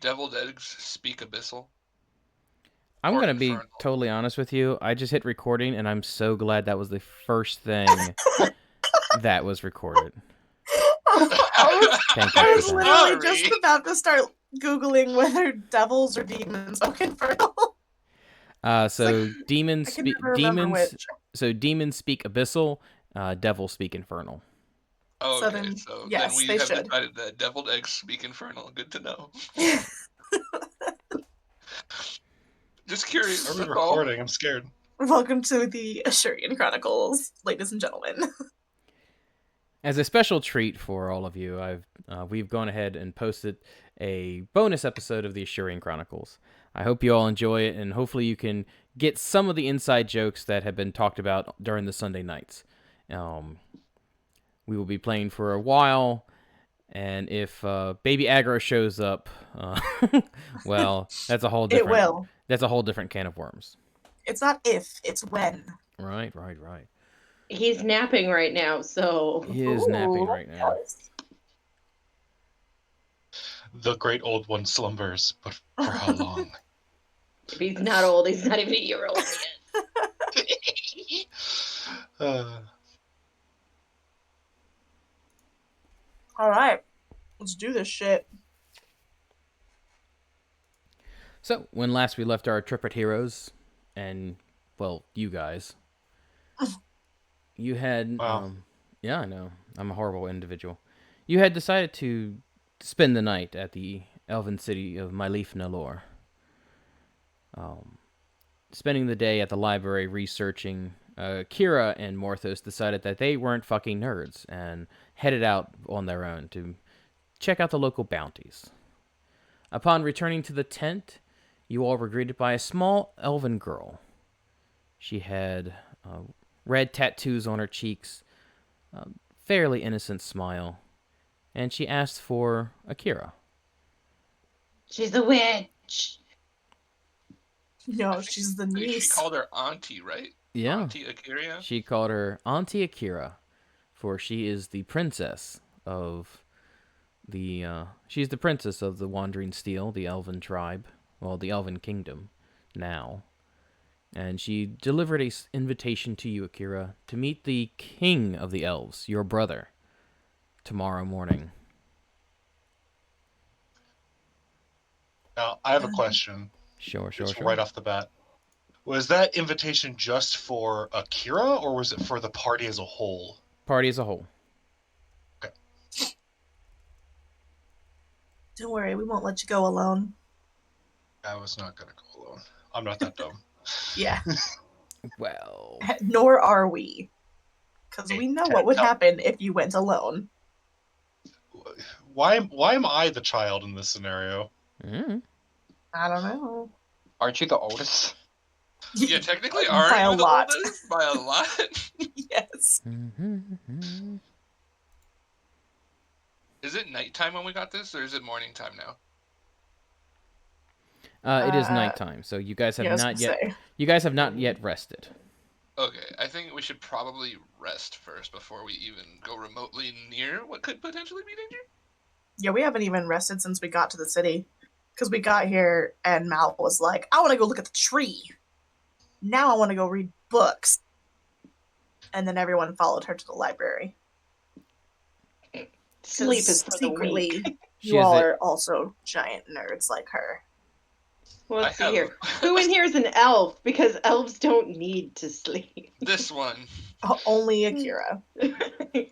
deviled eggs speak abyssal I'm or going to be infernal? totally honest with you. I just hit recording, and I'm so glad that was the first thing that was recorded. Thank you I for was that. literally just about to start Googling whether devils or demons spoke infernal. So like, demons I can speak never remember which. So demons speak abyssal. Devils speak infernal. Oh, So okay, then, so then yes, we they have should. decided that deviled eggs speak infernal. Good to know. Just curious. Are we That's all. recording? I'm scared. Welcome to the Asurion Chronicles, ladies and gentlemen. As a special treat for all of you, we've gone ahead and posted a bonus episode of the Asurion Chronicles. I hope you all enjoy it, and hopefully you can get some of the inside jokes that have been talked about during the Sunday nights. We will be playing for a while, and if Baby Aggro shows up, well, that's a whole different. It will. That's a whole different can of worms. It's not if, it's when. Right. He's napping right now, so... He is napping right now. The great old one slumbers, but for how long? If he's not old, he's not even a year old yet. All right, let's do this shit. So, when last we left our intrepid heroes, and, well, you guys, you had, Wow. yeah, I know, I'm a horrible individual. You had decided to spend the night at the elven city of Myleaf Nalor. Spending the day at the library researching, Kira and Morthos decided that they weren't fucking nerds and headed out on their own to check out the local bounties. Upon returning to the tent, you all were greeted by a small elven girl. She had red tattoos on her cheeks, a fairly innocent smile, and she asked for Akira. She's a witch. No, she's the niece. She called her auntie, right? Yeah. Auntie Akira? She called her Auntie Akira, for she is the princess of she's the princess of the Wandering Steel, the elven tribe, well, the elven kingdom, now. And she delivered an invitation to you, Akira, to meet the king of the elves, your brother, tomorrow morning. Now, I have a question. Sure. Right off the bat. Was that invitation just for Akira, or was it for the party as a whole? Party as a whole. Okay. Don't worry, we won't let you go alone. I was not going to go alone. I'm not that dumb. Yeah. Well. Nor are we. Because we know what would happen if you went alone. Why am I the child in this scenario? Mm. I don't know. Aren't you the oldest? Yeah, technically, aren't By a you the lot. oldest? By a lot? Yes. Mm-hmm. Is it nighttime when we got this, or is it morning time now? It is nighttime, so you guys have not yet. You guys have not yet rested. Okay, I think we should probably rest first before we even go remotely near what could potentially be danger. Yeah, we haven't even rested since we got to the city. Because we got here and Mal was like, I want to go look at the tree. Now I want to go read books. And then everyone followed her to the library. Sleep is for secretly, the weak. You all are also giant nerds like her. Well, let's see here. Who in here is an elf? Because elves don't need to sleep. This one. Only Akira.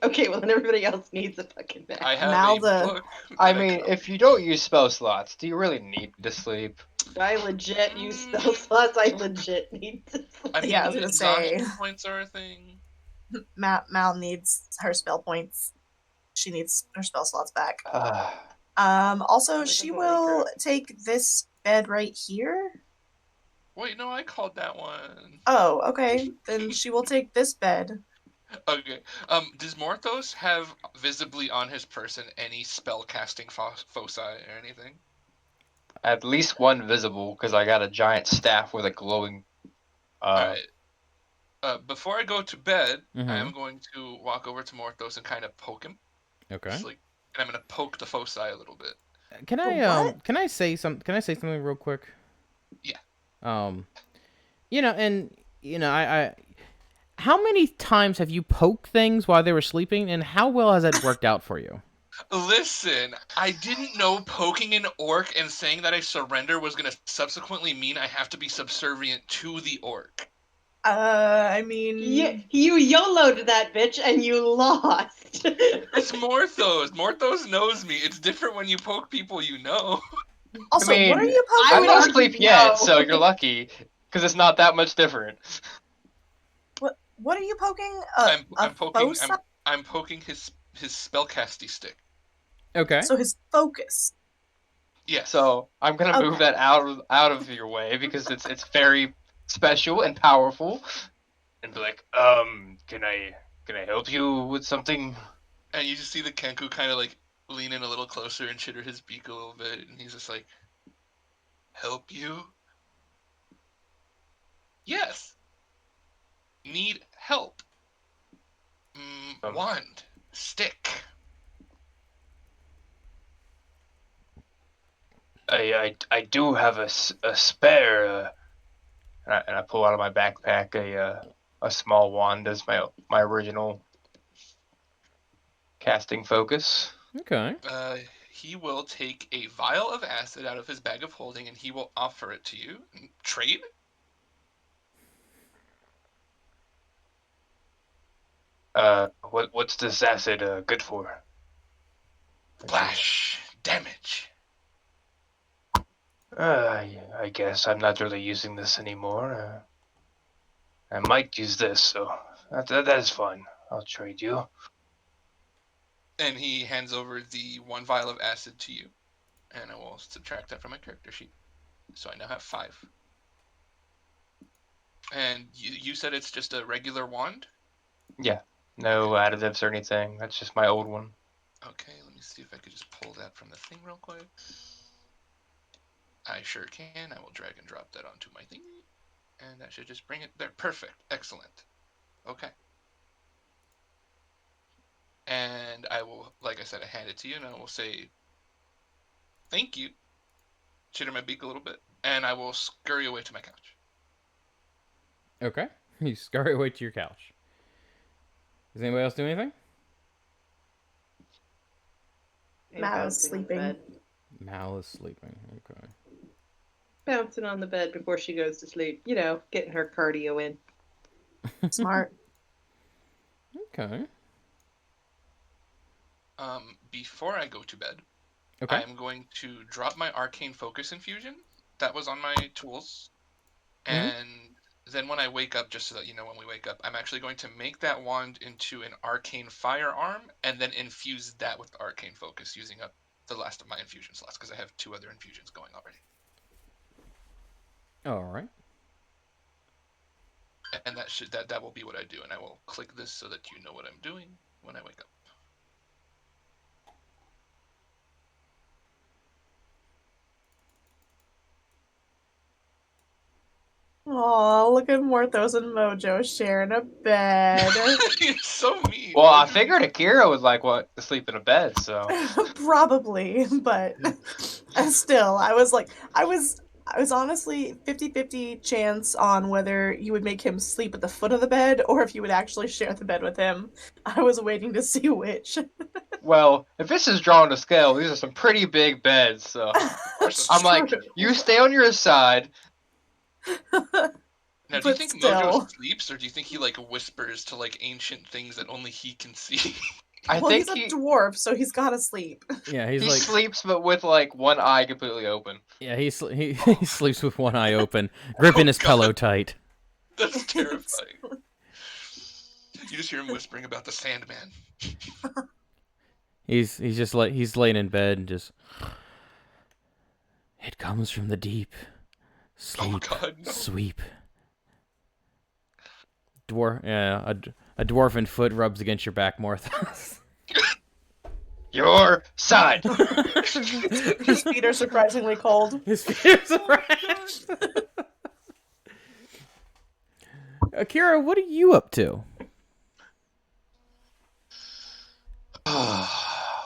Okay, well then everybody else needs a fucking bed. I have book. I mean, if you don't use spell slots, do you really need to sleep? I legit use spell slots. I legit need to sleep. I mean, yeah, I was gonna say. Points are a thing. Mal needs her spell points. She needs her spell slots back. Also, she will take this bed right here. Wait, no, I called that one. Oh, okay. Then she will take this bed. Okay. Does Morthos have visibly on his person any spell casting foci or anything? At least one visible, because I got a giant staff with a glowing. Alright. Before I go to bed, Mm-hmm. I am going to walk over to Morthos and kind of poke him. Okay. And I'm going to poke the foci a little bit. Can What? can I say something real quick? Yeah. I how many times have you poked things while they were sleeping, and how well has that worked out for you? Listen, I didn't know poking an orc and saying that I surrender was going to subsequently mean I have to be subservient to the orc. I mean, You YOLO'd that bitch and you lost. It's Morthos. Morthos knows me. It's different when you poke people you know. also, I what are mean, you I poking? I'm would not argue asleep yet, no. so you're lucky, because it's not that much different. What are you poking? I'm poking Foci? I'm poking his spellcasty stick. Okay. So his focus. Yes. So I'm gonna move Okay. that out of your way because it's very special and powerful, and be like, can I help you with something? And you just see the Kenku kind of like lean in a little closer and chitter his beak a little bit, and he's just like, "Help you? Yes. Need help. Um, Wand. Stick." I do have a spare, and I pull out of my backpack a small wand as my original casting focus. Okay. He will take a vial of acid out of his bag of holding, and he will offer it to you. Trade? What's this acid good for? Flash damage. I guess I'm not really using this anymore. I might use this, so that is fine. I'll trade you. And he hands over the one vial of acid to you. And I will subtract that from my character sheet. So I now have 5. And you said it's just a regular wand? Yeah, no additives or anything. That's just my old one. Okay, let me see if I could just pull that from the thing real quick. I sure can. I will drag and drop that onto my thingy. And that should just bring it there. Perfect. Excellent. Okay. And I will, like I said, I hand it to you, and I will say, "Thank you." Chitter my beak a little bit, and I will scurry away to my couch. Okay. You scurry away to your couch. Does anybody else do anything? Mal is Bouncing on the sleeping. bed. Mal is sleeping. Okay. Bouncing on the bed before she goes to sleep. You know, getting her cardio in. Smart. Okay. Before I go to bed, Okay. I'm going to drop my arcane focus infusion that was on my tools, Mhm. and then when I wake up, just so that you know, when we wake up, I'm actually going to make that wand into an arcane firearm, and then infuse that with the arcane focus, using up the last of my infusion slots because I have 2 other infusions going already. All right. And that will be what I do, and I will click this so that you know what I'm doing when I wake up. Aw, look at Morthos and Mojo sharing a bed. You're so mean. Well, I figured Akira would like to sleep in a bed, so Probably, but still, I was honestly 50-50 chance on whether you would make him sleep at the foot of the bed or if you would actually share the bed with him. I was waiting to see which. well, if this is drawn to scale, these are some pretty big beds. So That's I'm like, true. you stay on your side. Now, do you But think still. Mojo sleeps, or do you think he like whispers to like ancient things that only he can see? I Well, he's think a dwarf, so he's gotta sleep. Yeah, he's he like sleeps, but with like one eye completely open. yeah, he sleeps with one eye open, gripping his God. pillow tight. That's terrifying. You just hear him whispering about the Sandman. He's just like he's laying in bed and just it comes from the deep. Sleep, Oh God, no. sweep. A dwarven foot rubs against your back, Morthos. Your side. His feet are surprisingly cold. His feet are rash. Akira, what are you up to? A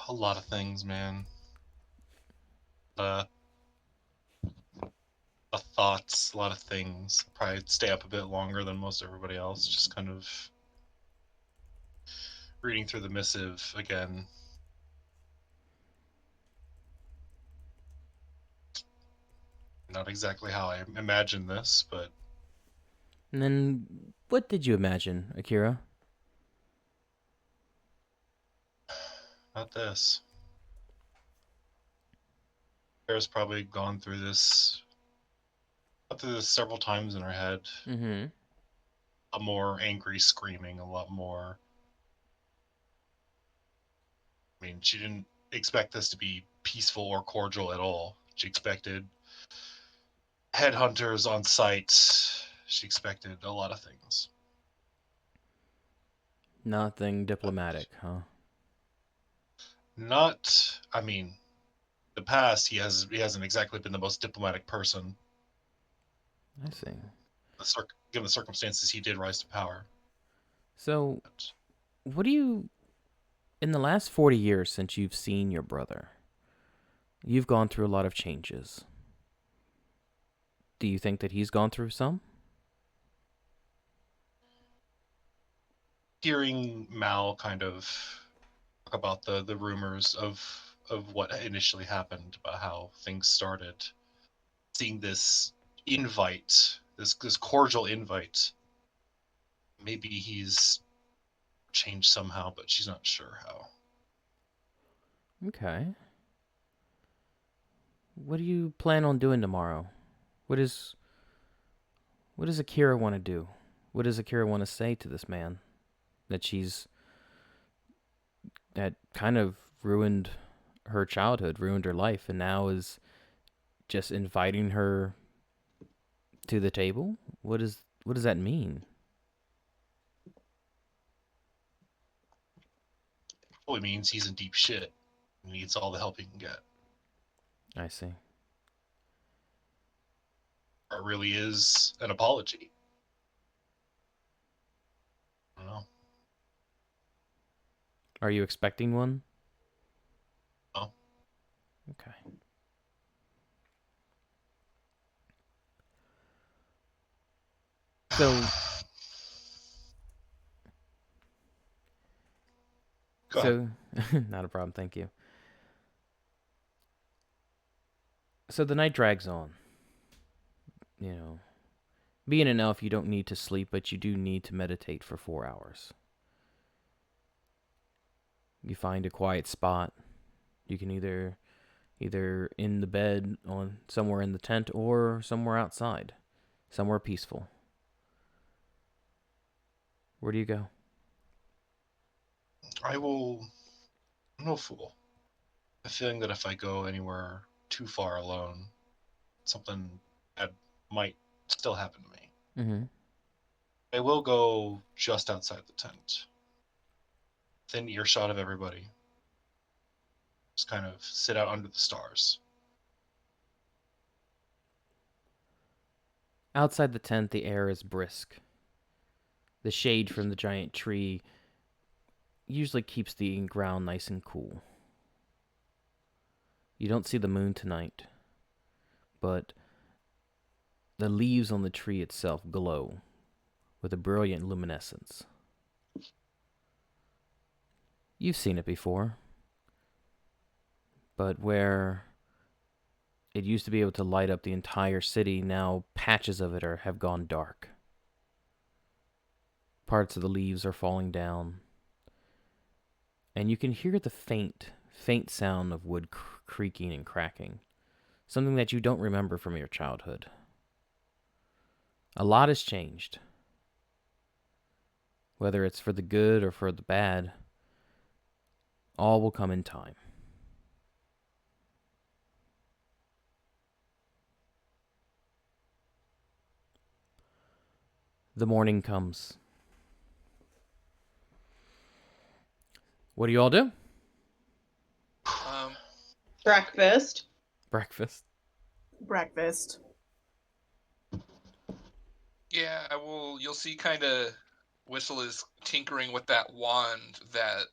lot of things, man. of thoughts, a lot of things. Probably stay up a bit longer than most everybody else. Just kind of reading through the missive again. Not exactly how I imagined this, but And then, what did you imagine, Akira? not this. Sarah's probably gone through this several times in her head. Mm-hmm. A lot more angry screaming, a lot more. I mean, she didn't expect this to be peaceful or cordial at all. She expected headhunters on site. She expected a lot of things. Nothing diplomatic, huh? Not, I mean, the past he hasn't exactly been the most diplomatic person. I see. Given the circumstances, he did rise to power. So, But what do you... In the last 40 years since you've seen your brother, you've gone through a lot of changes. Do you think that he's gone through some? hearing Mal kind of talk about the rumors of what initially happened, about how things started, seeing this invite, this cordial invite, maybe he's changed somehow, but she's not sure how. Okay. What do you plan on doing tomorrow? What does Akira want to do? What does Akira want to say to this man that kind of ruined her childhood, ruined her life, and now is just inviting her to the table? What does that mean? Probably means he's in deep shit and needs all the help he can get. I see. Or it really is an apology. I don't know. Are you expecting one? No. Okay. So, Go ahead. not a problem, thank you. So the night drags on. You know, being an elf, you don't need to sleep, but you do need to meditate for 4 hours. You find a quiet spot. You can either in the bed on somewhere in the tent or somewhere outside, somewhere peaceful. Where do you go? I'm no fool. The feeling that if I go anywhere too far alone, something bad might still happen to me. Mm-hmm. I will go just outside the tent, within earshot of everybody. Just kind of sit out under the stars. Outside the tent, the air is brisk. The shade from the giant tree usually keeps the ground nice and cool. You don't see the moon tonight, but the leaves on the tree itself glow with a brilliant luminescence. You've seen it before, but where it used to be able to light up the entire city, now patches of it have gone dark. Parts of the leaves are falling down, and you can hear the faint sound of wood creaking and cracking, something that you don't remember from your childhood. A lot has changed. Whether it's for the good or for the bad, all will come in time. The morning comes. What do you all do? Breakfast. Breakfast. Breakfast. Yeah, you'll see kind of Whistle is tinkering with that wand that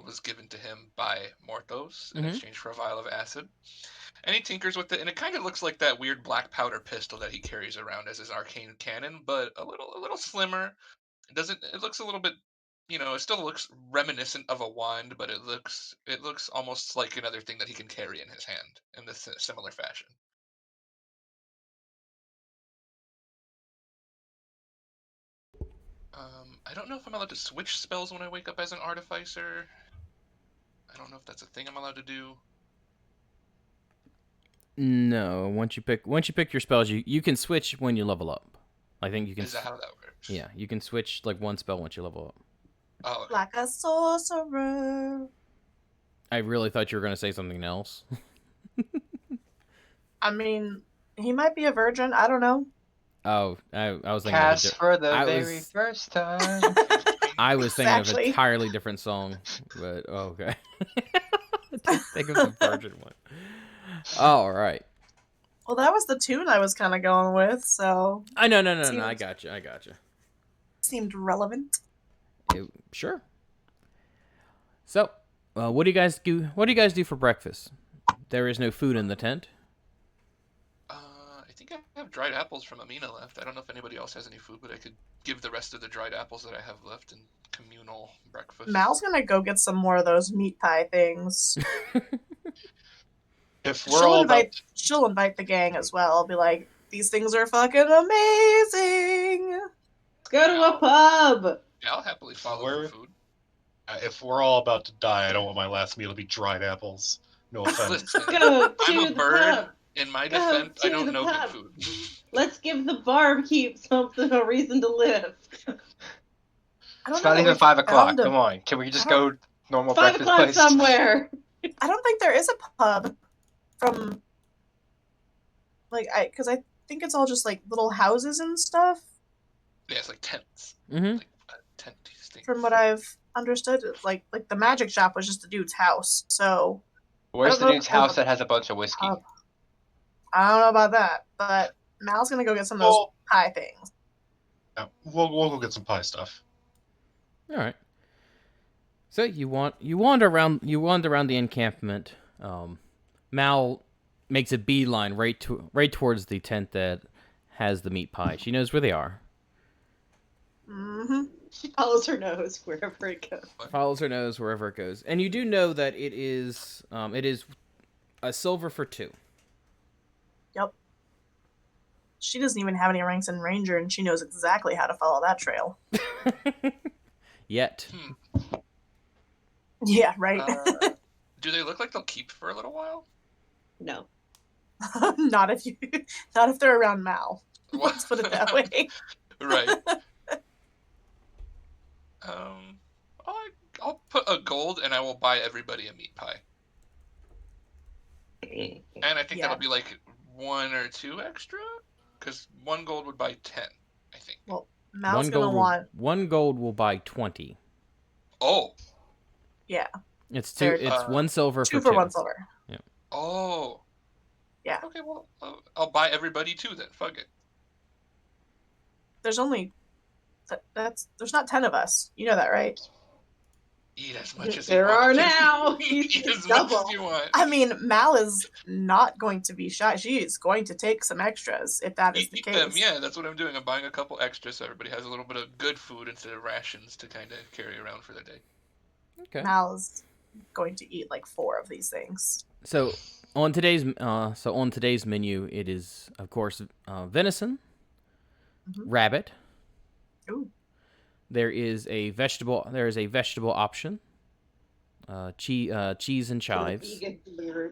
was given to him by Morthos in exchange for a vial of acid. And he tinkers with it, and it kind of looks like that weird black powder pistol that he carries around as his arcane cannon, but a little slimmer. It looks a little bit, it still looks reminiscent of a wand, but it looks almost like another thing that he can carry in his hand in this similar fashion. I don't know if I'm allowed to switch spells when I wake up as an artificer. I don't know if that's a thing I'm allowed to do. No, once you pick your spells, you can switch when you level up. I think you can. Is that how that works? Yeah, you can switch like one spell once you level up. Oh, okay. Like a sorcerer. I really thought you were gonna say something else. I mean, he might be a virgin. I don't know. Oh, I was thinking Cast for the I very was- first time. I was thinking of an Exactly. entirely different song, but okay. Didn't think of the virgin one. All right. Well, that was the tune I was kind of going with, so I no. Seems- I got you. seemed relevant. Sure. So, what do you guys do? What do you guys do for breakfast? There is no food in the tent. I think I have dried apples from Amina left. I don't know if anybody else has any food, but I could give the rest of the dried apples that I have left in communal breakfast. Mal's gonna go get some more of those meat pie things. If we're all about She'll invite the gang as well. I'll be like, these things are fucking amazing. Let's go to a pub. Yeah, I'll happily follow Where- for food. if we're all about to die, I don't want my last meal to be dried apples. No offense. Listen, Go I'm to a the bird. pub. In my Go defense, I to don't the know pub. good food. Let's give the barkeep something, a reason to live. I don't It's know not that even we 5 o'clock. found a- Come on. Can we just I don't- go normal 5 breakfast o'clock place? somewhere. I don't think there is a pub from because I think it's all just like little houses and stuff. Yeah, it's like tents. Mm-hmm. Like tent thing. From what I've understood, it's like the magic shop was just the dude's house. So Where's I don't the know dude's if there's house a that has a bunch of whiskey? pub. I don't know about that, but Mal's gonna go get some of those Well- pie things. Yeah, we'll go get some pie stuff. All right. So you wander around the encampment. Mal makes a beeline right towards the tent that has the meat pie. She knows where they are. Mm-hmm. She follows her nose wherever it goes. Follows her nose wherever it goes, and you do know that it is a silver for 2. Yep. She doesn't even have any ranks in Ranger, and she knows exactly how to follow that trail. Yet. Yeah, right. Do they look like they'll keep for a little while? No. not if they're around Mal. Let's put it that way. Right. I'll put a gold, and I will buy everybody a meat pie. And I think Yeah. that'll be like 1 or 2 extra, because 1 gold would buy 10. I think. Well, Mal's gonna want. 1 gold will buy 20. Oh. Yeah. It's There's, 1 silver 2 for for 2. 1 silver. Oh. Yeah. Okay, well, I'll buy everybody 2 then. Fuck it. There's only. There's not 10 of us. You know that, right? Eat as much as There you want. are now. Eat as Double. much as you want. I mean, Mal is not going to be shy. She is going to take some extras if that is the Eat case. them, yeah, that's what I'm doing. I'm buying a couple extras so everybody has a little bit of good food instead of rations to kind of carry around for the day. Okay. Mal is going to eat like 4 of these things. So on today's menu, it is of course venison, Mhm. rabbit. Ooh. There is a vegetable option. Cheese and chives. Vegan delivery.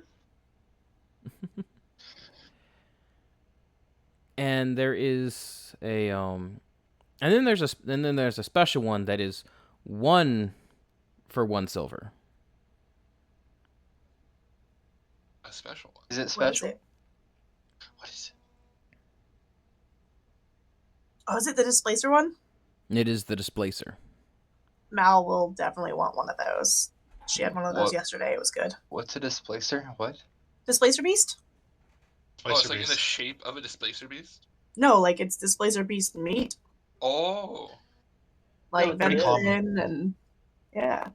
And there is and then there's a special one that is 1 for 1 silver. A special one. Is it What is special? it? What is it? Oh, is it the displacer one? It is the displacer. Mal will definitely want one of those. She had one of those What? yesterday. It was good. What's a displacer? What? Displacer beast? Oh, it's Spicer like in the beast. shape of a displacer beast? No, like it's displacer beast meat, Oh. like Oh, pretty common. venison and yeah.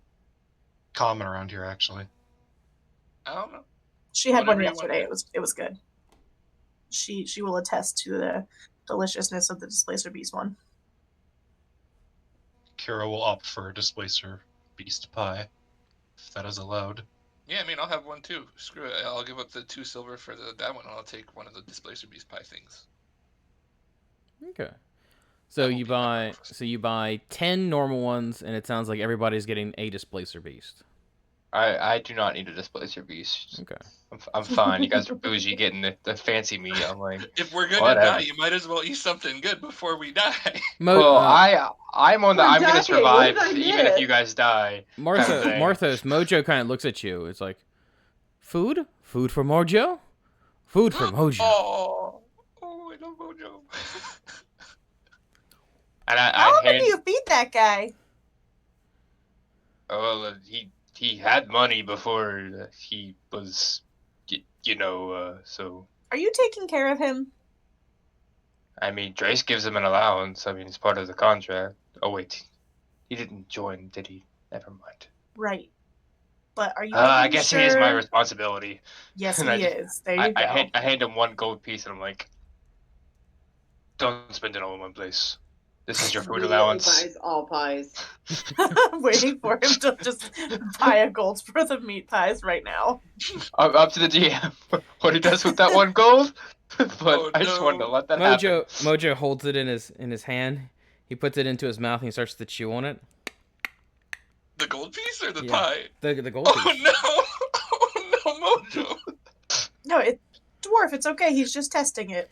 Common around here, actually. I don't know. She had one Whatever you want, yesterday. man. It was good. She will attest to the deliciousness of the Displacer Beast one. Kira will opt for a Displacer Beast pie, if that is allowed. Yeah, I mean, I'll have one too. Screw it. I'll give up the 2 silver for that one, and I'll take one of the Displacer Beast pie things. Okay. So That will you be my buy breakfast. 10 normal ones, and it sounds like everybody's getting a Displacer Beast. I do not need a Displacer Beast. Okay. I'm fine. You guys are bougie getting the fancy meat. I'm like, If we're gonna whatever. die, you might as well eat something good before we die. Well, I'm on the. We're I'm gonna dying. survive What did I even if miss? you guys die. kind of thing. Marthos, Mojo kind of looks at you. It's like, food for Mojo, food for Mojo. Oh, I love Mojo. And How I often do hand. you feed that guy? Oh, well, he had money before he was, so. Are you taking care of him? I mean, Drace gives him an allowance. I mean, it's part of the contract. Oh wait, he didn't join, did he? Never mind. Right. But are you I making guess sure? it is my responsibility. Yes, And he is. There you go. I hand him 1 gold piece, and I'm like, don't spend it all in one place. This is your food Immediately allowance. buys all pies. Waiting for him to just buy a gold's worth of meat pies right now. Up to the GM what he does with that 1 gold. But Oh, I just wanted to no. let that happen. Mojo holds it in his hand. He puts it into his mouth and he starts to chew on it. The gold piece or the Yeah. pie? The gold Oh piece. no! Oh no, Mojo! No, dwarf. It's okay. He's just testing it.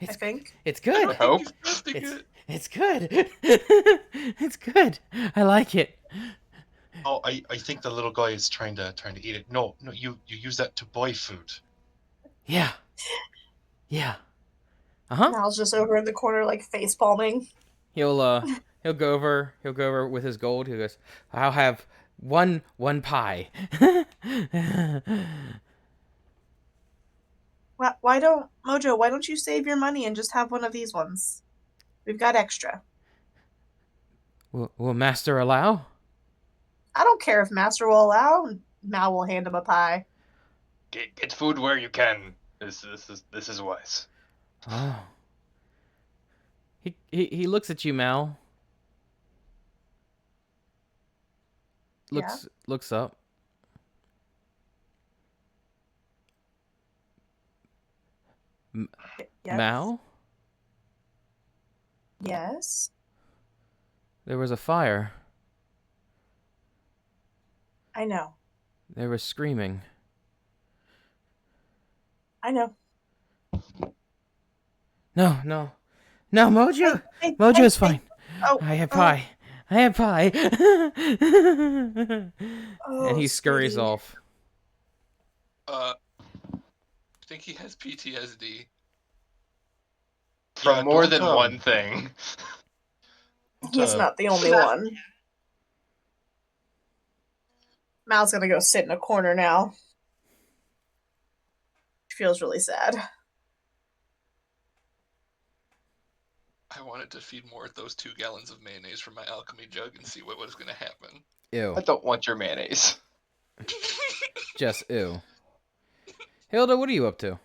I think. It's I good. don't hope. think he's testing it. It's good. It's good. I like it. Oh, I think the little guy is trying to eat it. No, you use that to buy food. Yeah. Uh-huh. Mal's just over in the corner, like face palming. He'll go over with his gold. He goes, I'll have one pie. Why don't Mojo? Why don't you save your money and just have one of these ones? We've got extra. Will Master allow? I don't care if Master will allow. Mal will hand him a pie. Get food where you can. This is wise. Oh. He looks at you, Mal. Looks up. Yes. Mal? Yes. There was a fire. I know. There was screaming. I know. No, Mojo. Hey, Mojo's hey, fine. Oh, I have pie. And he scurries sweetie. off. I think he has PTSD. From more don't, than one thing. He's not the only one. Mal's gonna go sit in a corner now. She feels really sad. I wanted to feed more of those 2 gallons of mayonnaise from my alchemy jug and see what was going to happen. Ew. I don't want your mayonnaise. Just ew. Hilda, what are you up to?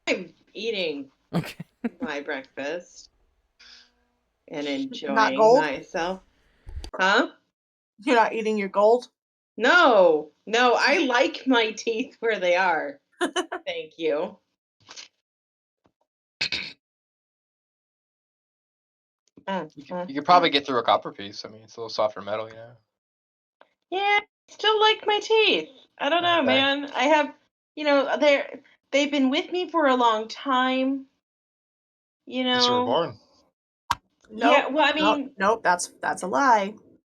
I'm eating Okay. my breakfast and enjoying Not gold? myself. Huh? You're not eating your gold? No, I like my teeth where they are. Thank you. You could probably get through a copper piece. I mean, it's a little softer metal, you know. Yeah, I still like my teeth. I don't know, Okay. man. I have, they've been with me for a long time. Since you were born. Nope. Yeah, well, I mean, nope. That's a lie.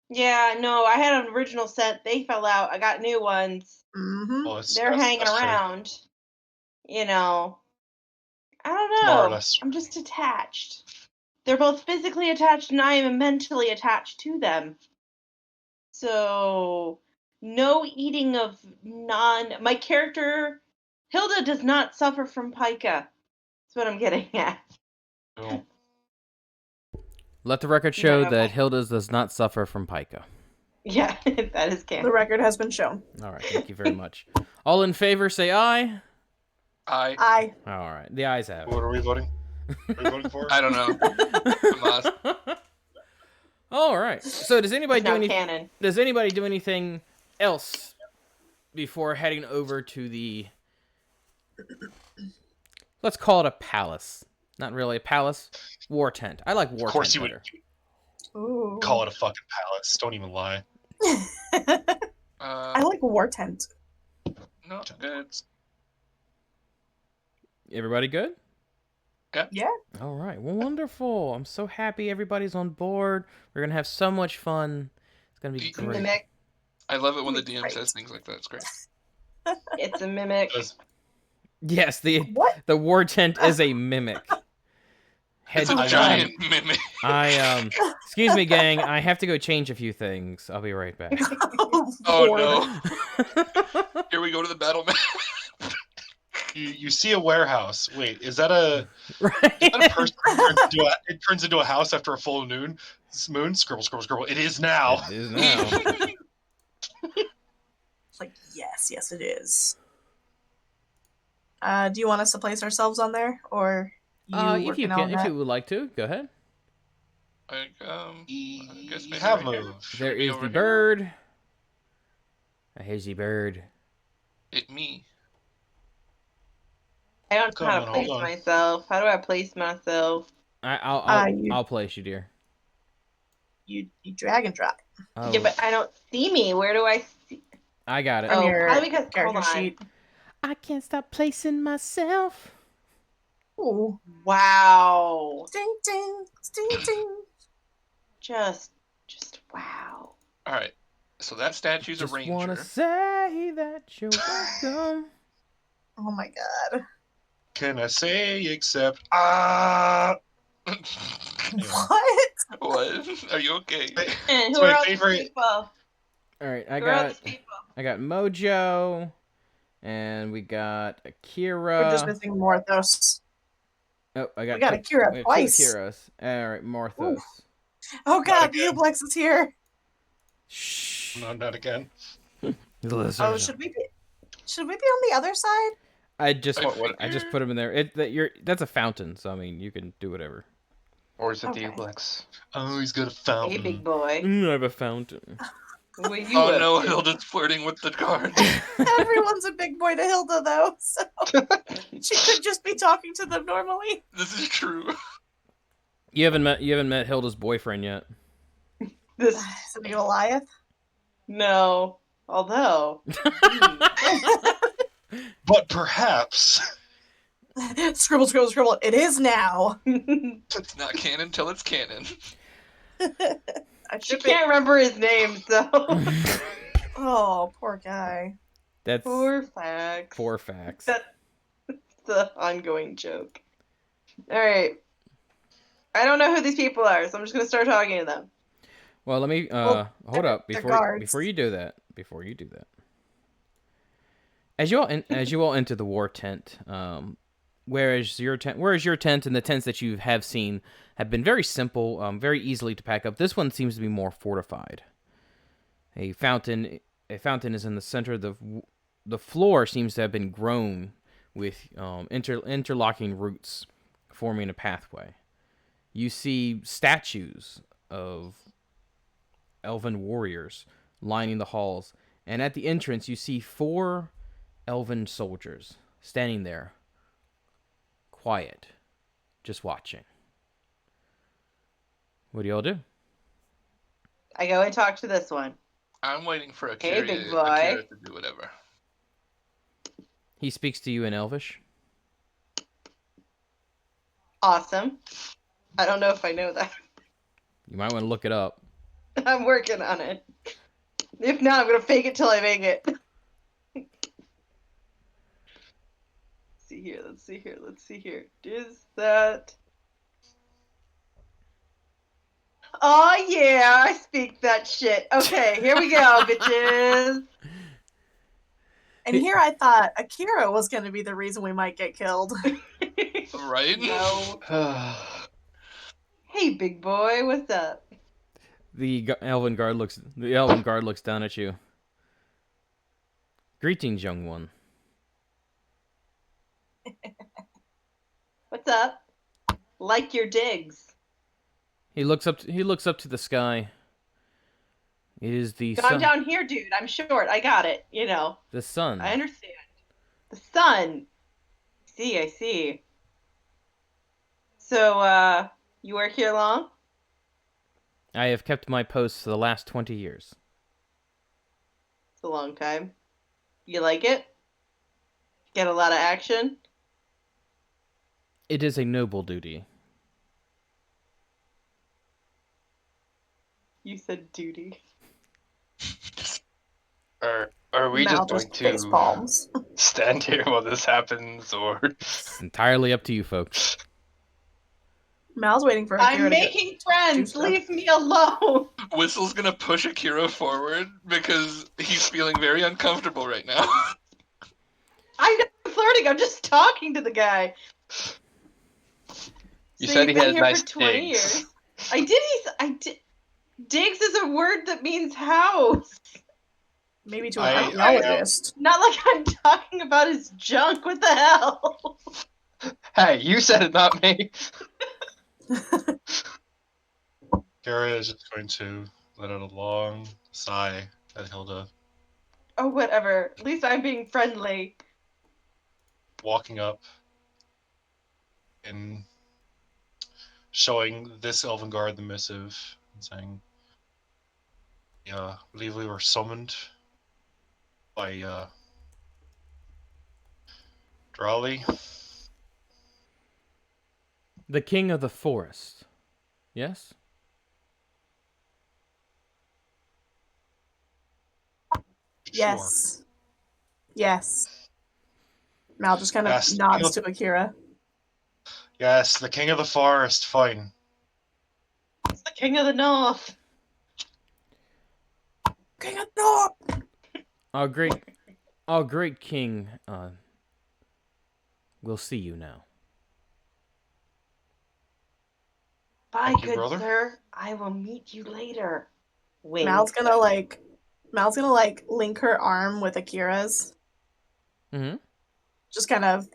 yeah, no, I had an original set. They fell out. I got new ones. Mm-hmm. Well, They're hanging that's true. around. I don't know. More or less. I'm just attached. They're both physically attached, and I am mentally attached to them. So, no eating of my character, Hilda, does not suffer from pica. That's what I'm getting at. No. Let the record show No. that Hilda does not suffer from pica. Yeah, that is The canon. record has been shown. All right, thank you very much. All in favor, say aye. I. All right, the ayes have What are we voting? What are we voting for? I don't know. I'm lost. it. All right. So does anybody It's do now anything? canon. Does anybody do anything else before heading over to the? Let's call it a palace. Not really a palace. War tent. I like war Of course tent you better. would Ooh. call it a fucking palace. Don't even lie. I like war tent. No, good. Everybody good? Yeah. All right. Well, wonderful. I'm so happy everybody's on board. We're gonna have so much fun. It's gonna be It's a great. Mimic. I love it when the Great. DM says things like that. It's great. It's a mimic. Yes, the What? war tent is a mimic. It's a Oh, giant mimic. Excuse me, gang. I have to go change a few things. I'll be right back. Oh Lord. no! Here we go to the battle map. You see a warehouse. Wait, is that a Right. person? It turns into a house after a full moon. Scribble, scribble, scribble. It is now. It is now. It's like, yes, it is. Do you want us to place ourselves on there, or you If you working can, on if that? you would like to, go ahead. I guess maybe Have right here. move. Should There we be is over the here? bird. Here's the bird. It me. I don't know how to Hold place on. myself. How do I place myself? I'll place you, dear. You drag and drop Oh, Yeah, but I don't see me. Where do I see? I got it. from Oh, your how do we get- hold character on. sheet. I can't stop placing myself. Ooh. Wow. Ding ding ding ding. Just wow. All right. So that statue's Just a ranger. wanna say that you're welcome. Oh my god. Can I say except ah? What? What? Are you okay? And It's who my are all favorite- these people? All right, Who are all these people? I got Mojo, and we got Akira. We're just missing Morthos. Oh, I got We got Akira we have twice. two Akiras. All right, Morthos. Oh god, again. the Ublex is here. Shh. No, not again. Listen. Oh, should we be on the other side? I just What- I just put him in there. That's a fountain, so I mean you can do whatever. Or is it Okay. the Ublex? Oh, he's got a Hey, fountain. big boy. I have a fountain. What you Oh up no, to? Hilda's flirting with the guard. Everyone's a big boy to Hilda though, so she could just be talking to them normally. This is true. You haven't met Hilda's boyfriend yet. This Is it Goliath? no. Although But perhaps. Scribble, scribble, scribble. It is now. It's not canon till it's canon. I she should be. can't remember his name, so Oh, poor guy. That's poor facts. four facts. That's the ongoing joke. All right. I don't know who these people are, so I'm just gonna start talking to them. Well, let me Well, hold up they're before guards. you do that. As you all enter the war tent, where is your tent? And the tents that you have seen have been very simple, very easily to pack up. This one seems to be more fortified. A fountain is in the center. The floor seems to have been grown with interlocking roots, forming a pathway. You see statues of elven warriors lining the halls, and at the entrance you see 4 elven soldiers standing there, quiet, just watching. What do y'all do? I go and talk to this one. I'm waiting for Hey, Akira, big boy. Akira to do whatever. He speaks to you in Elvish. Awesome. I don't know if I know that. You might want to look it up. I'm working on it. If not, I'm gonna fake it till I make it. Let's see here. Is that? Oh yeah, I speak that shit. Okay, here we go, bitches. And here I thought Akira was going to be the reason we might get killed. Right? No. Hey, big boy, what's up? The elven guard looks down at you. Greetings, young one. What's up? Like your digs. He looks up to the sky. It is the So I'm sun. down here, dude. I'm short. I got it. You know. The sun. I understand. The sun. I see. So, you work here long? I have kept my post for the last 20 years. It's a long time. You like it? Get a lot of action? It is a noble duty. You said duty. Are we Mal just going face to palms. stand here while this happens, or It's entirely up to you folks. Mal's waiting for Akira I'm to get making friends. stuff. Leave me alone. Whistle's gonna push Akira forward because he's feeling very uncomfortable right now. I'm not flirting. I'm just talking to the guy. you So said you've he been had here nice for 20 digs. years. I did. Digs is a word that means house. Maybe to an I- archaeologist. Not like I'm talking about his junk. What the hell? Hey, you said it, not me. Kara is just going to let out a long sigh at Hilda, Oh, whatever. At least I'm being friendly. walking up and showing this elven guard the missive and saying, "Yeah, I believe we were summoned by Drali." The king of the forest. Yes? Yes. Yes. Mal just kind of Yes. nods to Akira. Yes, the king of the forest. Fine. It's the king of the north. King of North! Our great king, will see you now. Bye, Thank you, good brother. sir. I will meet you later. Wink. Mal's gonna link her arm with Akira's. Mm-hmm. Just kind of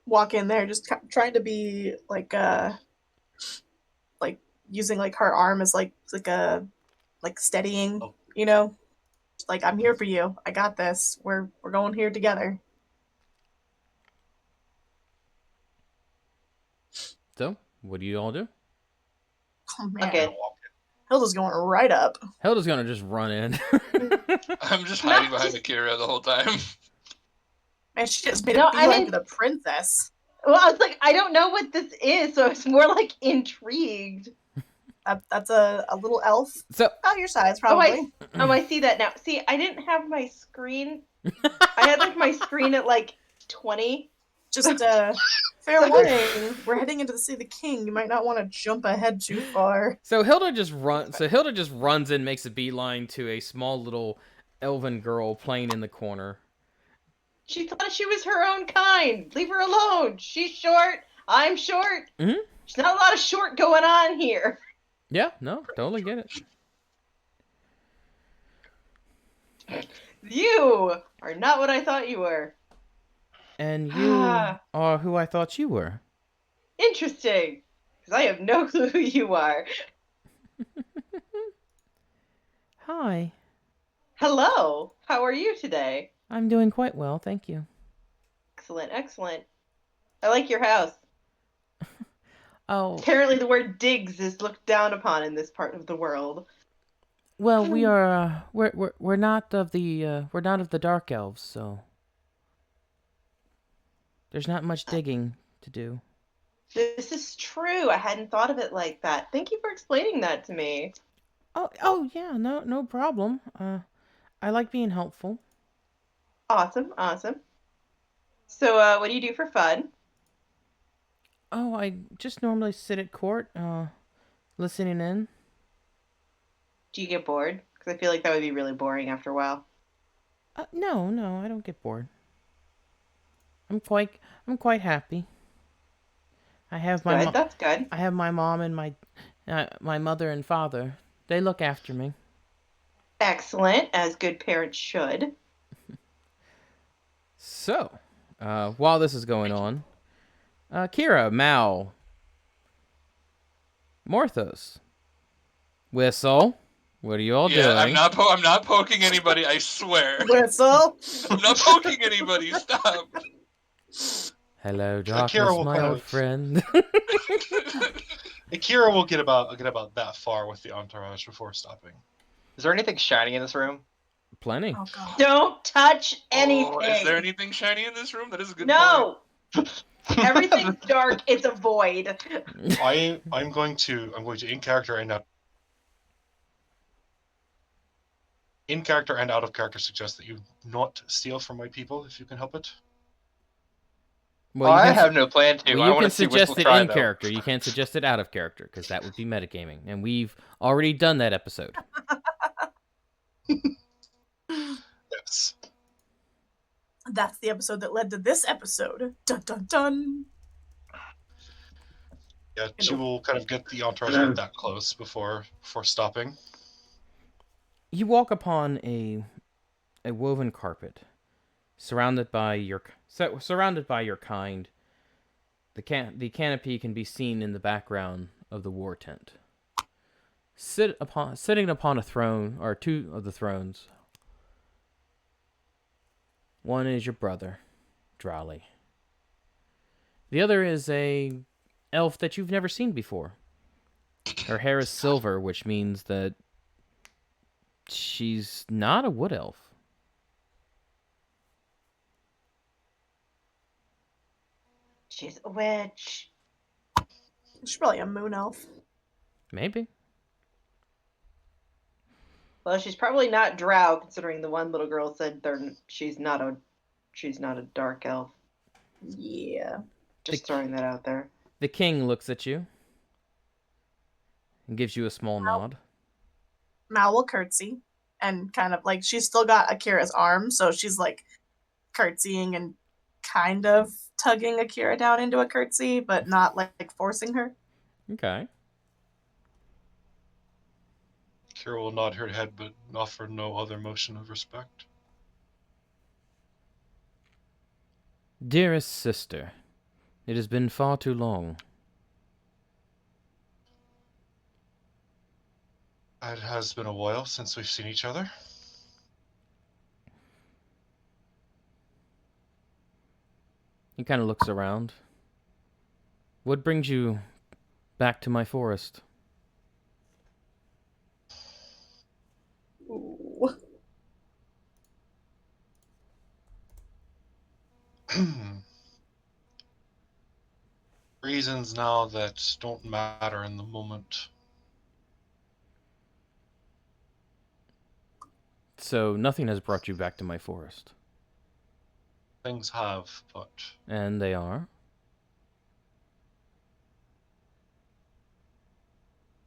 walk in there, just trying to be like using like her arm as like steadying, Oh. you know? Like, I'm here for you. I got this. We're going here together. So, what do you all do? Oh man. Okay. Hilda's going right up. Hilda's gonna just run in. I'm just Not hiding behind just- Akira the whole time. Man, she just made No, a I beeline mean- for the princess. Well, I was like, I don't know what this is, so it's more like intrigued. That's a little elf. So, About your size, Oh, probably. I see that now. See, I didn't have my screen. I had like my screen at like 20. Just fair warning. We're heading into the City of the King. You might not want to jump ahead too far. Hilda just runs in, makes a beeline to a small little elven girl playing in the corner. She thought she was her own kind. Leave her alone. She's short. I'm short. Mhm. There's not a lot of short going on here. Yeah, no, totally get it. You are not what I thought you were. And you are who I thought you were. Interesting. Because I have no clue who you are. Hi, Hello. How are you today? I'm doing quite well, thank you. Excellent, excellent. I like your house. Oh, Apparently the word digs is looked down upon in this part of the world. well, we are we're not of the dark elves, so there's not much digging to do. This is true. I hadn't thought of it like that. Thank you for explaining that to me. Oh yeah, no problem. I like being helpful. Awesome, awesome. So, what do you do for fun? Oh, I just normally sit at court, listening in. Do you get bored? Because I feel like that would be really boring after a while. No, I don't get bored. I'm quite happy. I have my Good, that's good. I have my mom and my mother and father They look after me. Excellent, as good parents should. So, while this is going on, Kira, Mal, Morthos, Whistle, what are you all Yeah, doing? I'm not poking anybody. I swear. Whistle. I'm not poking anybody. Stop. Hello, Akira darkness, will my kind old of- friend. Akira will get about that far with the entourage before stopping. Is there anything shiny in this room? Plenty. Oh god. Don't touch anything. Oh, is there anything shiny in this room? That is a good No. point. Everything's dark. It's a void. I'm going to in character and out of character suggest that you not steal from my people if you can help it. Well, I you can, have no plan to. well, I you want can to see suggest Whistle it try, in though. character. You can't suggest it out of character, because that would be metagaming. And we've already done that episode. Yes. That's the episode that led to this episode. Dun dun dun. Yeah, she will kind of get the entourage about that close before stopping. You walk upon a woven carpet, surrounded by your kind. The canopy can be seen in the background of the war tent. Sitting upon a throne, or two of the thrones. One is your brother, Drowley. The other is a elf that you've never seen before. Her hair is silver, which means that she's not a wood elf. She's a witch. She's probably a moon elf. Maybe. Well, she's probably not drow, considering the one little girl said she's not a dark elf. Yeah. Just throwing that out there. The king looks at you and gives you a small nod. Mal will curtsy and kind of like she's still got Akira's arm, so she's like curtsying and kind of tugging Akira down into a curtsy, but not like forcing her. Okay. Akira will nod her head but offer no other motion of respect. Dearest sister, it has been far too long. It has been a while since we've seen each other. He kind of looks around. What brings you back to my forest? Ooh. Reasons now that don't matter in the moment. So nothing has brought you back to my forest. Things have, but And they are?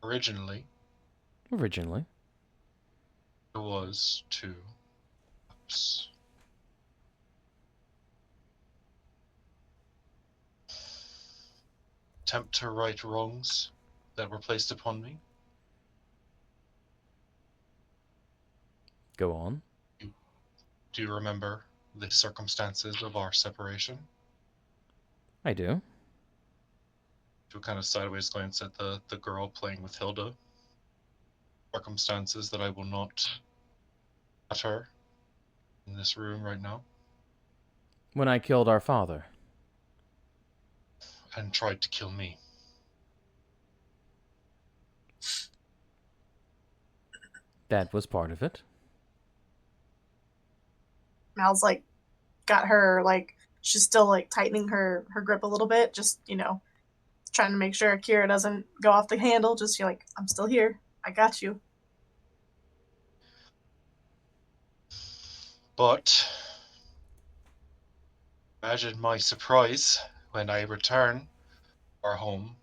originally Originally. it was to perhaps attempt to right wrongs that were placed upon me. Go on. Do you remember the circumstances of our separation? I do. To a kind of sideways glance at the girl playing with Hilda. Circumstances that I will not utter in this room right now. When I killed our father. And tried to kill me. That was part of it. Mal's like got her like she's still like tightening her grip a little bit, just trying to make sure Akira doesn't go off the handle. Just you're like, I'm still here. I got you. But imagine my surprise when I return to our home.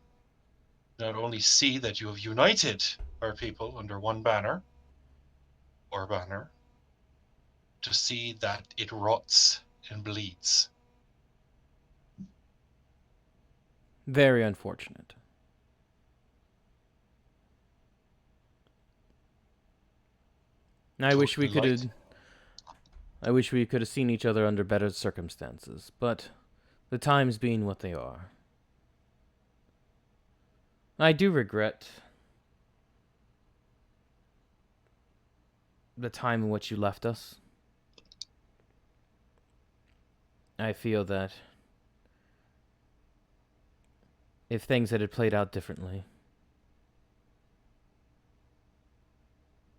Not only see that you have united our people under one banner, or banner, to see that it rots and bleeds. Very unfortunate. I wish we could Delight. have. I wish we could have seen each other under better circumstances, but the times being what they are. I do regret the time in which you left us. I feel that if things had played out differently,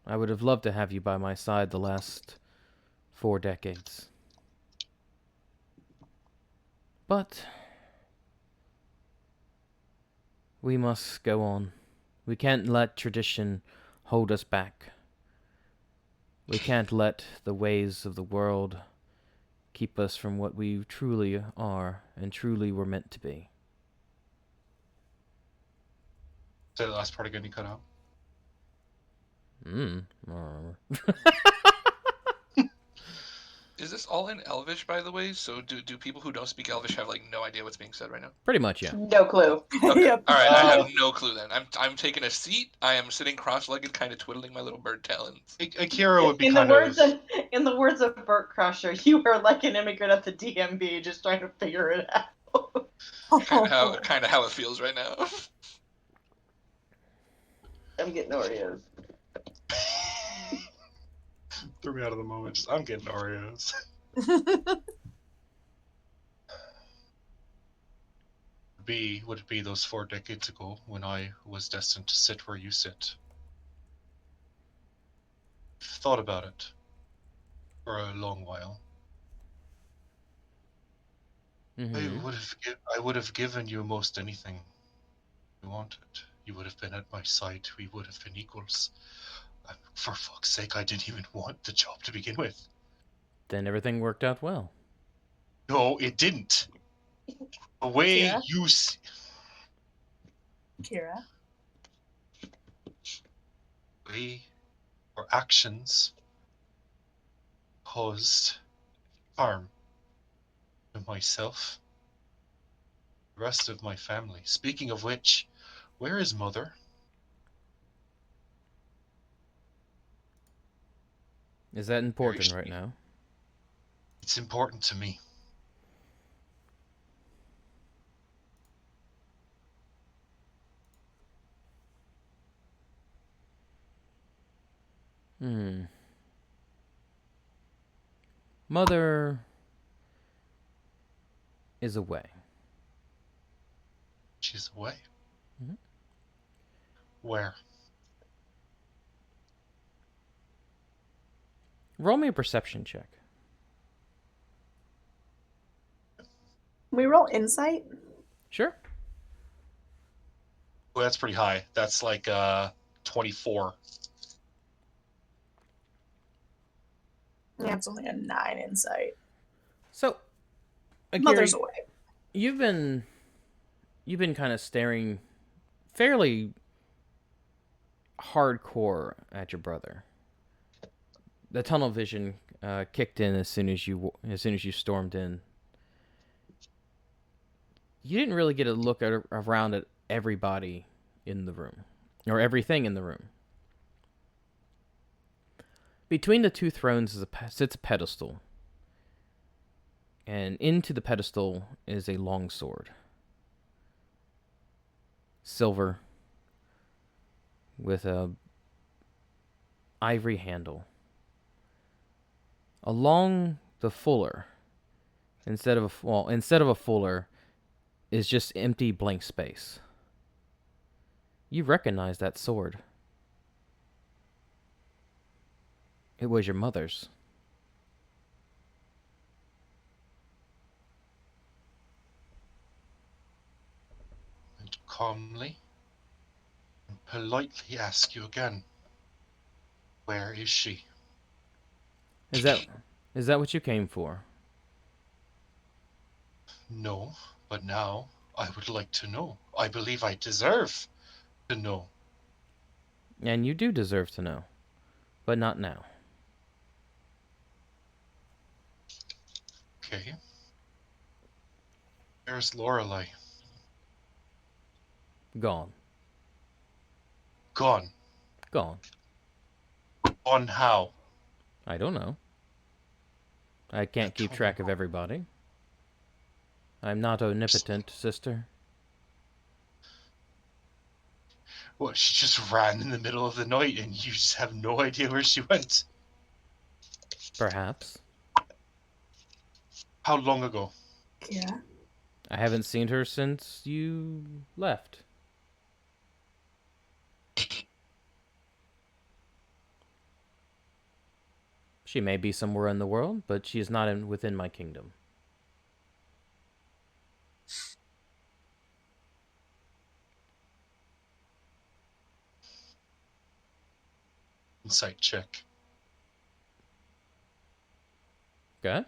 I would have loved to have you by my side the last 4 decades. But we must go on. We can't let tradition hold us back. We can't let the ways of the world keep us from what we truly are and truly were meant to be. Say the last part again, you cut out. I don't remember. Is this all in Elvish, by the way? So do people who don't speak Elvish have like no idea what's being said right now? Pretty much, yeah. No clue. Okay. Yep. All right, I have Uh, no clue then. I'm taking a seat. I am sitting cross-legged, kind of twiddling my little bird talons. Akira would be In the kind words of. in the words of Burt Crusher, you are like an immigrant at the DMV, just trying to figure it out. Kind of how it feels right now. I'm getting Oreos. Threw me out of the moment. Just, I'm getting Oreos. Would it be those 4 decades ago when I was destined to sit where you sit? Thought about it for a long while. Mm-hmm. I would have given you most anything you wanted. You would have been at my side. We would have been equals. For fuck's sake, I didn't even want the job to begin with. Then everything worked out well. No, it didn't. The way Kira? you Kira. way your actions caused harm to myself, the rest of my family. Speaking of which, where is Mother? Is that important Very right now? It's important to me. Mother is away. She's away. Mhm. Where? Roll me a perception check. We roll insight. Sure. Oh, that's pretty high. That's like 24. Yeah, it's only a 9 insight. So, Akira, Mother's away. you've been kind of staring fairly hardcore at your brother. The tunnel vision kicked in as soon as you stormed in. You didn't really get a look around at everybody in the room, or everything in the room. Between the 2 thrones sits a pedestal, and into the pedestal is a long sword, silver, with a ivory handle. Along the fuller, instead of a fuller, is just empty blank space. You recognize that sword. It was your mother's. And calmly and politely ask you again. Where is she? Is that what you came for? No, but now I would like to know. I believe I deserve to know. And you do deserve to know, but not now. Okay. Where's Lorelei? Gone. Gone. Gone. On how? I don't know. I can't keep don't track of know. everybody. I'm not omnipotent, sister. What, she just ran in the middle of the night and you just have no idea where she went? Perhaps. How long ago? Yeah. I haven't seen her since you left. She may be somewhere in the world, but she is not within my kingdom. Insight check. Okay?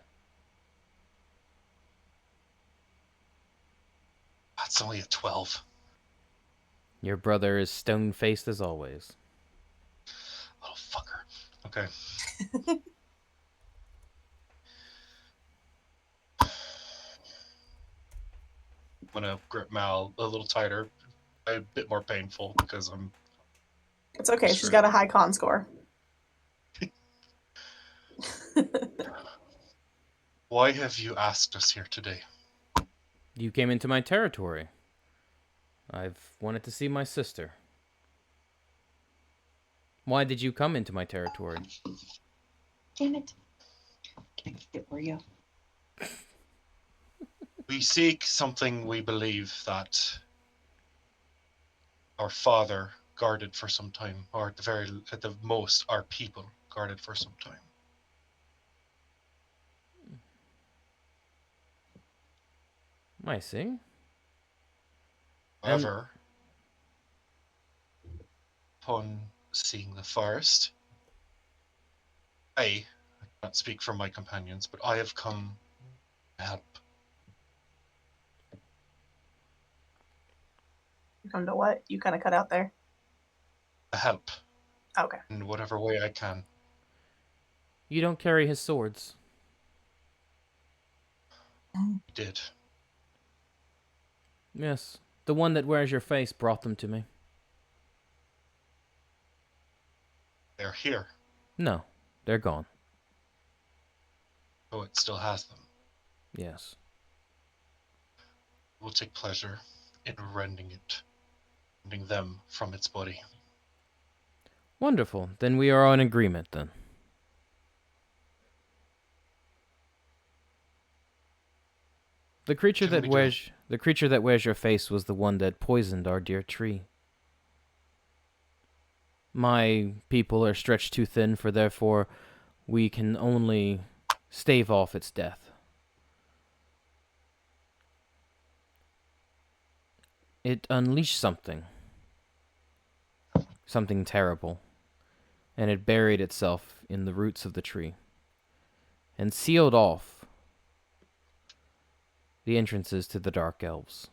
That's only a 12. Your brother is stone-faced as always. Little fucker. Okay. I'm gonna grip Mal a little tighter. A bit more painful because I'm. It's okay. She's got a high con score. Why have you asked us here today? You came into my territory. I've wanted to see my sister. Why did you come into my territory? Damn it. Can I get it for you? We seek something we believe that our father guarded for some time, or at the most, our people guarded for some time. I see. However, upon seeing the forest, I cannot speak for my companions, but I have come to help. You come to what? You kind of cut out there. To help Okay. in whatever way I can. You don't carry his swords. I did. Yes. The one that wears your face brought them to me. They're here. No. They're gone. Oh, it still has them. Yes. We'll take pleasure in rending them from its body. Wonderful. Then we are on agreement then. The creature that wears your face was the one that poisoned our dear tree. My people are stretched too thin, for therefore we can only stave off its death. It unleashed something terrible, and it buried itself in the roots of the tree, and sealed off the entrances to the Dark Elves.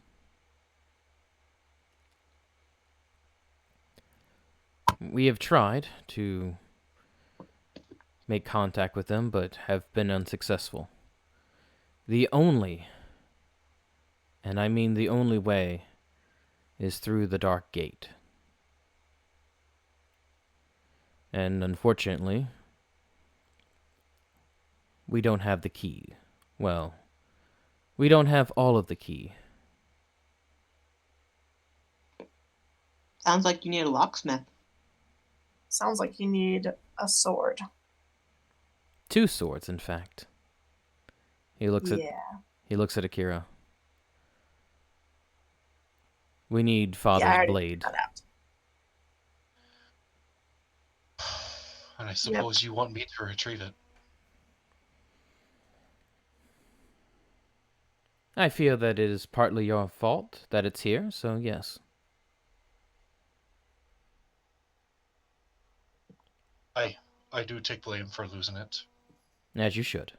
We have tried to make contact with them, but have been unsuccessful. The only, and I mean the only way, is through the Dark Gate. And unfortunately, we don't have the key. Well, we don't have all of the key. Sounds like you need a locksmith. Sounds like you need a sword. 2 swords, in fact. He looks at Akira. We need Father's blade. And I suppose you want me to retrieve it. I feel that it is partly your fault that it's here, so yes. I do take blame for losing it. As you should.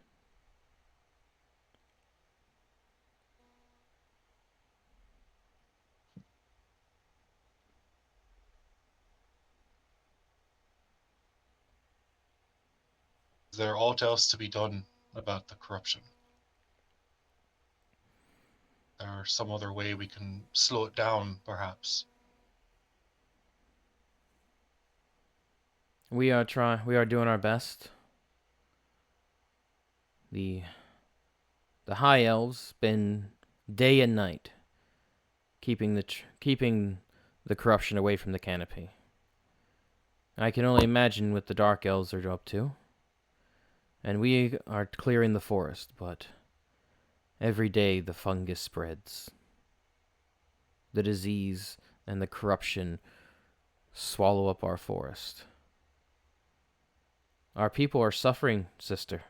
Is there aught else to be done about the corruption? Or some other way we can slow it down, perhaps? We are doing our best. The high elves spend day and night keeping the corruption away from the canopy. I can only imagine what the dark elves are up to. And we are clearing the forest, but every day the fungus spreads. The disease and the corruption swallow up our forest. Our people are suffering, sister.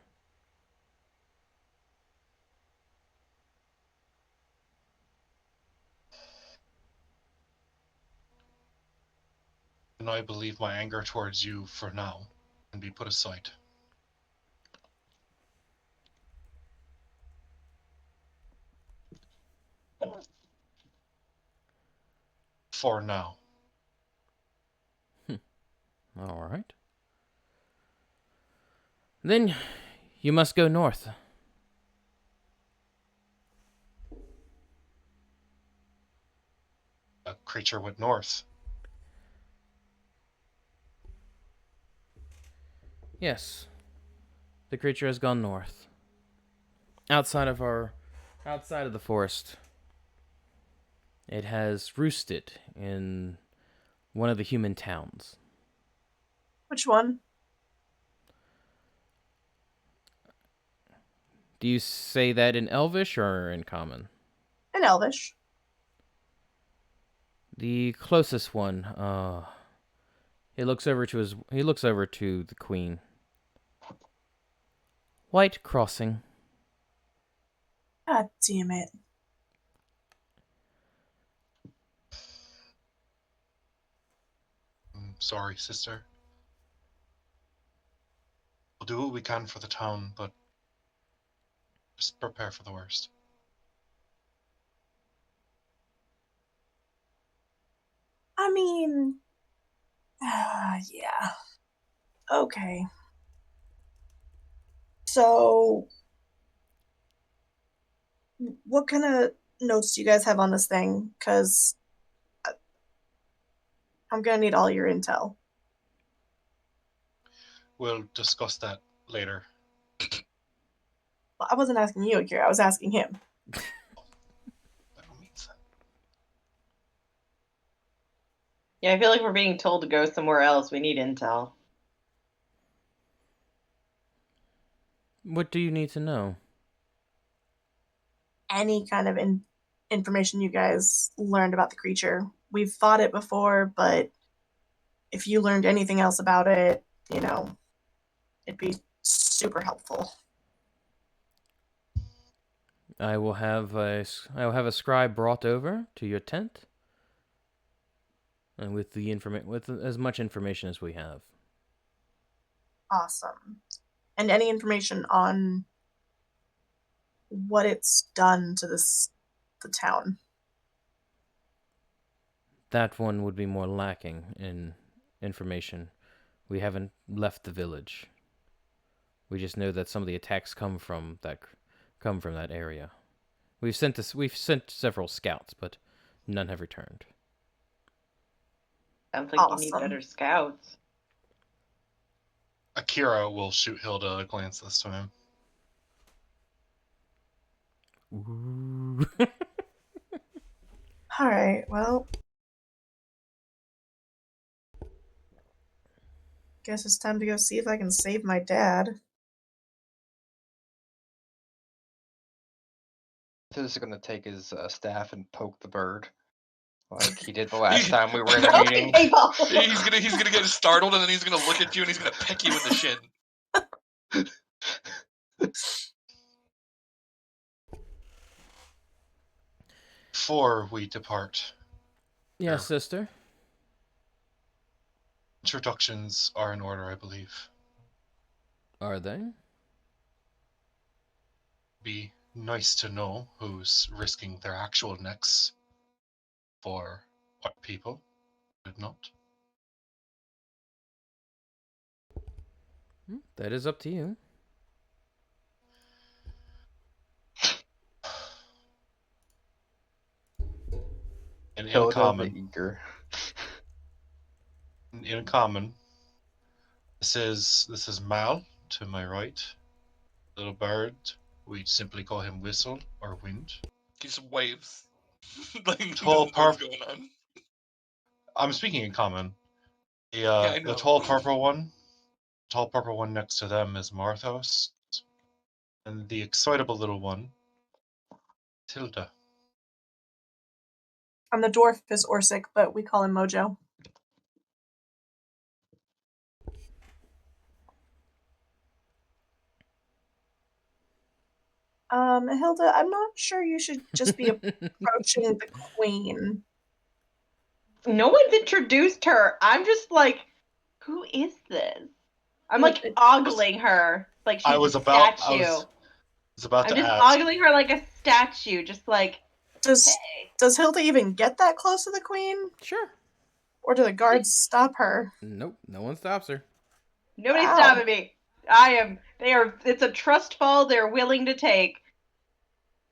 And I believe my anger towards you, for now, can be put aside. For now. All right. Then you must go north. A creature went north. Yes. The creature has gone north. Outside of the forest. It has roosted in one of the human towns. Which one? Do you say that in Elvish or in Common? In Elvish. The closest one, he looks over to the queen. White Crossing. God damn it. I'm sorry, sister. We'll do what we can for the town, but just prepare for the worst. I mean, yeah. Okay. So, what kind of notes do you guys have on this thing? Because I'm gonna need all your intel. We'll discuss that later. Well, I wasn't asking you, Akira. I was asking him. By all means, then. Yeah, I feel like we're being told to go somewhere else. We need intel. What do you need to know? Any kind of information you guys learned about the creature. We've fought it before, but if you learned anything else about it, it'd be super helpful. I will have a scribe brought over to your tent, and with as much information as we have. Awesome. And any information on what it's done to the town. That one would be more lacking in information. We haven't left the village. We just know that some of the attacks come from that area. We've sent several scouts, but none have returned. Sounds like you need Awesome. better scouts. Akira will shoot Hilda a glance this time. Ooh. All right, well, guess it's time to go see if I can save my dad. This is gonna take his staff and poke the bird, like he did the last time we were in a meeting. He's gonna get startled, and then he's gonna look at you, and he's gonna peck you in the shin. Before we depart, Yes, sister. introductions are in order, I believe. Are they? Be nice to know who's risking their actual necks for what people did not. That is up to you. And in Hilda the common, eager. this is Mal to my right. Little bird. We simply call him Whistle or Wind. He just waves. Like Tall nothing was purple. going on. I'm speaking in common. Yeah, I The know. tall purple one. Tall purple one next to them is Marthos. And the excitable little one, Tilda. And the dwarf is Orsic, but we call him Mojo. Hilda, I'm not sure you should just be approaching the queen. No one's introduced her. I'm just like, who is this? I'm Well, like ogling her like I she's was a about statue. I'm to just ask. ogling her like a statue, just like, Does hey. does Hilda even get that close to the queen? Sure. Or do the guards stop her? Nope, no one stops her. Nobody's Wow. stopping me. It's a trust fall they're willing to take.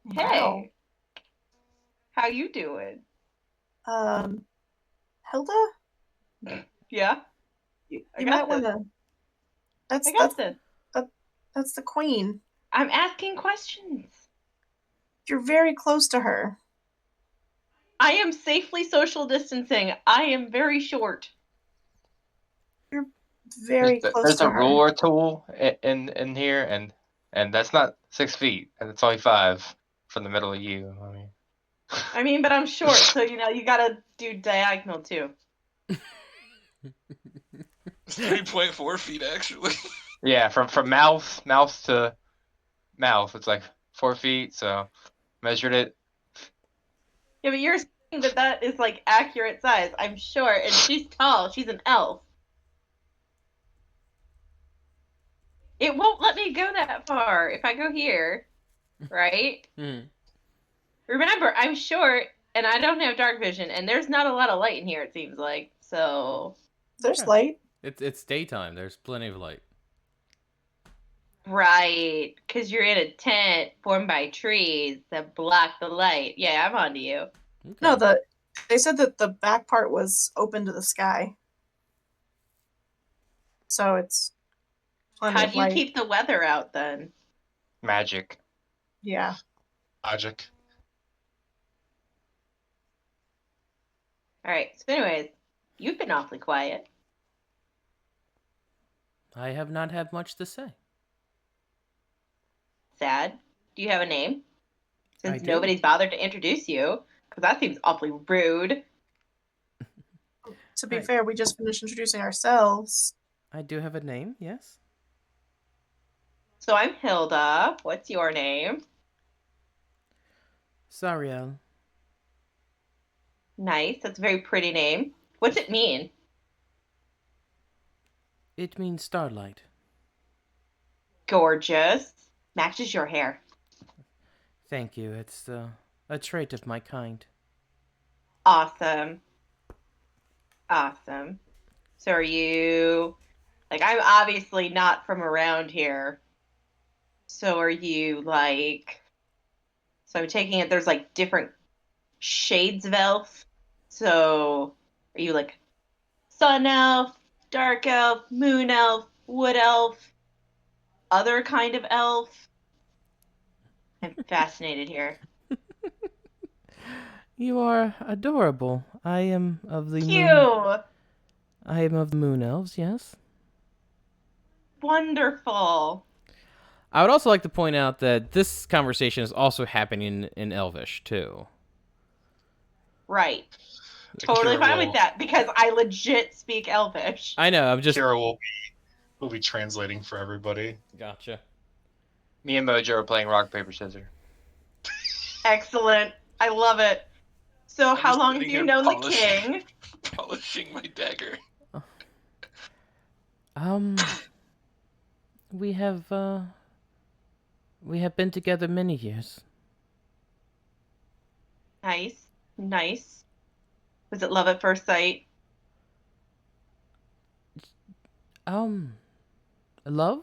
Wow. Hey, how you doing? Hilda? Yeah, You I might got want this. to. That's I got this. that's the queen. I'm asking questions. You're very close to her. I am safely social distancing. I am very short. You're very close There's to a her. ruler tool in here, and that's not 6 feet, and it's only 5 from the middle of you. I mean, but I'm short, so you gotta do diagonal too. It's 3.4 feet actually. Yeah, from mouth to mouth, it's like 4 feet. So measured it. Yeah, but you're saying that is like accurate size. I'm short, and she's tall. She's an elf. It won't let me go that far if I go here, right? Hmm. Remember, I'm short and I don't have dark vision, and there's not a lot of light in here. It seems like so. There's Yeah. light. It's daytime. There's plenty of light. Right, because you're in a tent formed by trees that block the light. Yeah, I'm onto you. Okay. No, they said that the back part was open to the sky. So it's plenty How of do you light. keep the weather out then? Magic. Yeah. Magic. All right. So, anyways, you've been awfully quiet. I have not had much to say. Sad. Do you have a name? I Since do. nobody's bothered to introduce you, because that seems awfully rude. To be Right. fair, we just finished introducing ourselves. I do have a name, yes. So I'm Hilda. What's your name? Sariel. Nice. That's a very pretty name. What's it mean? It means starlight. Gorgeous. Matches your hair. Thank you. It's a trait of my kind. Awesome. Awesome. So are you like I'm obviously not from around here. So are you like so I'm taking it there's like different shades of elf. So are you like sun elf, dark elf, moon elf, wood elf, other kind of elf? I'm fascinated here. You are adorable. I am of the moon. Cute. I am of the moon elves, yes. Wonderful. I would also like to point out that this conversation is also happening in Elvish, too. Right. Totally Kira fine will, with that because I legit speak Elvish. I know, I'm just... Kira will be translating for everybody. Gotcha. Me and Mojo are playing rock paper scissors. Excellent. I love it. So, I'm how just long have sitting you here known the king? polishing my dagger. We have been together many years. Nice. Nice. Was it love at first sight? Love?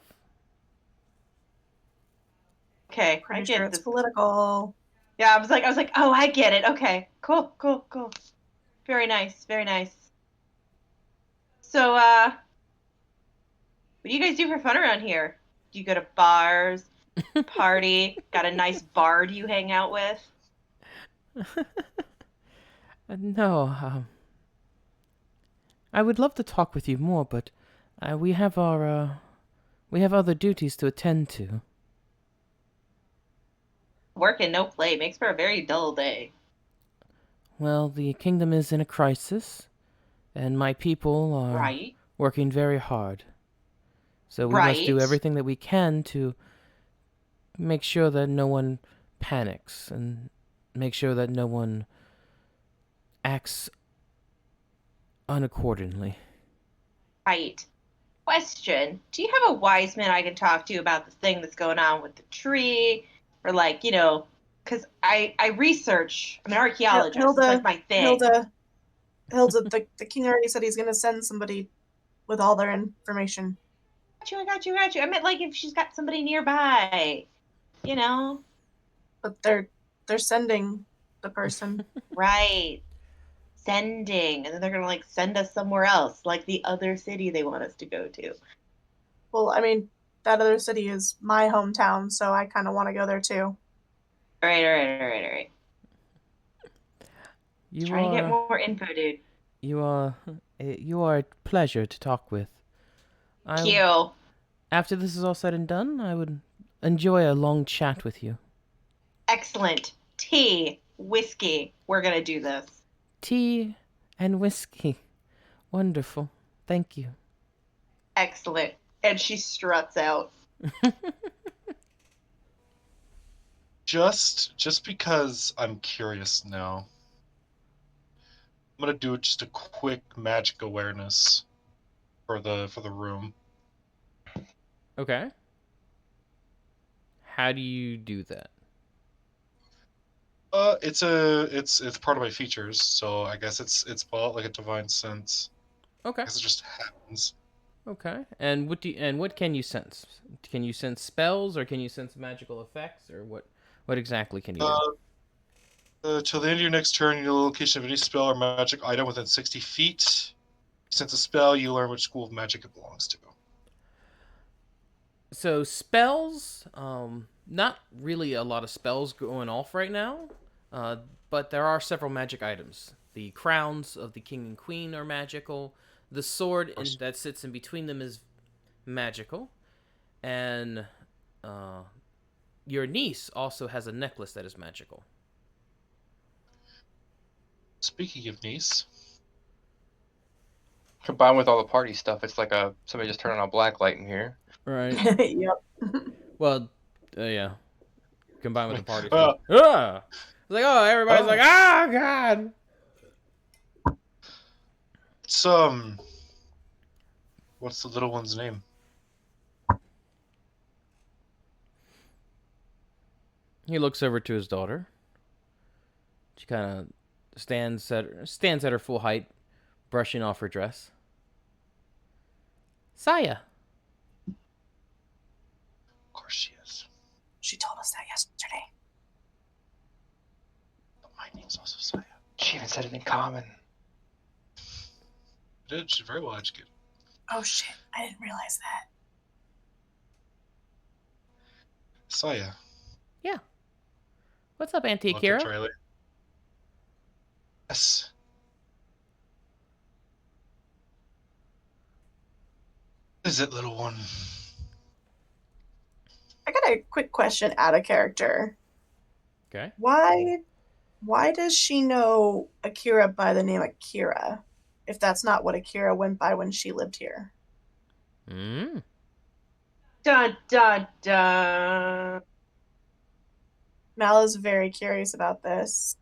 Okay, I Pretty get sure it's this. political. Yeah, I was like, oh, I get it. Okay, cool, cool, cool. Very nice, very nice. So, what do you guys do for fun around here? Do you go to bars? party? Got a nice bard you hang out with? No, I would love to talk with you more, but we have other duties to attend to. Work and no play makes for a very dull day. Well, the kingdom is in a crisis, and my people are Right? working very hard. So we must do Right. everything that we can to make sure that no one panics and make sure that no one acts unaccordingly. Right. Question. Do you have a wise man I can talk to about the thing that's going on with the tree? Or like, because I research, I'm an archaeologist. It's like my thing. Hilda, the king already said he's going to send somebody with all their information. I got you. I meant like if she's got somebody nearby, you know? But they're sending the person. Right. Sending. And then they're going to like send us somewhere else, like the other city they want us to go to. Well, I mean, that other city is my hometown, so I kind of want to go there too. All right. Trying to get more info, dude. You are a pleasure to talk with. Thank you. After this is all said and done, I would enjoy a long chat with you. Excellent. Tea, whiskey. We're going to do this. Tea and whiskey. Wonderful. Thank you. Excellent. And she struts out. Just because I'm curious now, I'm gonna do just a quick magic awareness for the room. Okay. How do you do that? It's part of my features, so I guess it's about like a divine sense. Okay. I guess it just happens. Okay. And what can you sense? Can you sense spells, or can you sense magical effects, or what exactly can you do? Till the end of your next turn, your location of any spell or magic item within 60 feet. You sense a spell, you learn which school of magic it belongs to. So spells, not really a lot of spells going off right now, but there are several magic items. The crowns of the king and queen are magical. The sword that sits in between them is magical, and your niece also has a necklace that is magical. Speaking of niece, Combined with all the party stuff, it's like somebody just turned on a black light in here. Right. Yep. Well, yeah. Combined with the party Well, stuff. Ah! It's like, oh, everybody's like, ah, God. it's what's the little one's name? He looks over to his daughter. She kind of stands at her full height, brushing off her dress. Saya. Of course she is. She told us that yesterday. But my name's also Saya. She even said it in common. Did she's very well educated. Oh shit! I didn't realize that. Saya. Yeah. What's up, Auntie Look at Akira? trailer. Yes. Is it, little one? I got a quick question out of character. Okay. Why does she know Akira by the name Akira, if that's not what Akira went by when she lived here? Mm. Dun, dun, dun. Mal is very curious about this.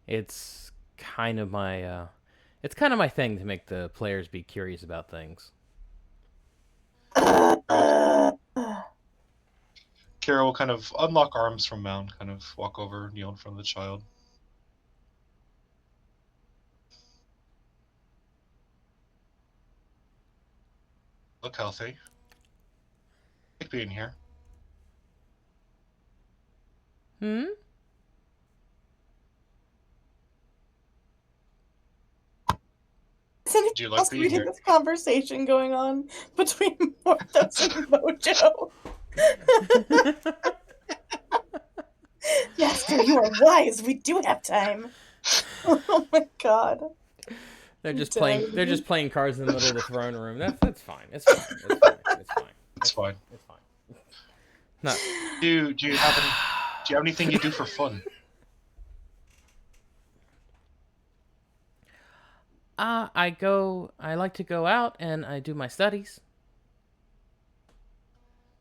It's kind of my thing to make the players be curious about things. Kara will kind of unlock arms from Mound, kind of walk over, kneel in front of the child. Look healthy. Like being here. Hmm? Is anyone Do you like else being reading here? this conversation going on between Morthos and Mojo? Master, you are wise. We do have time. Oh my god. They're just Dang. playing. They're just playing cards in the middle of the throne room. That's fine. It's fine. It's fine. It's fine. It's fine. It's fine. No. Do you have anything you do for fun? I like to go out and I do my studies.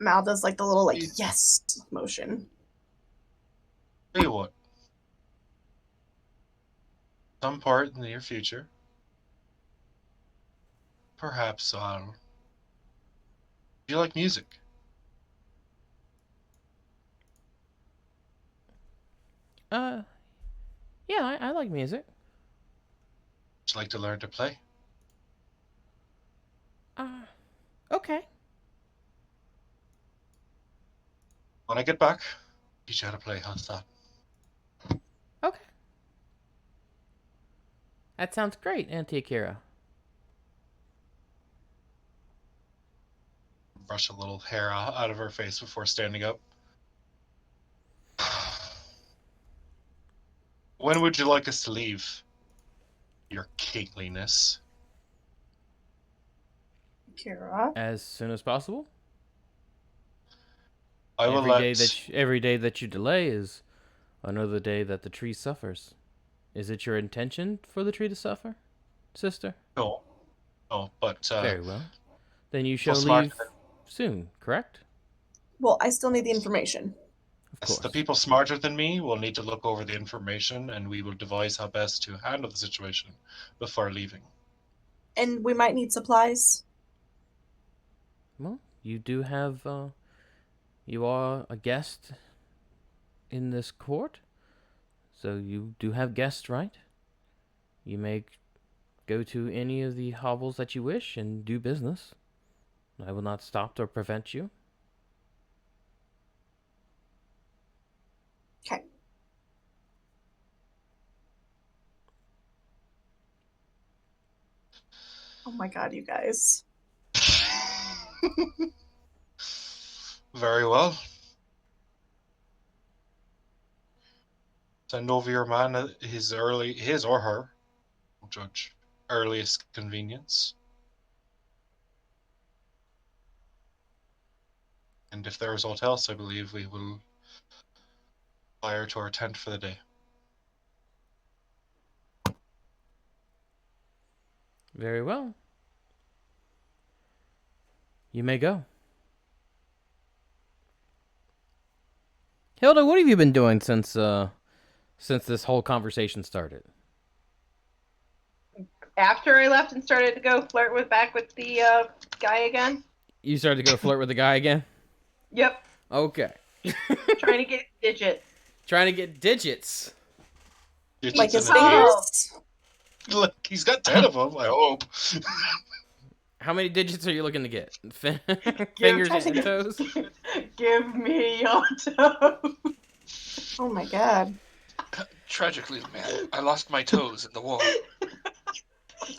Mal does like the little like yes motion. Tell you what. Some part in the near future. Perhaps I'll. Do you like music? Yeah, I like music. Would you like to learn to play? Okay. When I get back, teach you how to play. How's that? Okay. That sounds great, Auntie Akira. Brush a little hair out of her face before standing up. When would you like us to leave? Your kingliness. Kira. As soon as possible. I will Every day that you delay is another day that the tree suffers. Is it your intention for the tree to suffer, sister? No, but Very well. Then you shall smarter leave soon, correct? Well, I still need the information. Of course. the people smarter than me will need to look over the information, and we will devise how best to handle the situation before leaving. And we might need supplies. Well, you do have. You are a guest in this court, so you do have guests, right? You may go to any of the hovels that you wish and do business. I will not stop or prevent you. Okay. Oh my god, you guys. Very well. Send over your man at his or her, judge, earliest convenience. And if there is aught else, I believe we will fire to our tent for the day. Very well. You may go. Hilda, what have you been doing since this whole conversation started? After I left and started to go flirt back with the guy again. You started to go flirt with the guy again? Yep. Okay. Trying to get digits. Trying to get digits. Like his in it. fingers? Look, he's got 10 of them, I hope. How many digits are you looking to get? Fingers and toes? Give me your toes. Oh my god. Tragically, man, I lost my toes in the war.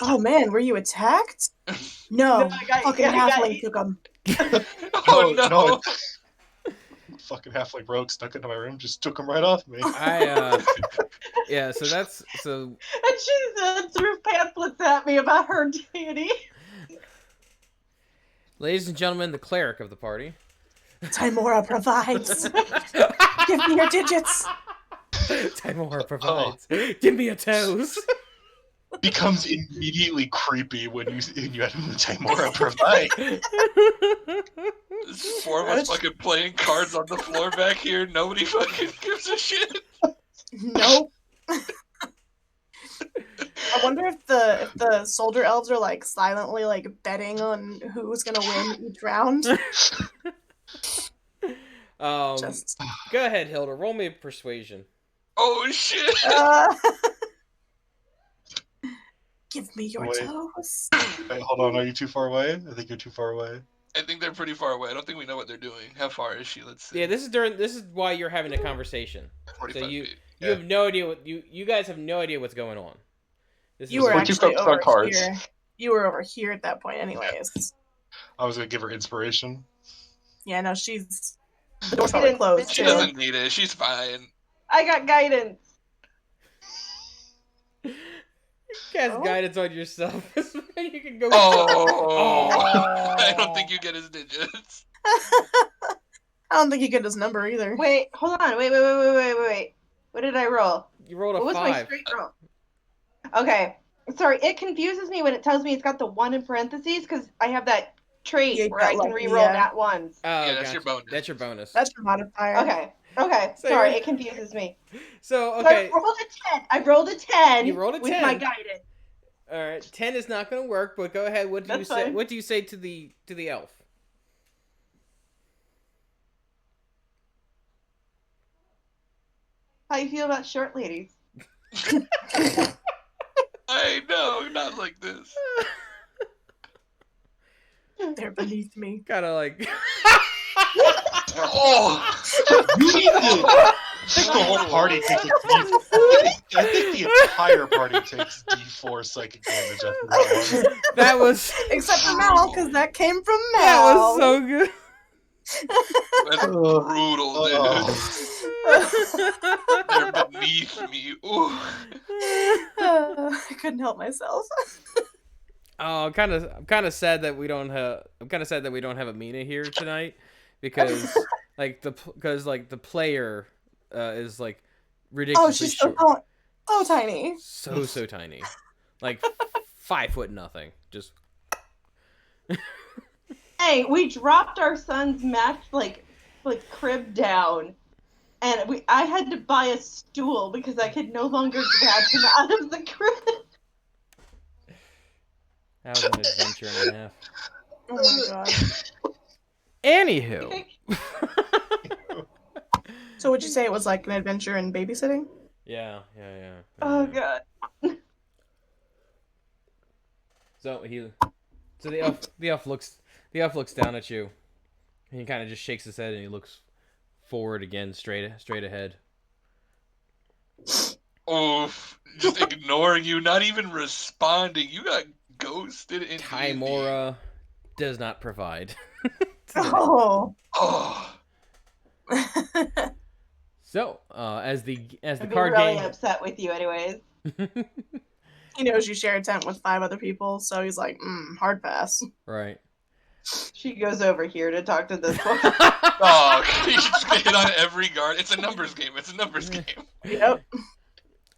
Oh man, were you attacked? No, No, I got- fucking I got- halfling took them. Oh no! no. Fucking halfling rogue stuck into my room, just took him right off me. Yeah, so that's, so, And she threw pamphlets at me about her deity. ladies and gentlemen, the cleric of the party. Timora provides. Give me your digits. Timora provides. Give me your toes. Becomes immediately creepy when you have the Timora provide. There's four of us fucking playing cards on the floor back here. Nobody fucking gives a shit. Nope. I wonder if the soldier elves are like silently like betting on who's gonna win each round. Just Go ahead, Hilda. Roll me a persuasion. Oh shit! give me your Wait. toes. Wait, hold on, are you too far away? I think you're too far away. I think they're pretty far away. I don't think we know what they're doing. How far is she? Let's see. Yeah, this is why you're having a conversation. 45 So you feet. you have no idea what you guys have no idea what's going on. This You is were We're too actually focused on over cards. here. You were over here at that point, anyways. I was gonna give her inspiration. Yeah, no, she's the door's probably closed She too. doesn't need it. She's fine. I got guidance. Cast Oh. guidance on yourself. You can go. Oh, Oh. I don't think you get his digits. I don't think he get his number either. Wait, hold on. Wait. What did I roll? You rolled a What was my 5. straight roll? Okay. Sorry, it confuses me when it tells me it's got the 1 in parentheses because I have that trait Yeah, you where got I can lucky, re-roll yeah. nat ones. Oh, Yeah, that's your gotcha. bonus. That's your bonus. That's your modifier. Okay. So Sorry, you're- it confuses me. So So okay. I rolled a 10. I rolled a 10. You rolled a with 10. my guidance. All right, 10 is not going to work, but go ahead. What do you That's say? fine. What do you say to the elf? How you feel about short ladies? I know, not like this. They're beneath me. Kind of like. Oh, You need to. I think the whole party takes a D. I think the entire party takes D4 psychic damage after that one. That was. Except for Mal, because that came from Mal. That was so good. that's brutal, dude. They're beneath me. Ooh. I couldn't help myself. Oh, I'm kind of sad that we don't have. I'm kind of sad that we don't have Amina here tonight, because the player is like Oh, ridiculously she's so short, so tiny. so tiny, like 5 foot nothing. Just Hey, we dropped our son's match like crib down, and I had to buy a stool because I could no longer grab him out of the crib. that was an adventure and a half. Oh my god. Anywho. So would you say it was like an adventure in babysitting? Yeah. Oh god. So the elf looks down at you, and he kind of just shakes his head and he looks forward again, straight ahead. Oof. Just ignoring you, not even responding. You got ghosted in Timora does not provide. Oh. Oh. So, as the I'd be card really game, upset with you, anyways. He knows you share a tent with 5 other people, so he's like, hard pass. right? She goes over here to talk to this one. Oh, you just get hit on every guard. It's a numbers game. Yep.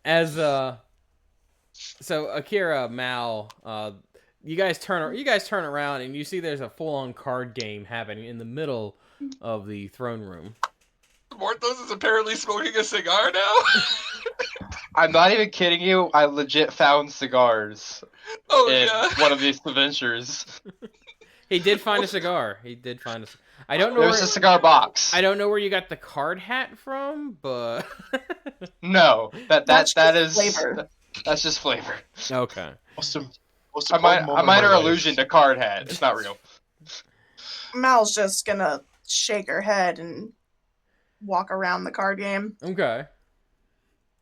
As so Akira, Mal, you guys turn around and you see there's a full-on card game happening in the middle of the throne room. Morthos is apparently smoking a cigar now. I'm not even kidding you. I legit found cigars Oh in yeah. one of these adventures. He did find a cigar. I don't know. There was a cigar box. I don't know where you got the card hat from, but No, That's that just is flavor. That's just flavor. okay. Most A important moment of my minor life. allusion to card hat. It's not real. Mal's just gonna shake her head and walk around the card game. Okay.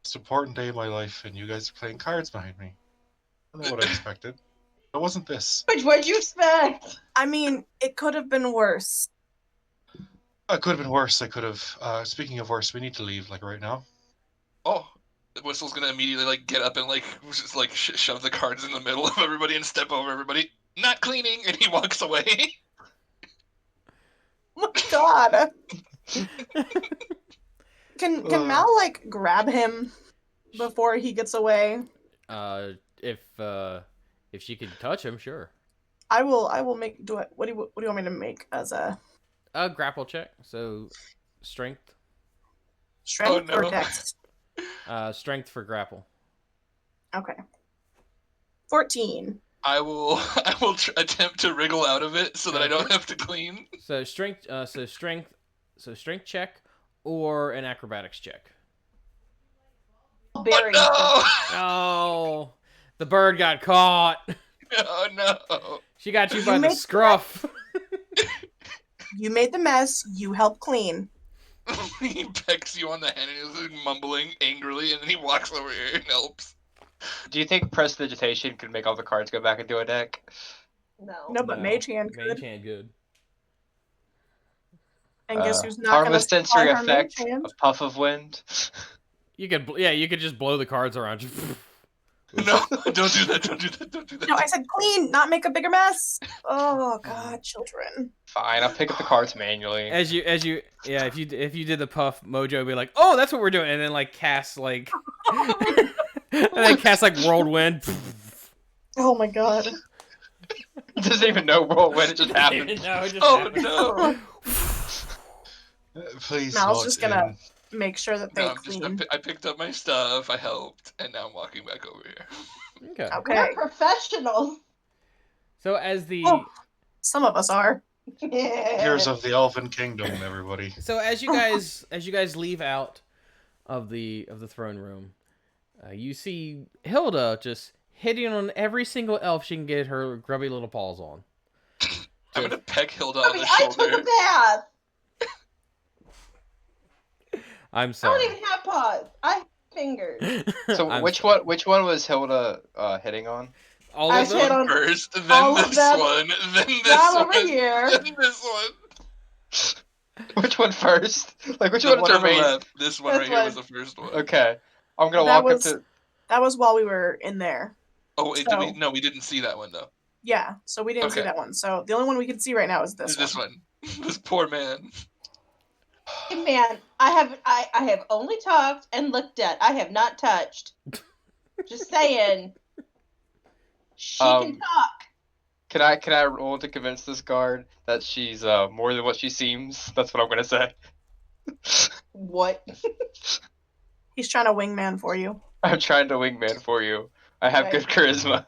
Most important day of my life, and you guys are playing cards behind me. I don't know what I expected. It wasn't this. Which what'd you expect? I mean, it could have been worse. It could have been worse. I could have. Speaking of worse, we need to leave like right now. Oh. Whistle's gonna immediately get up and just shove the cards in the middle of everybody and step over everybody. Not cleaning, and he walks away. Oh my god. Can Mal grab him before he gets away? If she can touch him, sure. I will make what do you want me to make as a Grapple check. So, strength. strength Oh, no. or dex? Strength for grapple. Okay. 14. I will attempt to wriggle out of it so that I don't have to clean. So strength. So strength check or an acrobatics check. Berry. Oh Oh, the bird got caught. no! Oh no! She got you You by the made- scruff. You made the mess. You help clean. He pecks you on the hand and he's mumbling angrily, and then he walks over here and helps. Do you think prestidigitation could make all the cards go back into a deck? No. No, but Mage Hand Mage could. hand good. And guess who's not Part of going the to supply sensory her mage effect, hand? a puff of wind. You could just blow the cards around. No, don't do that. Don't do that. Don't do that. No, I said clean, not make a bigger mess. Oh God, children. Fine, I'll pick up the cards manually. If you did the puff, Mojo would be like, "Oh, that's what we're doing," and then like cast like, and then cast like whirlwind. Oh my God. Doesn't even know whirlwind, it just happened. No, it just Oh happened. no! Please. Mal's not just gonna in. make sure that they No, I picked up my stuff. I helped, and now I'm walking back over here. Okay. Okay. We're professionals. So as the Oh. Some of us are. Heroes of the Elven Kingdom, everybody. you guys leave out of the throne room, you see Hilda just hitting on every single elf she can get her grubby little paws on. I'm gonna peck Hilda I on mean, the I took a shoulder. bath. I'm I sorry. don't even have paws. I have fingers. So I'm which sorry. one was Hilda hitting on? All I of This them? hit one on first, then all of this them. one, then this Not one, over here. then this one. Which one first? Like which The one one is on the remain? left. This one This right here was one. the first one. Okay, I'm gonna That walk was- up to. That was while we were in there. Oh wait, So- no, we didn't see that one though. Yeah, so we didn't see Okay. that one. So the only one we can see right now is this This one. one. This poor man. Hey, man, I have only talked and looked at. I have not touched. Just saying. She can talk. Can I roll to convince this guard that she's more than what she seems? That's what I'm gonna say. What? He's trying to wingman for you. I'm trying to wingman for you. I have Okay. good charisma.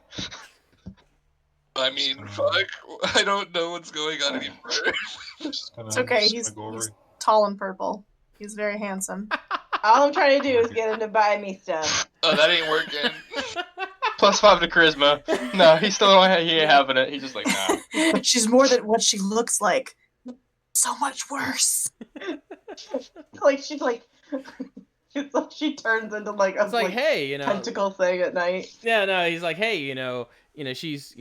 I mean, fuck. I don't know what's going on anymore. Just gonna, It's okay, just he's gonna go over. tall and purple. He's very handsome. All I'm trying to do is get him to buy me stuff. Oh, that ain't working. +5 to charisma. No, he still don't. He ain't having it. He's just like, nah. She's more than what she looks like. So much worse. Like she's like, it's like she turns into like a It's like, hey, you know. tentacle thing at night. Yeah, no, he's like, hey, she's,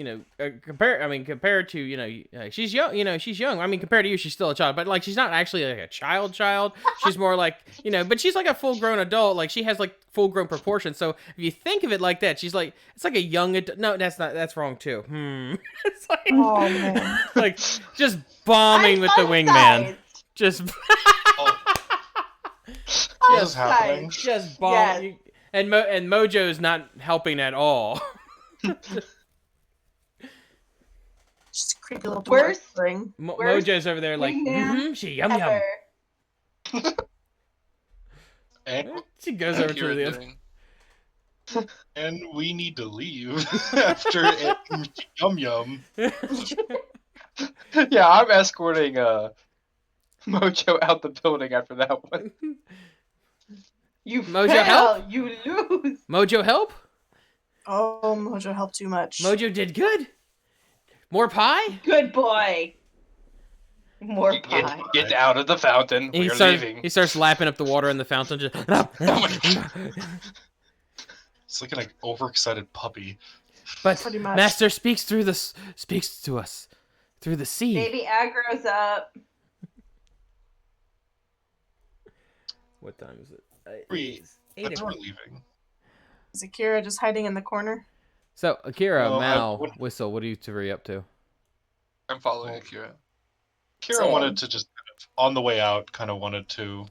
compared to, she's young, she's young. I mean, compared to you, she's still a child, but like, she's not actually like a child. She's more like, but she's like a full-grown adult. Like, she has like full-grown proportions. So if you think of it like that, she's like, it's like a young adult. No, that's wrong too. It's like, Oh man. like just bombing I'm with the wingman. fun-sized. Just, Oh, I'm what is happening? sized. just bomb. Yes. And Mojo's not helping at all. Just a creepy little Worst dwarf thing. Where's Mojo's over there like, wingman she yum yum. Ever. She goes over to Kira the other. doing. And we need to leave after it, yum yum. Yeah, I'm escorting Mojo out the building after that one. You Mojo fail, help? you lose. Mojo help? Oh, Mojo helped too much. Mojo did good. More pie? Good boy. More Get, pie. get out of the fountain. He We are starts, leaving. he starts lapping up the water in the fountain. Just, It's like an overexcited puppy. but Pretty much. Master speaks to us through the sea. Baby aggro's up. What time is it? Wait, Eight But we're o'clock. leaving. Is Akira just hiding in the corner? So Akira, Well, Mal, what- Whistle, what are you three up to? I'm following Akira. Kira Same. wanted to just, on the way out, kind of wanted to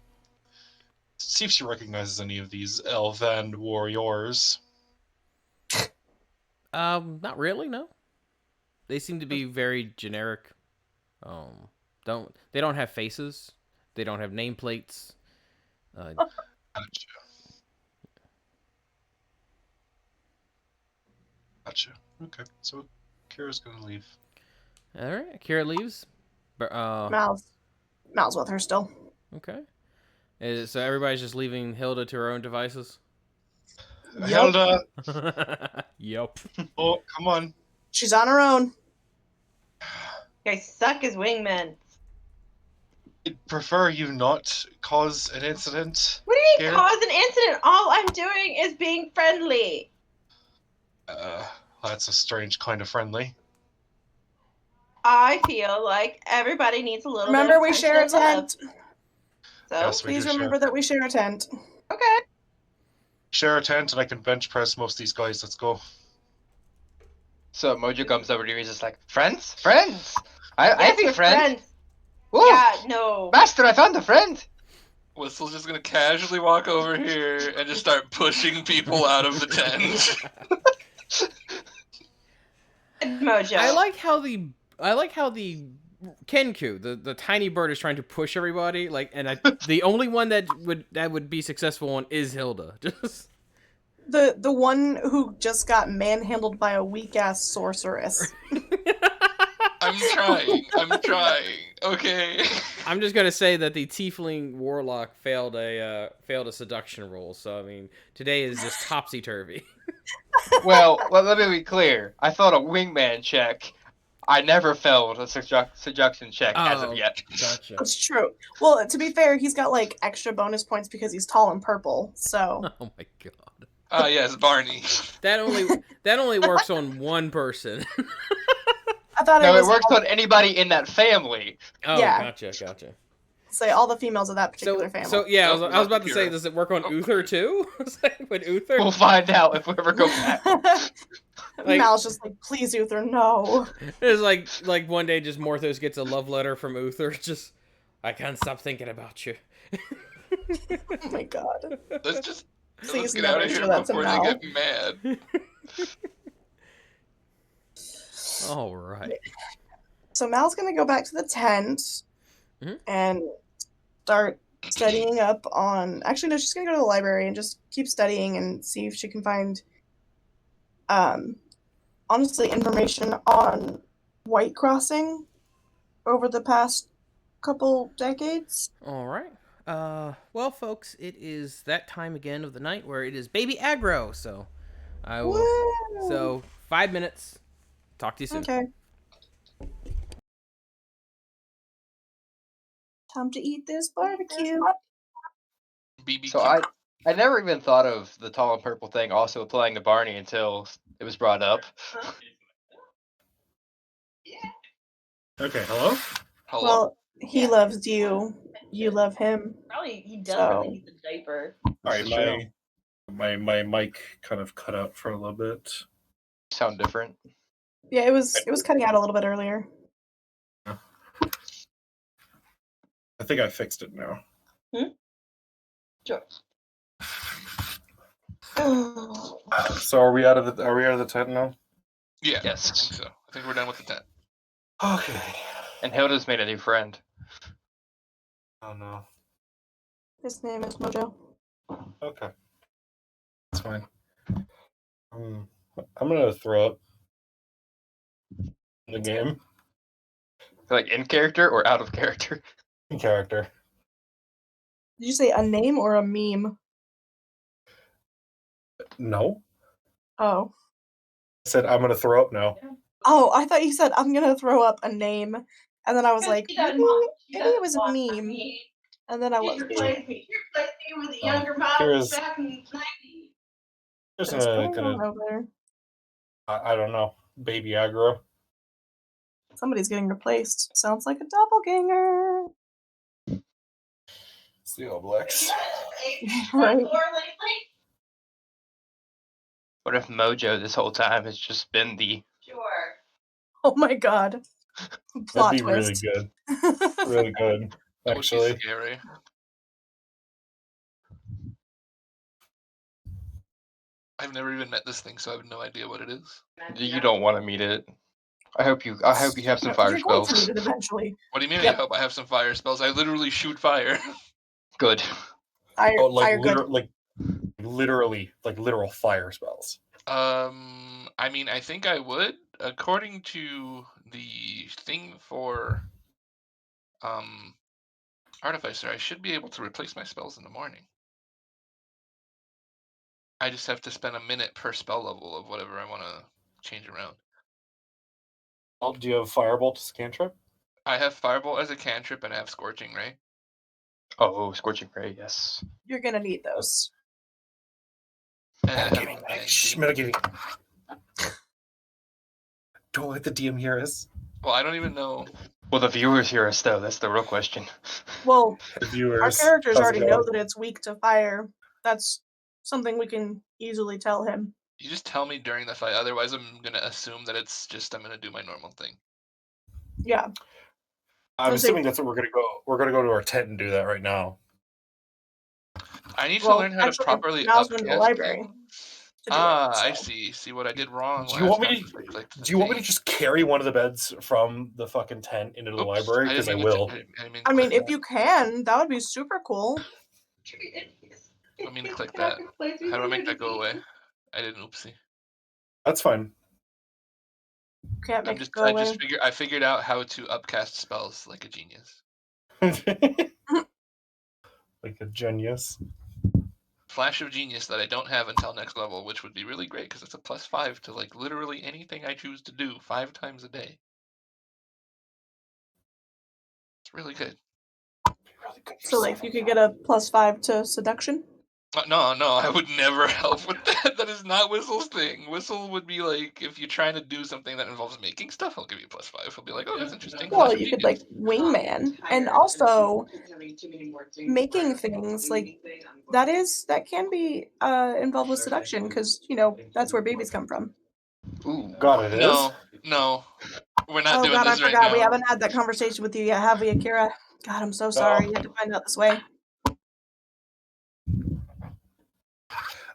see if she recognizes any of these elven warriors. Not really, no. They seem to be very generic. They don't have faces. They don't have nameplates. Gotcha. Gotcha. Okay, so Kira's gonna leave. All right, Akira leaves. Mal's with her still. Okay. So everybody's just leaving Hilda to her own devices? Yep. Hilda, Yep. oh, come on. She's on her own. You guys suck as wingmen. I'd prefer you not cause an incident. What do you mean Here? cause an incident? All I'm doing is being friendly. That's a strange kind of friendly. I feel like everybody needs a little Remember, bit of we attention share a and love. tent. So, Yes, we Please do remember that we share a tent. okay. share a tent, and I can bench press most of these guys. Let's go. So Mojo comes over to you. He's just like, friends, friends. I Yes, be we're friends. friends. Woo! Yeah, no. Master, I found a friend. Whistle's just gonna casually walk over here and just start pushing people out of the tent. Mojo. I like how the Kenku, the tiny bird, is trying to push everybody. Like, and the only one that would be successful on is Hilda. Just The one who just got manhandled by a weak ass sorceress. I'm trying. Okay. I'm just gonna say that the tiefling warlock failed a seduction roll. So I mean, today is just topsy turvy. Well, let me be clear. I failed a wingman check. I never failed a seduction check as of yet. Gotcha. That's true. Well, to be fair, he's got like extra bonus points because he's tall and purple. So Oh my god. Yes, Barney. That only works on one person. I thought No, it it was works on anybody in that family. Oh, Yeah. gotcha. say all the females of that particular family. So yeah, I was Oh, about to say, hero. does it work on Uther too? With Uther, We'll find out if we ever go back. Like- Mal's just like, please, Uther, no. it's like one day, just Morthos gets a love letter from Uther. Just, I can't stop thinking about you. Oh my god. Let's Please get out never of here show that to before Mal. they get mad. All right. So Mal's gonna go back to the tent Mhm. and start studying up on. Actually, no, she's gonna go to the library and just keep studying and see if she can find, honestly, information on White Crossing over the past couple decades. All right. Well, folks, it is that time again of the night where it is baby aggro. So, I will. Woo! So 5 minutes. Talk to you soon. Okay. Time to eat this barbecue. BBQ. So I never even thought of the tall and purple thing also applying to Barney until it was brought up. Okay, hello? Hello. Well, he loves you. You love him. Probably he does So- really need the diaper. Alright, This is true. my mic kind of cut out for a little bit. Sound different. Yeah, it was cutting out a little bit earlier. I think I fixed it now. Sure. So are we out of the tent now? Yeah. Yes. I think so. I think we're done with the tent. Okay. And Hilda's made a new friend. Oh no. His name is Mojo. Okay. That's fine. I'm gonna throw up the game Like in character or out of character? character. Did you say a name or a meme? No. Oh. I said I'm gonna throw up now. Oh, I thought you said I'm gonna throw up a name. And then I was like, She maybe, doesn't want- she maybe it doesn't was a want meme. me. And then I She wasn't. replaced me. She replaced me with a Oh, younger model here's- back in the 90s. Just What's gonna, going on over there? I don't know, baby aggro. Somebody's getting replaced. Sounds like a doppelganger. It's the All Blacks. Right. Floor lately? What if Mojo this whole time has just been the Sure. Oh my god. Plot That'd be really twist. good. Really good, That would actually. be scary. I've never even met this thing, so I have no idea what it is. you don't want to meet it. I hope you have some fire You're going to spells. need it eventually. What do you mean? Yep. I hope I have some fire spells. I literally shoot fire. Good. Fire, Oh, like fire good. literally, like literal fire spells. I mean, I think I would. According to the thing for Artificer, I should be able to replace my spells in the morning. I just have to spend a minute per spell level of whatever I want to change around. Oh, do you have Firebolt as a cantrip? I have Firebolt as a cantrip and I have Scorching Ray. Oh, Scorching Ray, yes. You're gonna need those. Shh, metagaming. Don't let the DM hear us. Well, I don't even know. Will the viewers hear us though? That's the real question. Well, The viewers. our characters how's it already know going? that it's weak to fire. That's something we can easily tell him. You just tell me during the fight. Otherwise, I'm gonna assume that it's just I'm gonna do my normal thing. Yeah. I'm Let's see. assuming that's what we're gonna go. We're gonna go to our tent and do that right now. I need to Well, learn how to actually, properly now's going to the upcast library things. to do it, I so. see. See what I did wrong Do you last want me time? to? is I clicked the Do you want me to thing. just carry one of the beds from the fucking tent into the Oops, library? Because I didn't mean to- will. I didn't mean to I mean, click if you can, that would be super cool. I didn't mean to click that. How do I make that go away? I didn't. Oopsie. That's fine. Can't make it go away. I figured out how to upcast spells like a genius. Like a genius. Flash of genius that I don't have until next level, which would be really great because it's a +5 to like literally anything I choose to do 5 times a day. It's really good. Really good So, like, you could get a +5 to seduction. No, I would never help with that. That is not Whistle's thing. Whistle would be like, if you're trying to do something that involves making stuff, he'll give you +5. He'll be like, oh, that's interesting. Well, Flash of you could, genius. like, wingman. And also, making things, like, that can be involved with seduction, because, you know, that's where babies come from. Ooh. God, it is. No. We're not Oh, doing God, I this right forgot. now. We haven't had that conversation with you yet, have we, Akira? God, I'm so sorry. You had to find out this way.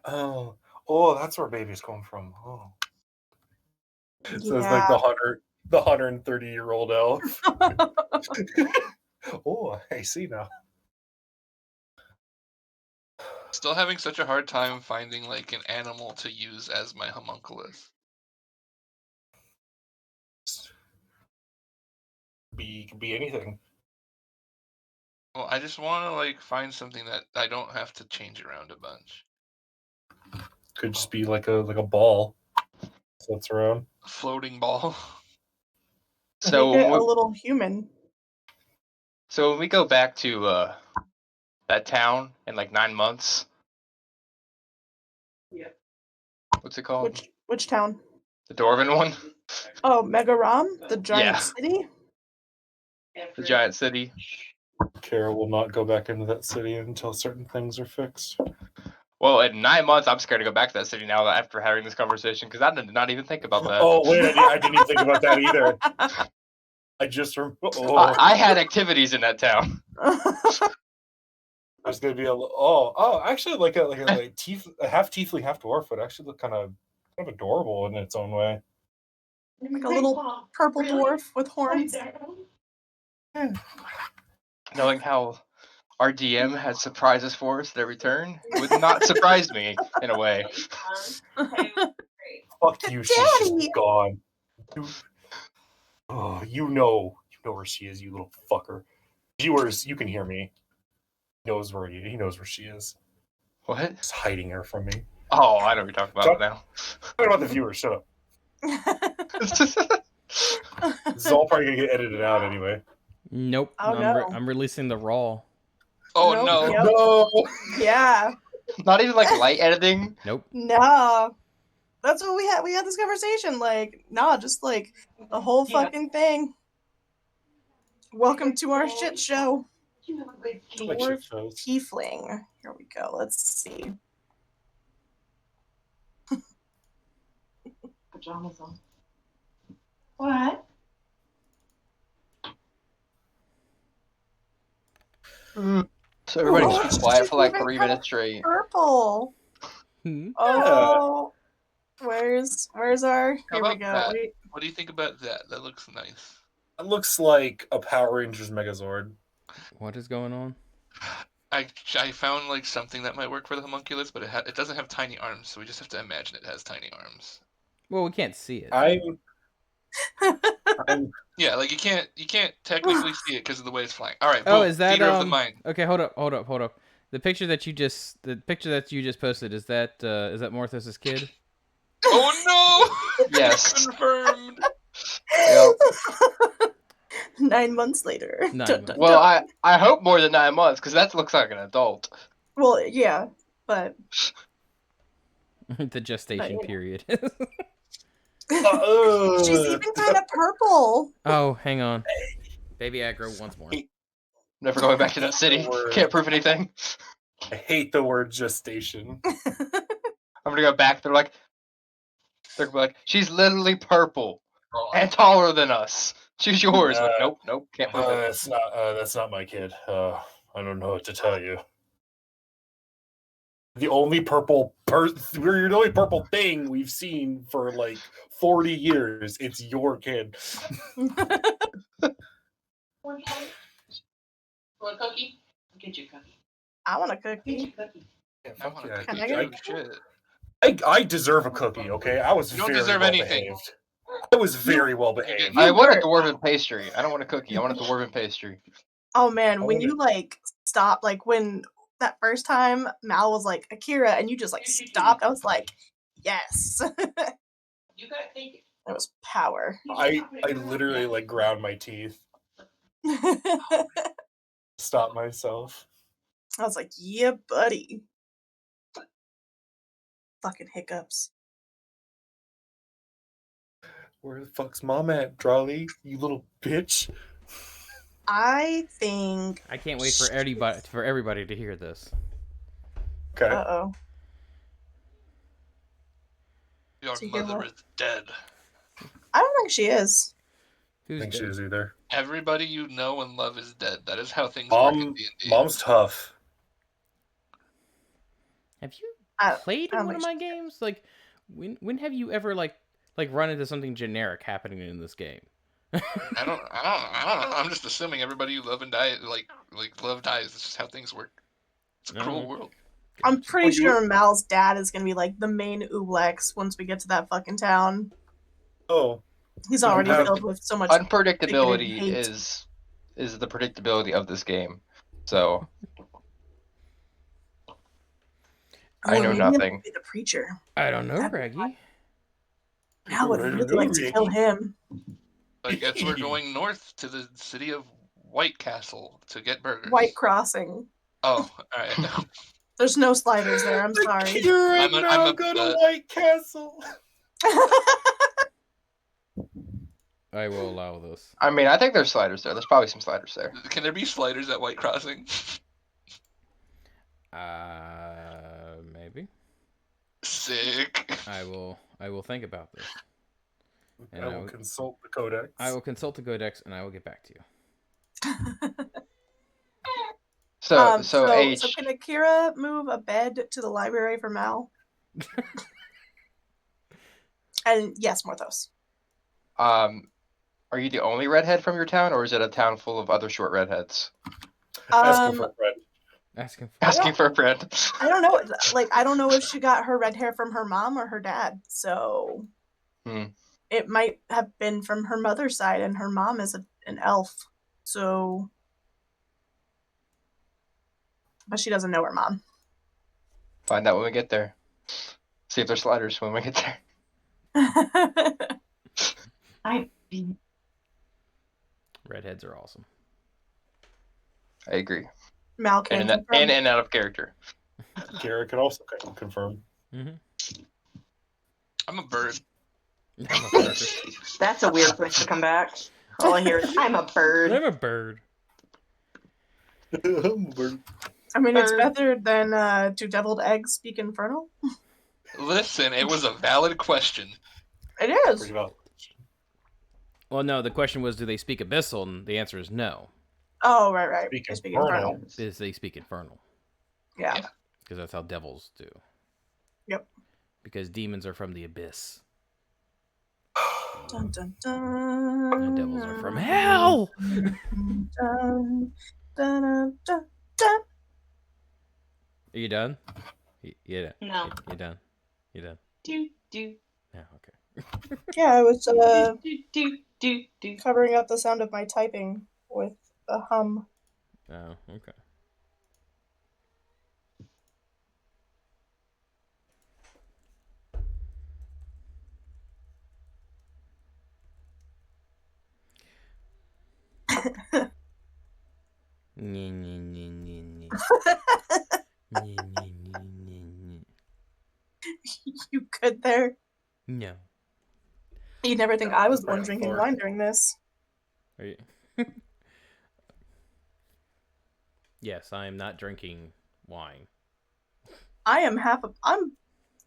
Oh, that's where babies come from. Oh, so it's like Yeah. the 130-year-old elf. Oh, I see now. Still having such a hard time finding like an animal to use as my homunculus. Could be anything. Well, I just want to like find something that I don't have to change around a bunch. Could just be like a ball. Floats around. A floating ball. So Make it a when little human. we go back to that town in like 9 months. What's it called? Which town? The Dwarven one? Oh, Megaram, the giant Yeah. city. The giant city. Kara will not go back into that city until certain things are fixed. Well, in 9 months, I'm scared to go back to that city now after having this conversation because I did not even think about that. Oh wait, I didn't even think about that either. I just remember. Oh, I had activities in that town. there's gonna be actually like a half tiefling, half dwarf would actually look kind of adorable in its own way. Like a little purple dwarf with horns. Knowing how our DM had surprises for us at every turn would not surprise me in a way. Fuck you, she's just gone. You know where she is, you little fucker. Viewers, you can hear me. He knows where she is. What? He's hiding her from me. Oh, I know what you're talking about now. Talking about the viewers, shut up. This is all probably gonna get edited out anyway. Nope. Oh, no. I'm releasing the raw. Oh Nope, no. yep. No. Yeah. Not even like light editing. Nope. No. That's what we had. We had this conversation. Like, nah, just like the whole fucking thing. Welcome to our shit show. Like shit Dwarf shows. tiefling. Here we go. Let's see. Pajamas on. What? So everybody Oh, just be quiet she's for like even 3 kinda minutes straight. Purple. Hmm. Oh, where's our? How Here we about go. that? Wait. What do you think about that? That looks nice. It looks like a Power Rangers Megazord. What is going on? I found like something that might work for the homunculus, but it doesn't have tiny arms, so we just have to imagine it has tiny arms. Well, we can't see it. I'm Yeah, like you can't technically see it because of the way it's flying. All right. Oh, boom, is that Theater of the Mind? Okay, hold up. The picture that you just posted, is that Morthos's kid? Oh no! Yes. Confirmed. Yep. 9 months later. 9 Dun, months. dun, Well, dun. I hope more than 9 months because that looks like an adult. Well, yeah, but The gestation you know. period. She's even kind of purple. Oh, hang on. Baby aggro once more. Never going back to that city. Can't prove anything. I hate the word gestation. I'm gonna go back. They're gonna be like, she's literally purple and taller than us. She's yours. Like, nope, can't prove it. That's not my kid. I don't know what to tell you. The only you're the only purple thing we've seen for like 40 years. It's your kid. Want a cookie? I'll get you a cookie. I want a cookie. Yeah, I want a Can cookie I too. get Shit. I deserve a cookie, okay? I was You don't very deserve well anything. behaved. I was very well behaved. I want a dwarven pastry. I don't want a cookie. I want a dwarven pastry. Oh man, I when want you like stopped, like when that first time Mal was like Akira, and you just like stopped, I was like, yes. You gotta take it. That was power. I literally like ground my teeth, stop myself. I was like, yeah, buddy. Fucking hiccups. Where the fuck's mom at, Drawley? You little bitch. I think. I can't wait for everybody to hear this. Okay. Uh-oh. Your So you hear mother what? is dead. I don't think she is. I Who's think she dead? is either. Everybody you know and love is dead. That is how things work in D&D. Mom's tough. Have you I played I in don't one of think my games? Like, when have you ever like run into something generic happening in this game? I don't know. I'm just assuming everybody you love and die like love dies. It's just how things work. It's a cruel world. I'm pretty Oh, you- sure Mal's dad is gonna be like the main Ublex once we get to that fucking town. Oh. He's You already have- filled with so much Unpredictability hate. is the predictability of this game. So I know Maybe he'll nothing. Be the preacher. I don't know, That'd be Reggie. Mal would I don't really know, like to kill Reggie. him. I guess we're going north to the city of White Castle to get burgers. White Crossing. Oh, alright. There's no sliders there. I'm sorry. I'm Now go to White Castle. I will allow this. I mean, I think there's sliders there. There's probably some sliders there. Can there be sliders at White Crossing? Maybe. Sick. I will think about this. And I will consult the codex. I will consult the codex and I will get back to you. So so H. can Akira move a bed to the library for Mal? And yes, Morthos. Are you the only redhead from your town, or is it a town full of other short redheads? Asking for a friend. Asking for a friend. I don't know. Like, I don't know if she got her red hair from her mom or her dad. So it might have been from her mother's side, and her mom is an elf. So, but she doesn't know her mom. Find out when we get there. See if there's sliders when we get there. Redheads are awesome. I agree. Mal can In confirm. and out of character. Garrett can also confirm. Mm-hmm. I'm a bird. That's a weird place to come back. All I hear is, I'm a bird. I'm a bird. I mean, it's better than do deviled eggs speak infernal? Listen, it was a valid question. It is. Pretty well. Well, no, the question was, do they speak Abyssal? And the answer is no. Oh, right. Speak They speak infernal. infernal. Is they speak Infernal. Yeah. Because that's how devils do. Yep. Because demons are from the abyss. Dun, dun, dun. And devils are from hell! Dun, dun, dun, dun, dun. Are you done? Yeah. No. You done? You done? Do. Yeah, okay. Yeah, I was Do. covering up the sound of my typing with a hum. Oh, okay. You good there? No. You'd never think I was the one Right, drinking four. wine during this. Are you... Yes, I am not drinking wine. I am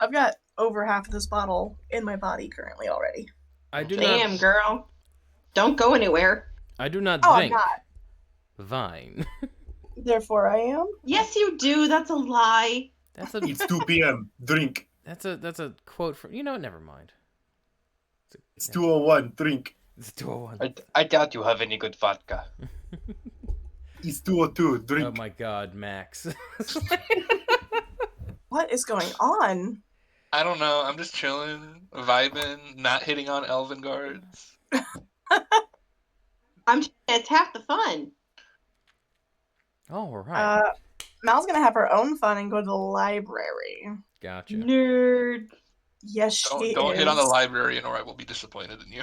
I've got over half of this bottle in my body currently already. I do Damn, not. girl. Don't go anywhere. I do not Oh, I'm drink not. vine. Therefore, I am. Yes, you do. That's a lie. That's a It's 2 p.m. Drink. that's a quote from. You know what? Never mind. It's 2:01. Drink. It's 201. I doubt you have any good vodka. It's 2:02. Drink. Oh my God, Max. What is going on? I don't know. I'm just chilling, vibing, not hitting on elven guards. It's half the fun. All right. Mal's gonna have her own fun and go to the library. Gotcha. Nerd. Yes, she Don't is. hit on the librarian, or I will be disappointed in you.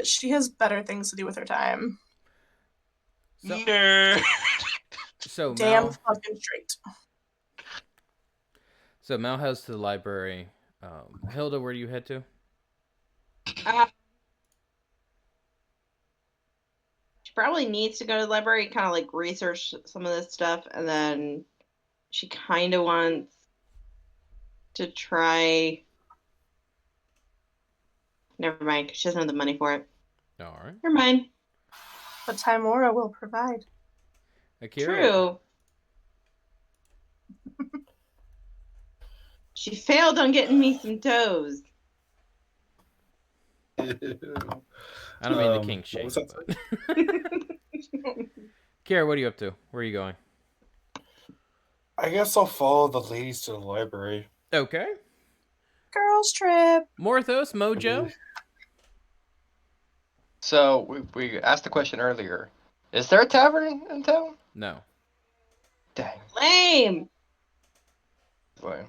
She has better things to do with her time. So, Nerd. so Damn Mal, fucking straight. so Mal heads to the library. Hilda, where do you head to? She probably needs to go to the library, kind of like research some of this stuff, and then she kind of wants to try. Never mind, 'cause she doesn't have the money for it. All right. Never mind. But Timora will provide. Akira. True. She failed on getting me some toes. I don't mean the king What shake. was that? But... Kira, what are you up to? Where are you going? I guess I'll follow the ladies to the library. Okay. Girls trip. Morthos, Mojo. So we asked the question earlier. Is there a tavern in town? No. Dang. Lame. Boy.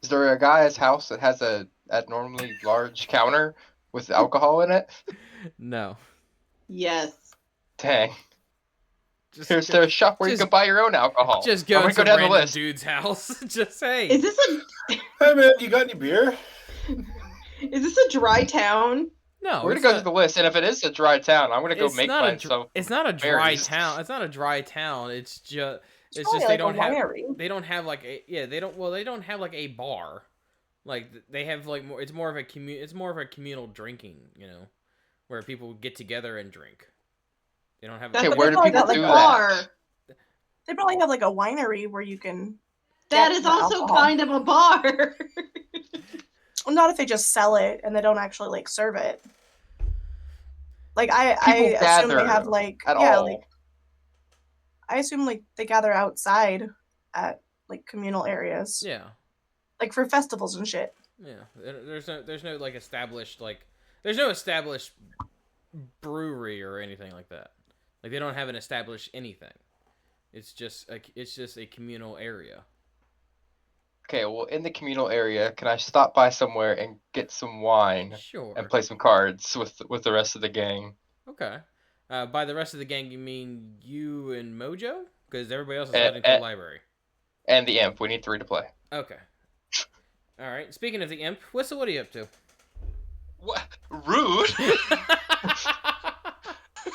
Is there a guy's house that has a abnormally large counter with alcohol in it? No. Yes. Dang. Just Here's the shop where you just- can buy your own alcohol. Just I'm go gonna into go down the random list. dude's house. Just say. Is this Hey man, you got any beer? a dry town? No. We're gonna it's go not- to the list, and if it is a dry town, I'm gonna go it's make not a myself. It's not a dry berries. town. It's not a dry town. It's just. It's probably just they like a don't have. winery. They don't have like a They don't. Well, they don't have like a bar. Like they have like more. It's more of a It's more of a communal drinking. You know, where people get together and drink. They don't have. Okay, But where they do probably people got, like, do a that? Bar. They probably have like a winery where you can. That get is the also alcohol. kind of a bar. Well, not if they just sell it and they don't actually like serve it. Like I People assume they gather have like at yeah, all. like I assume like they gather outside at like communal areas, Yeah. like for festivals and shit. Yeah. There's no like established like. There's no established brewery or anything like that. Like they don't have an established anything. It's just a communal area. Okay, well, in the communal area, can I stop by somewhere and get some wine Sure. and play some cards with the rest of the gang? Okay. By the rest of the gang, you mean you and Mojo? Because everybody else is Eh, heading to eh. the library. And the imp. We need 3 to play. Okay. All right. Speaking of the imp, Whistle, what are you up to? What? Rude?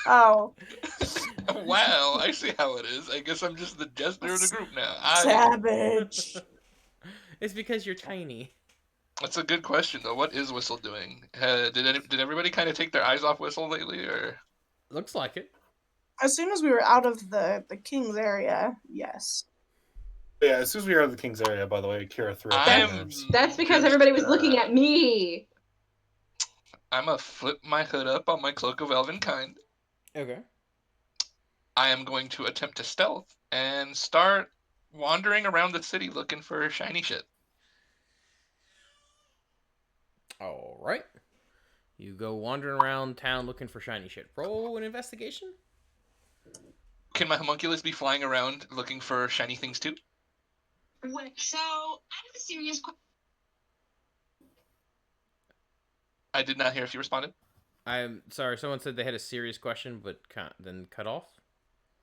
Oh, Wow, I see how it is. I guess I'm just the jester of the group now. savage. It's because you're tiny. That's a good question, though. What is Whistle doing? Did everybody kind of take their eyes off Whistle lately, or? Looks like it. As soon as we were out of the king's area, yes. Yeah, as soon as we are out of the king's area, by the way, Kira threw up I'm- the nerves. That's because everybody was looking at me. I'm gonna flip my hood up on my cloak of elven kind. Okay. I am going to attempt to stealth and start wandering around the city looking for shiny shit. All right. You go wandering around town looking for shiny shit. Roll an investigation. Can my homunculus be flying around looking for shiny things too? So, I have a serious question. I did not hear if you responded. I'm sorry. Someone said they had a serious question, but then cut off.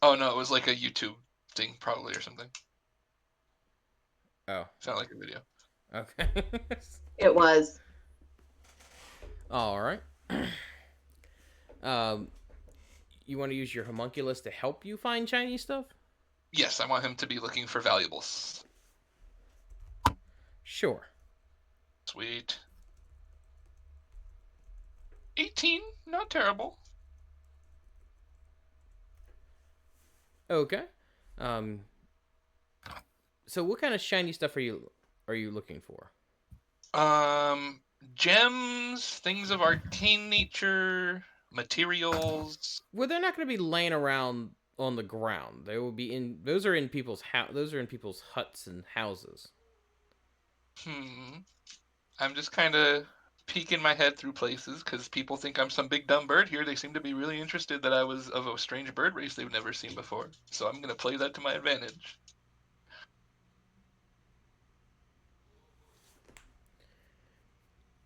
Oh no, it was like a YouTube thing probably or something. Oh. Sounded like a video. Okay. It was. All right. um, you want to use your homunculus to help you find shiny stuff? Yes, I want him to be looking for valuables. Sure. Sweet. 18, not terrible. Okay. Um. So, what kind of shiny stuff are you looking for? Gems, things of arcane nature, materials. Well, they're not going to be laying around on the ground. They will be in. Those are in people's Those are in people's huts and houses. I'm just kind of peeking my head through places because people think I'm some big dumb bird here. They seem to be really interested that I was of a strange bird race they've never seen before. So I'm gonna play that to my advantage.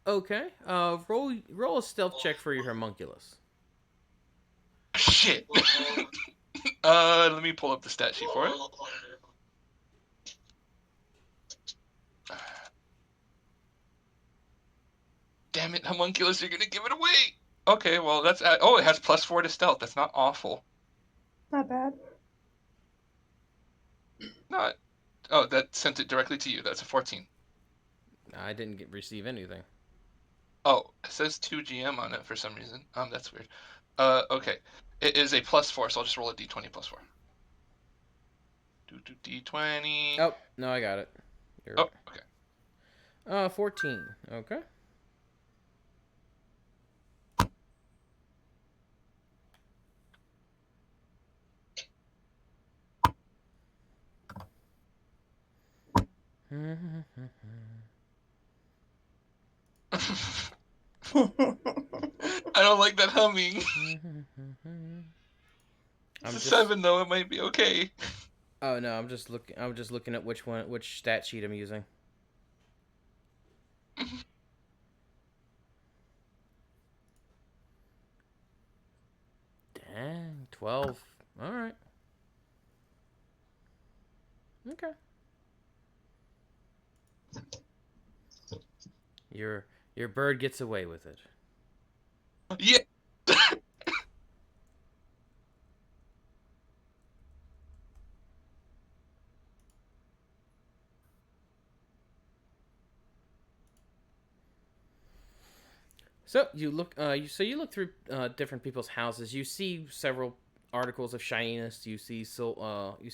Okay. Roll a stealth check for your homunculus. Shit. Let me pull up the stat sheet for it. Damn it, homunculus, you're gonna give it away. Okay, well that's it has +4 to stealth. That's not awful. Not bad. Not. Oh, that sent it directly to you. That's a 14. I didn't receive anything. Oh, it says 2 GM on it for some reason. That's weird. Okay. It is a +4, so I'll just roll a d20 +4. Do d20. Oh, no, I got it. You're Oh, right. okay. 14. Okay. I don't like that humming. It's a 7 though. It might be okay. Oh no, I'm just looking at which stat sheet I'm using. Dang, 12. All right. Okay. Your bird gets away with it. Yeah. So you look through different people's houses. You see several articles of shininess. You see silver. You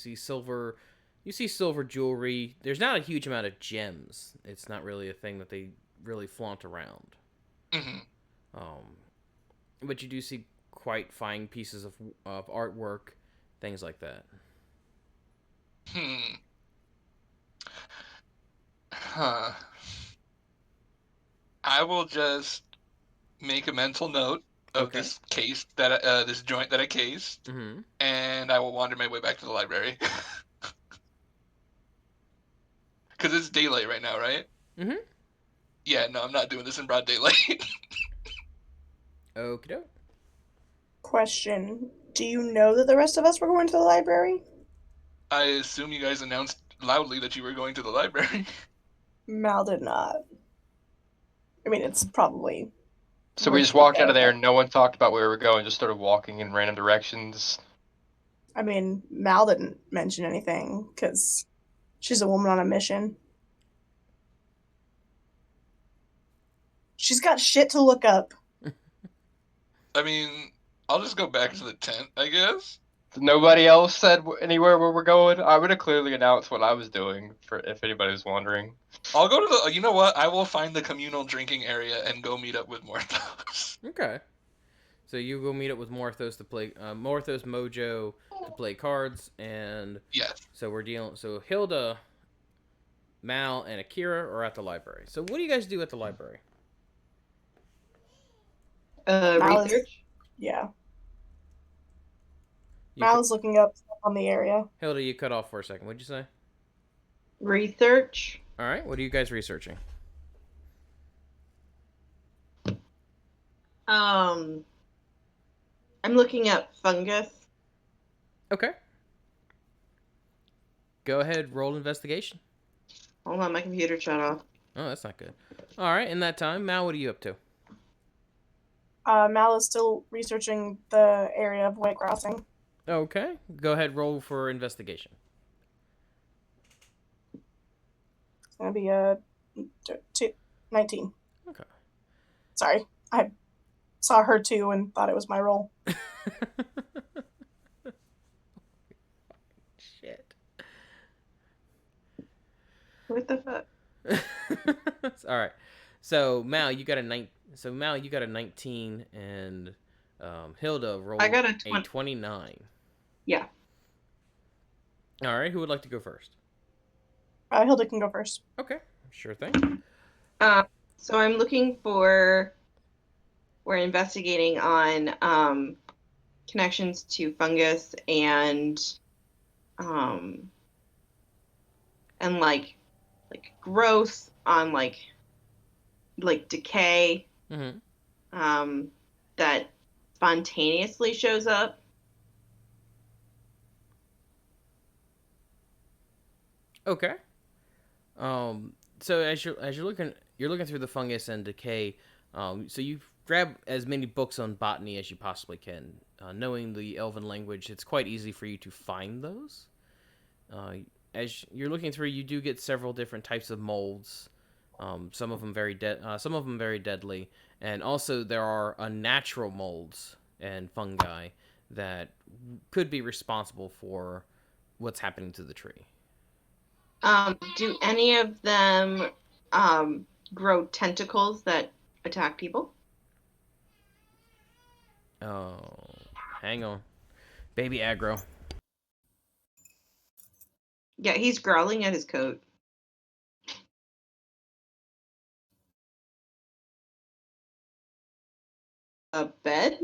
see silver jewelry. There's not a huge amount of gems. It's not really a thing that they really flaunt around. Mm-hmm. But you do see quite fine pieces of artwork, things like that. Huh. I will just make a mental note of this case that this joint that I cased, and I will wander my way back to the library. Because it's daylight right now, right? Mm-hmm. Yeah, no, I'm not doing this in broad daylight. Okie doke. Question: do you know that the rest of us were going to the library? I assume you guys announced loudly that you were going to the library. Mal did not. I mean, it's probably. So we just walked out of there and no one talked about where we were going, just started walking in random directions. I mean, Mal didn't mention anything because she's a woman on a mission. She's got shit to look up. I mean, I'll just go back to the tent, I guess. Nobody else said anywhere where we're going. I would have clearly announced what I was doing for if anybody was wondering. I'll go to the. You know what? I will find the communal drinking area and go meet up with Morthos. Okay. So you go meet up with Morthos to play Morthos Mojo to play cards, and yes. So we're dealing. So Hilda, Mal, and Akira are at the library. So what do you guys do at the library? Research. Yeah. Mal's looking up stuff on the area. Hilda, you cut off for a second. What'd you say? Research. All right. What are you guys researching? I'm looking up fungus. Okay. Go ahead. Roll investigation. Hold on, my computer shut off. Oh, that's not good. All right. In that time, Mal, what are you up to? Mal is still researching the area of White Crossing. Okay. Go ahead, roll for investigation. It's gonna be 19. Okay. Sorry, I saw her too and thought it was my roll. Shit. What the fuck? All right. So Mal, you got a 19, and Hilda rolled I got a 29. Yeah. All right. Who would like to go first? Hilda can go first. Okay. Sure thing. So I'm looking for. We're investigating on connections to fungus and like growth on like decay Mm-hmm. that spontaneously shows up. Okay. So as you're looking through the fungus and decay, so you grab as many books on botany as you possibly can. Knowing the Elven language, it's quite easy for you to find those. As you're looking through, you do get several different types of molds. Some of them some of them very deadly, and also there are unnatural molds and fungi that could be responsible for what's happening to the tree. Do any of them grow tentacles that attack people? Oh, hang on, baby aggro. Yeah, he's growling at his coat. A bed?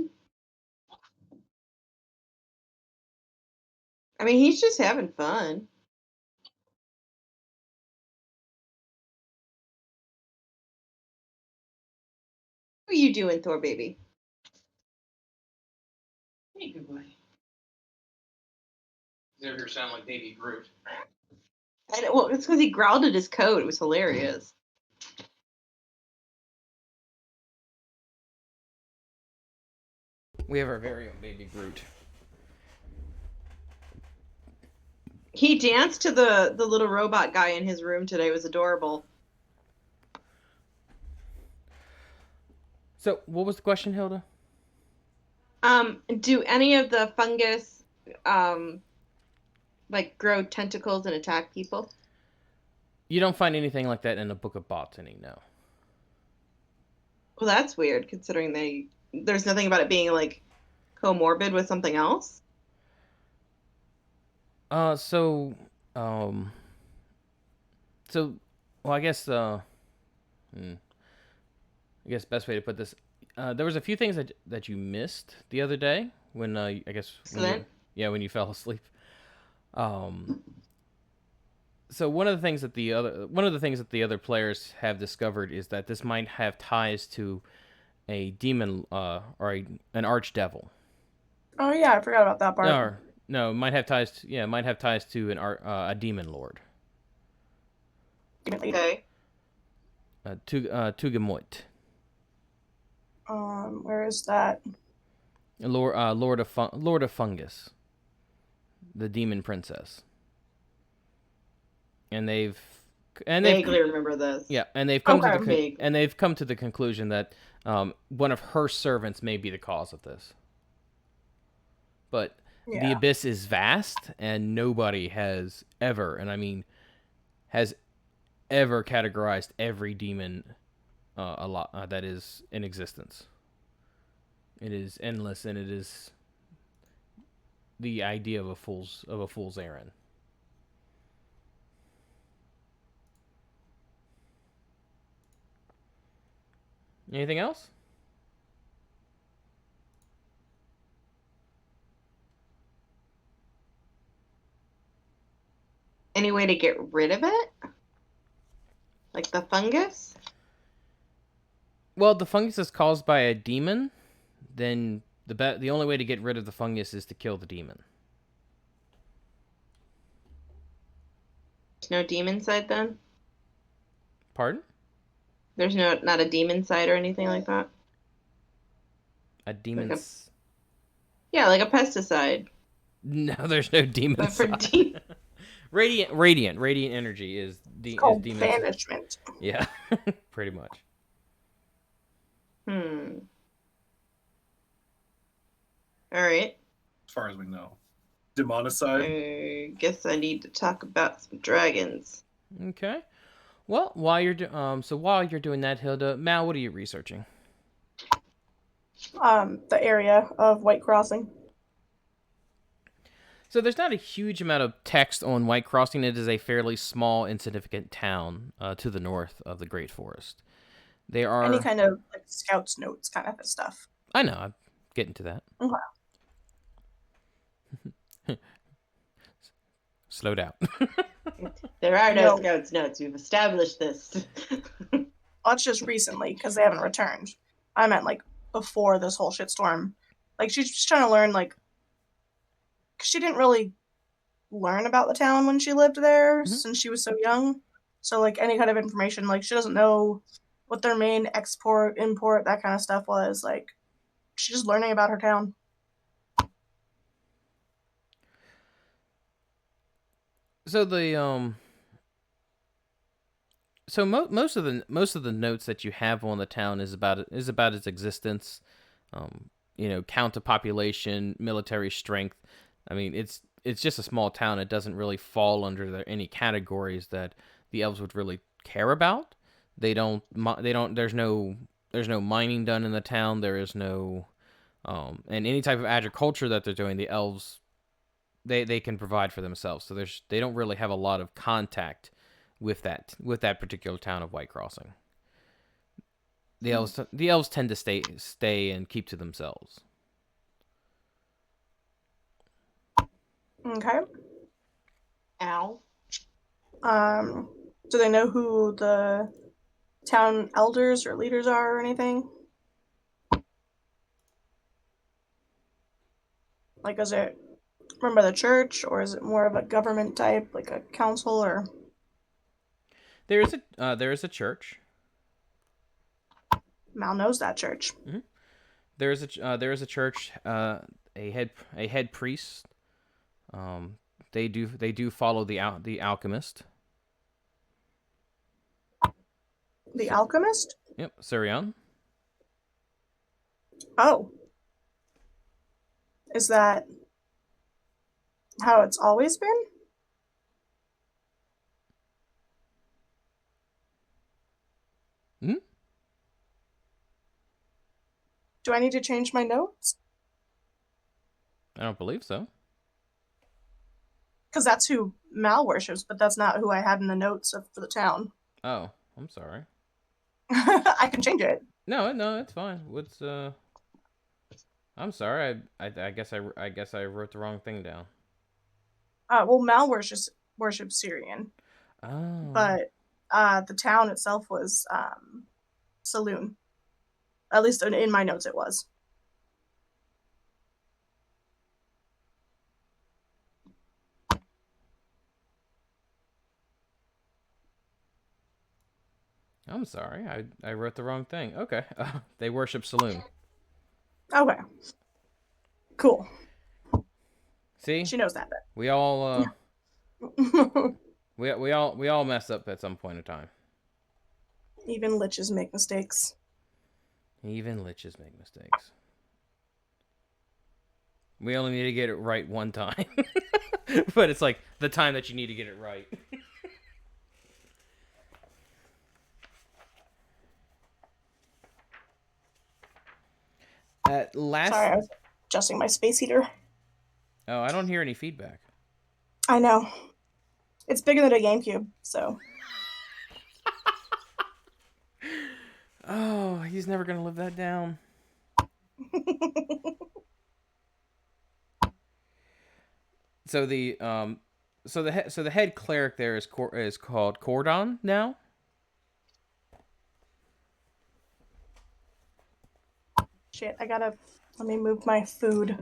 I mean, he's just having fun. What are you doing, Thor baby? Hey, good boy. You ever sound like Baby Groot? Well, it's because he growled at his coat. It was hilarious. We have our very own baby Groot. He danced to the little robot guy in his room today. It was adorable. So, what was the question, Hilda? Do any of the fungus grow tentacles and attack people? You don't find anything like that in the Book of Botany, no. Well, that's weird considering there's nothing about it being like comorbid with something else. So, well, I guess, I guess best way to put this, there was a few things that you missed the other day when, I guess, when you fell asleep. So one of the things that the other players have discovered is that this might have ties to a demon, or an archdevil. Oh yeah, I forgot about that part. Or, no, it might have ties to a demon lord. Okay. Tugamoit. Where is that? Lord of Fungus, the demon princess. And they've vaguely remember this. Yeah, and they've come to the conclusion that one of her servants may be the cause of this. But the abyss is vast, and nobody has ever, and I mean, has ever categorized every demon that is in existence. It is endless, and it is the idea of a fool's errand. Anything else? Any way to get rid of it? Like the fungus? Well, the fungus is caused by a demon. Then the only way to get rid of the fungus is to kill the demon. There's no demon side then? Pardon? There's not a demon side or anything like that? A demon's. Yeah, like a pesticide. No, there's no demon But for side. Radiant energy is It's called demon. banishment. Yeah, pretty much. All right. As far as we know. Demonicide? I guess I need to talk about some dragons. Okay. Well, while you're doing that, Hilda, Mal, what are you researching? The area of White Crossing. So there's not a huge amount of text on White Crossing. It is a fairly small, insignificant town to the north of the Great Forest. There are any kind of like scouts notes kind of stuff. I know. I'm getting to that. Okay. Slow down. There are no No. scouts notes. We've established this. Well, it's just recently because they haven't returned. I meant like before this whole shitstorm. Like she's just trying to learn like, cause she didn't really learn about the town when she lived there since she was so young. So like any kind of information, like she doesn't know what their main export, import, that kind of stuff was. Like she's just learning about her town. So the so most of the notes that you have on the town is about its existence, count of population, military strength. I mean, it's just a small town. It doesn't really fall under any categories that the elves would really care about. They don't. There's no mining done in the town. There is no, and any type of agriculture that they're doing, the elves, they can provide for themselves. So they don't really have a lot of contact with that particular town of White Crossing. The elves tend to stay and keep to themselves. Okay. Ow. Do they know who the town elders or leaders are or anything? Like, is it run by the church or is it more of a government type, like a council or? There is a church. Mal knows that church. Mm-hmm. There is a church. A head priest. They do follow the alchemist. The alchemist? Yep, Asurion. Oh. Is that how it's always been? Hmm? Do I need to change my notes? I don't believe so. Because that's who Mal worships, but that's not who I had in the notes for the town. Oh, I'm sorry. I can change it. No, it's fine. What's I'm sorry. I guess I wrote the wrong thing down. Well, Mal worships Syrian. Oh. But the town itself was Saloon. At least in my notes it was. I'm sorry. I wrote the wrong thing. Okay. They worship Saloon. Okay. Cool. See? She knows that bit. We all we all mess up at some point in time. Even liches make mistakes. Even liches make mistakes. We only need to get it right one time. But it's like the time that you need to get it right. At last... Sorry, I was adjusting my space heater. Oh, I don't hear any feedback. I know. It's bigger than a GameCube, so... Oh, he's never gonna live that down. So the head cleric there is called Cordon now. Shit, let me move my food.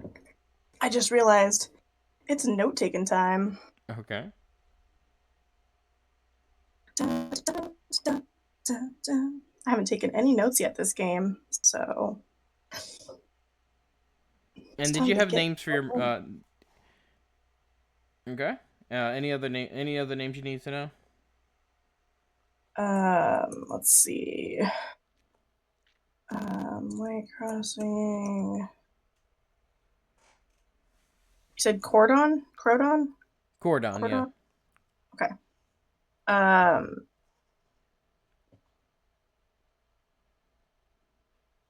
I just realized it's note-taking time. Okay. I haven't taken any notes yet this game, so And did you have names for your? Okay. Any other names you need to know? Let's see. White Crossing. You said Cordon? Cordon, Cordon? yeah. Okay.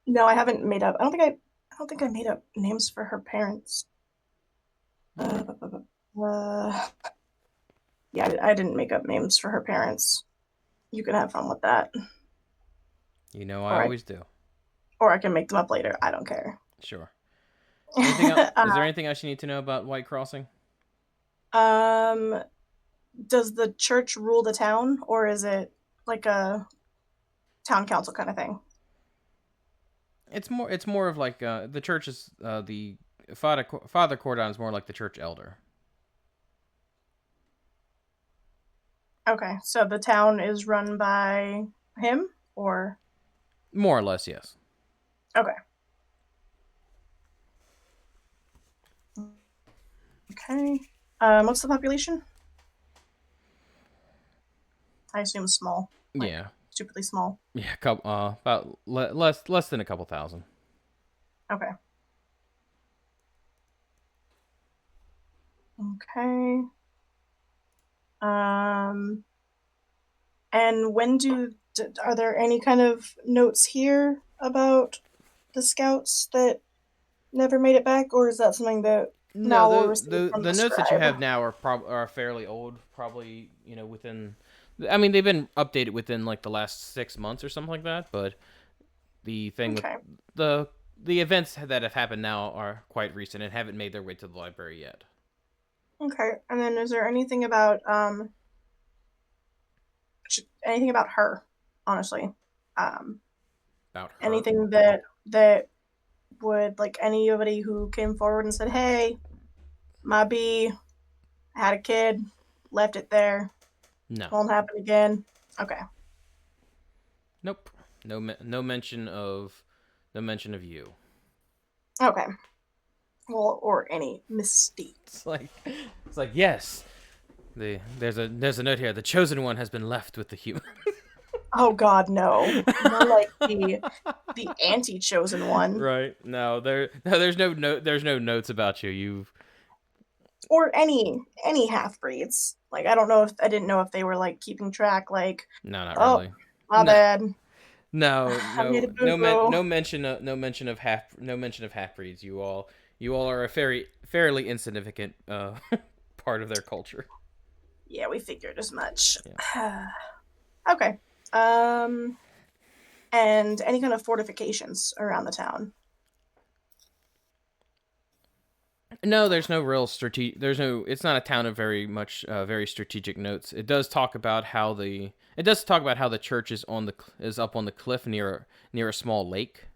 No, I haven't made up. I don't think I made up names for her parents. Yeah, I didn't make up names for her parents. You can have fun with that. You know, I always do. Or I can make them up later. I don't care. Sure. Anything else? Is there anything else you need to know about White Crossing? Does the church rule the town, or is it like a town council kind of thing? It's more of like the church is the Father Cordon is more like the church elder. Okay, so the town is run by him, or more or less, yes. Okay. Okay. What's the population? I assume small. Like, yeah. Stupidly small. Yeah, about less than a couple thousand. Okay. Okay. And when are there any kind of notes here about the scouts that never made it back, or is that something that No, Mal will receive from the notes scribe? that you have now are fairly old, probably, within. I mean, they've been updated within like the last 6 months or something like that. But the thing with the events that have happened now are quite recent and haven't made their way to the library yet. Okay, and then is there anything about her? Honestly, about her? Anything that would, like, anybody who came forward and said, "Hey, my bee had a kid, left it there. No, won't happen again." Okay. Nope. No mention of you. Okay. Well, or any mistake. It's like yes. There's a note here. The chosen one has been left with the human. Oh God, no! More like the anti-chosen one, Right? No, there's no notes about you. You've or any half breeds. Like, I didn't know if they were like keeping track. Like, no, not really. My bad. No, no mention of half breeds. You all are a fairly insignificant part of their culture. Yeah, we figured as much. Yeah. Okay. And any kind of fortifications around the town? No, there's no real strategic. It's not a town of very strategic notes. It does talk about how the church is up on the cliff near a small lake.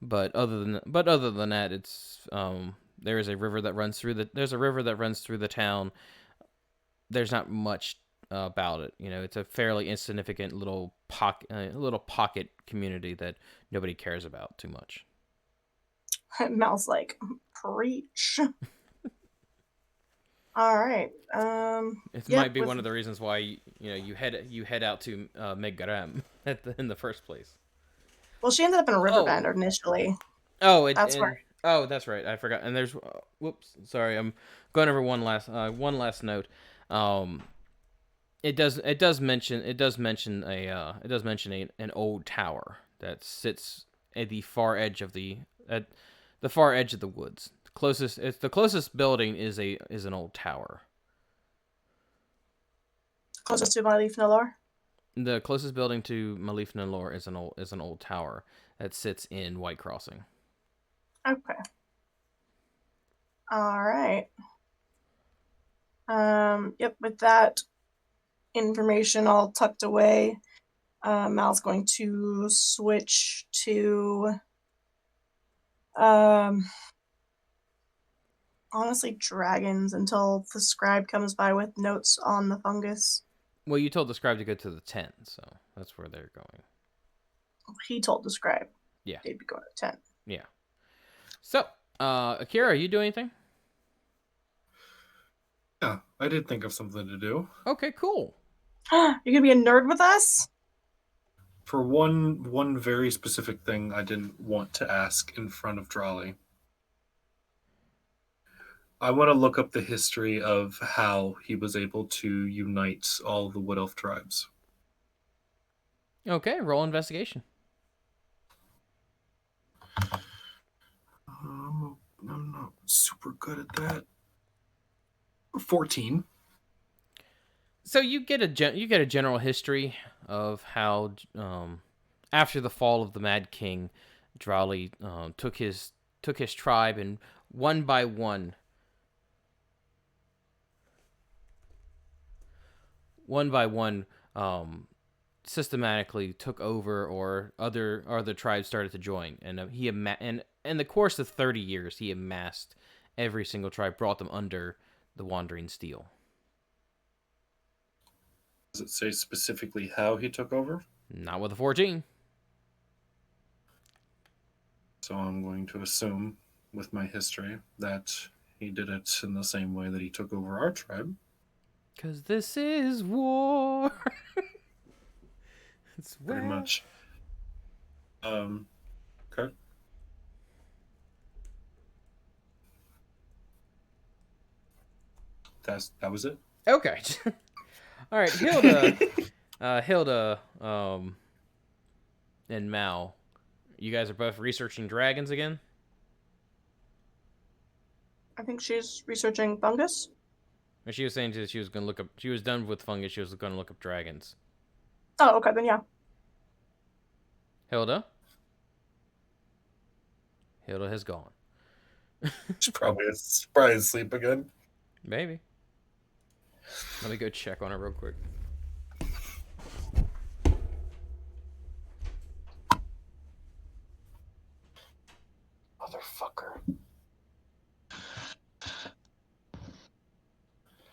But other than that, it's there is a river that runs through the town. There's not much about it. It's a fairly insignificant little pocket community that nobody cares about too much. Mal's like, preach. All right. It might be one of the reasons why you head out to Midgarin in the first place. Well, she ended up in a riverbend initially. That's right. I forgot. And there's whoops, sorry. I'm going over one last note. It does mention an old tower that sits at the far edge of the woods. The closest building is an old tower. Closest to Malif Nalor? The closest building to Malif Nalor is an old tower that sits in White Crossing. Okay. All right. Yep, with that information all tucked away, Mal's going to switch to honestly dragons until the scribe comes by with notes on the fungus. Well, you told the scribe to go to the tent, so that's where they're going. He told the scribe. Yeah. They'd be going to the tent. Yeah. So, Akira, you do anything? Yeah, I did think of something to do. Okay, cool. You're gonna be a nerd with us? For one very specific thing I didn't want to ask in front of Drawley. I want to look up the history of how he was able to unite all the Wood Elf tribes. Okay, roll investigation. I'm not super good at that. 14. So you get a general history of how after the fall of the Mad King, Drawley took his tribe and one by one, systematically took over, or other tribes started to join, and and in the course of 30 years he amassed every single tribe, brought them under the Wandering Steel. Does it say specifically how he took over? Not with a 14. So I'm going to assume, with my history, that he did it in the same way that he took over our tribe. 'Cause this is war. It's Pretty much. Okay. That was it. Okay. All right, Hilda, and Mal, you guys are both researching dragons again? I think she's researching fungus. Or she was saying that she was going to look up, she was done with fungus, she was going to look up dragons. Oh, okay, then yeah. Hilda? Hilda has gone. She's probably asleep again. Maybe. Let me go check on her real quick. Motherfucker.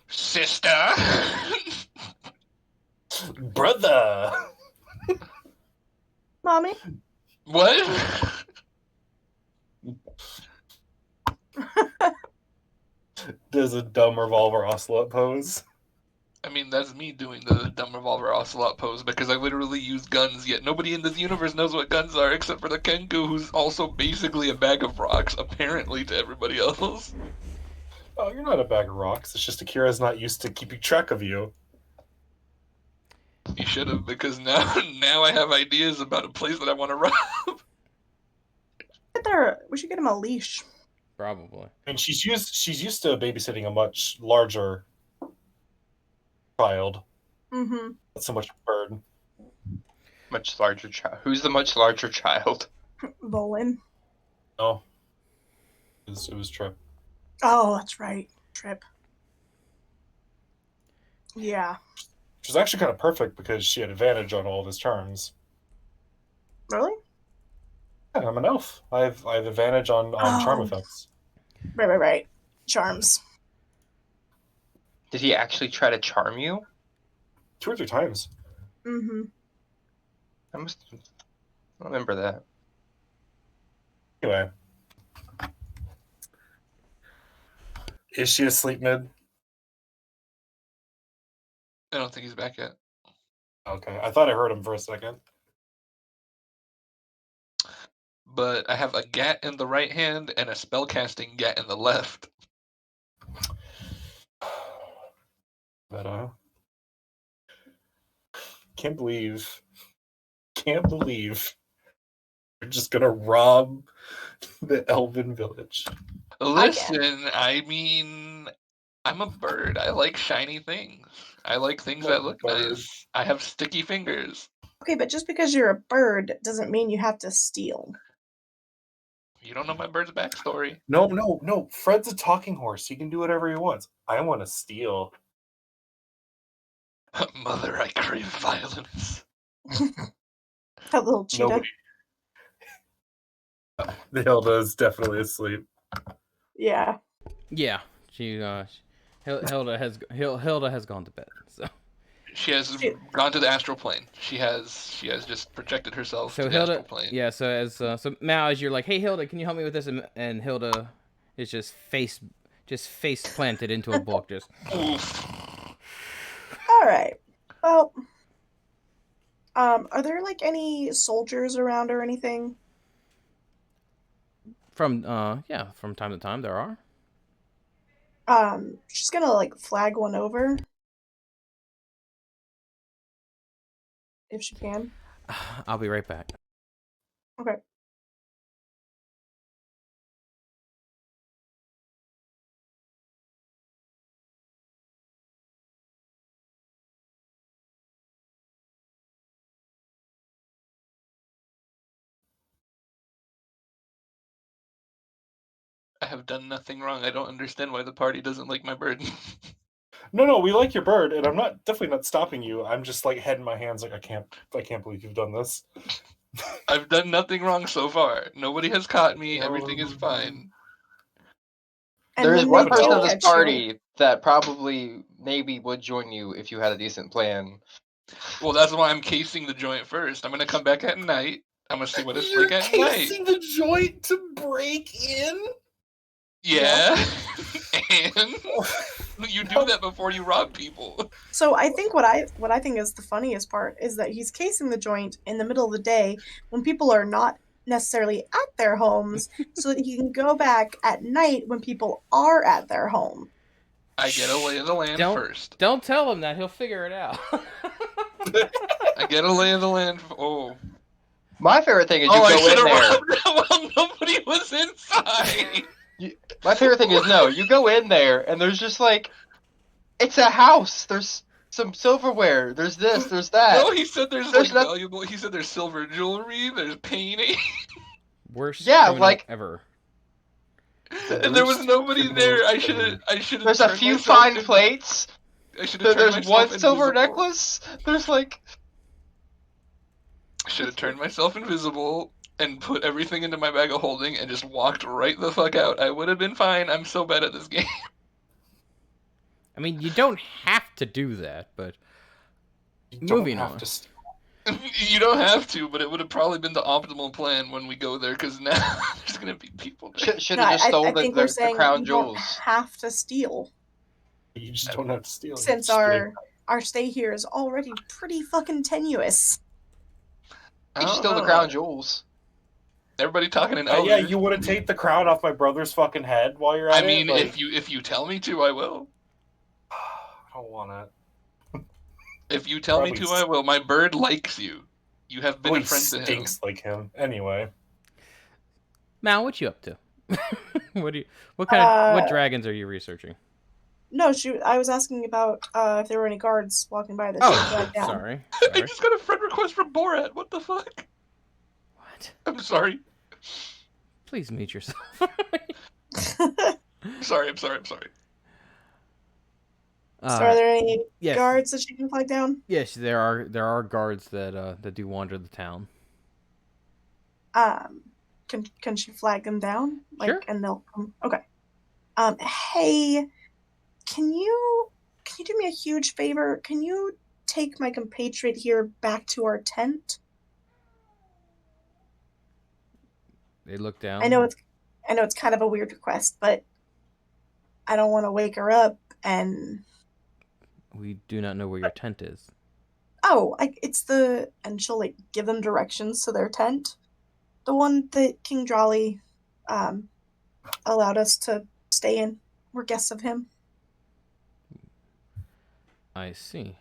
Sister. Brother. Mommy? What? Does a dumb revolver ocelot pose. I mean, that's me doing the dumb revolver ocelot pose because I literally use guns, yet nobody in this universe knows what guns are except for the Kenku, who's also basically a bag of rocks, apparently, to everybody else. Oh, you're not a bag of rocks. It's just Akira's not used to keeping track of you. You should have, because now I have ideas about a place that I want to rob. We should get him a leash. Probably. And she's used to babysitting a much larger child. Mm-hmm. Not so much a bird. Much larger child. Who's the much larger child? Bolin. No. It was Trip. Oh, that's right. Trip. Yeah. Which was actually kind of perfect because she had advantage on all of his turns. Really? Yeah, I'm an elf. I have advantage on charm effects. Right. Charms. Did he actually try to charm you? 2 or 3 times. Mm-hmm. I don't remember that. Anyway. Is she asleep mid? I don't think he's back yet. Okay. I thought I heard him for a second. But I have a gat in the right hand and a spellcasting gat in the left. But can't believe you're just gonna rob the elven village. Listen, I mean, I'm a bird. I like shiny things. I like things that look nice. I have sticky fingers. Okay, but just because you're a bird doesn't mean you have to steal. You don't know my bird's backstory. No. Fred's a talking horse. He can do whatever he wants. I want to steal. Mother, I crave violence. That little cheetah. Nobody. The Hilda is definitely asleep. Yeah. Yeah. Hilda has gone to bed. So She has gone to the astral plane. She has just projected herself So to the astral Hilda, plane. yeah. So as so Mal, as you're like, hey Hilda, can you help me with this? And Hilda is just face planted into a book. Just Oof. All right. Well, are there like any soldiers around or anything? from time to time there are. She's gonna like flag one over if she can. I'll be right back. Okay. I have done nothing wrong. I don't understand why the party doesn't like my bird. No, we like your bird, and I'm definitely not stopping you. I'm just like head in my hands, like I can't believe you've done this. I've done nothing wrong so far. Nobody has caught me. Everything is fine. And There is when one they person do in this catch you- party that probably maybe would join you if you had a decent plan. Well, that's why I'm casing the joint first. I'm gonna come back at night. I'm gonna see what it's You're like at night. casing the joint to break in? Yeah. And you do that before you rob people. So I think what I think is the funniest part is that he's casing the joint in the middle of the day when people are not necessarily at their homes, so that he can go back at night when people are at their home. I get a lay of the land first. Don't tell him that. He'll figure it out. I get a lay of the land. Oh. My favorite thing is you I go should in there. have robbed them while nobody was inside. My favorite thing is no, you go in there and there's just like, it's a house. There's some silverware. There's this. There's that. No, he said there's like valuable. He said there's silver jewelry. There's painting. Worst Yeah, criminal like ever. And there was nobody there. I should have. There's a few fine plates. I should have turned There's myself one silver invisible. necklace. There's like. I should have turned myself invisible and put everything into my bag of holding and just walked right the fuck out. I would have been fine. I'm so bad at this game. I mean, you don't have to do that, but moving on. You don't have to, but it would have probably been the optimal plan when we go there, because now there's gonna be people there. Should have just stole I think we're saying the crown you jewels. don't have to steal. You just don't have to steal. Since our stay here is already pretty fucking tenuous. You should steal the crown jewels. Everybody talking in yeah, you want to take the crown off my brother's fucking head while you're at it? I mean, like... if you tell me to, I will. I don't want it. If you tell me to, I will. My bird likes you. You have been a friend to him. Stinks like him. Anyway. Mal, what you up to? What dragons are you researching? No, I was asking about if there were any guards walking by that should down. Sorry. I just got a friend request from Borat. What the fuck? What? I'm sorry. Please mute yourself. I'm sorry. So are there any guards that she can flag down? Yes, there are guards that do wander the town. Can she flag them down? Sure. And they'll come. Okay. Hey, can you do me a huge favor? Can you take my compatriot here back to our tent? They look down. I know it's kind of a weird request, but I don't want to wake her up and. We do not know where your tent is. Oh, and she'll like give them directions to their tent. The one that King Jolly allowed us to stay in. We're guests of him. I see.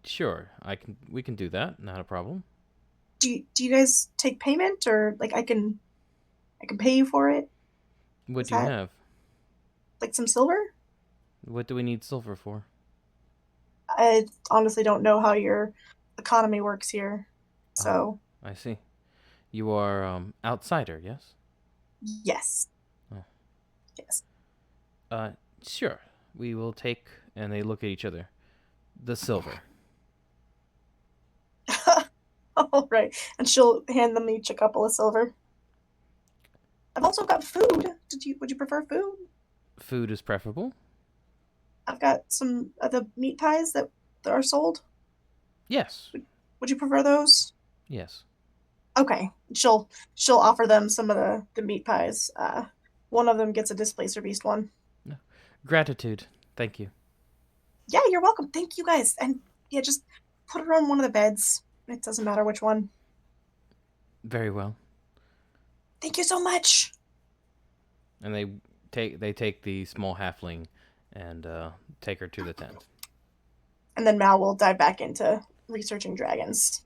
Sure, we can do that. Not a problem. Do you guys take payment, or like I can pay you for it? What do you have? Like some silver? What do we need silver for? I honestly don't know how your economy works here. So I see. You are outsider, yes? Yes. Oh. Yes. Sure. We will take, and they look at each other, the silver. All right. And she'll hand them each a couple of silver. I've also got food. Would you prefer food? Food is preferable. I've got some of the meat pies that are sold. Yes. Would you prefer those? Yes. Okay. She'll offer them some of the meat pies. One of them gets a Displacer Beast one. Gratitude. Thank you. Yeah, you're welcome. Thank you guys. And yeah, just put her on one of the beds. It doesn't matter which one. Very well. Thank you so much. And they take the small halfling and take her to the tent. And then Mal will dive back into researching dragons.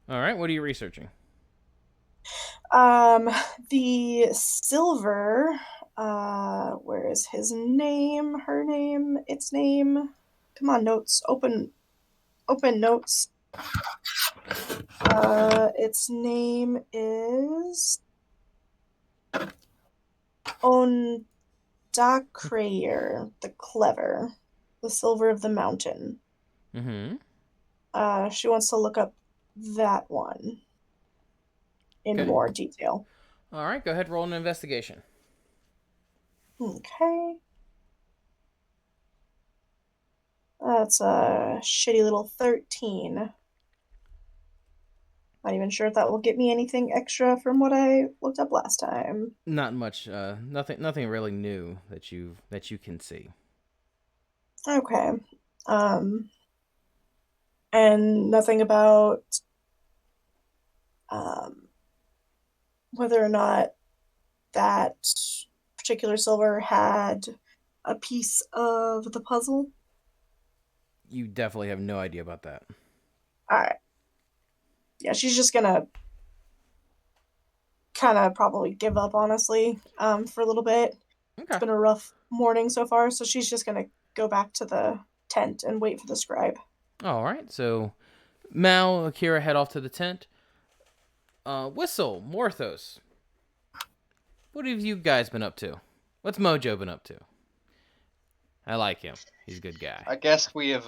All right, what are you researching? The silver. Where is his name? Her name? Its name? Come on, notes. Open notes. Its name is Ondakrayer, the Clever, the Silver of the Mountain. Mm-hmm. She wants to look up that one in more detail. All right, go ahead, roll an investigation. Okay. That's a shitty little 13. Not even sure if that will get me anything extra from what I looked up last time. Not much. Nothing really new that you can see. Okay. And nothing about whether or not that particular silver had a piece of the puzzle. You definitely have no idea about that. All right. Yeah, she's just gonna kind of probably give up, honestly, for a little bit. Okay. It's been a rough morning so far, so she's just gonna go back to the tent and wait for the scribe. All right, so Mal, Akira head off to the tent. Whistle, Morthos. What have you guys been up to? What's Mojo been up to? I like him. He's a good guy. I guess we have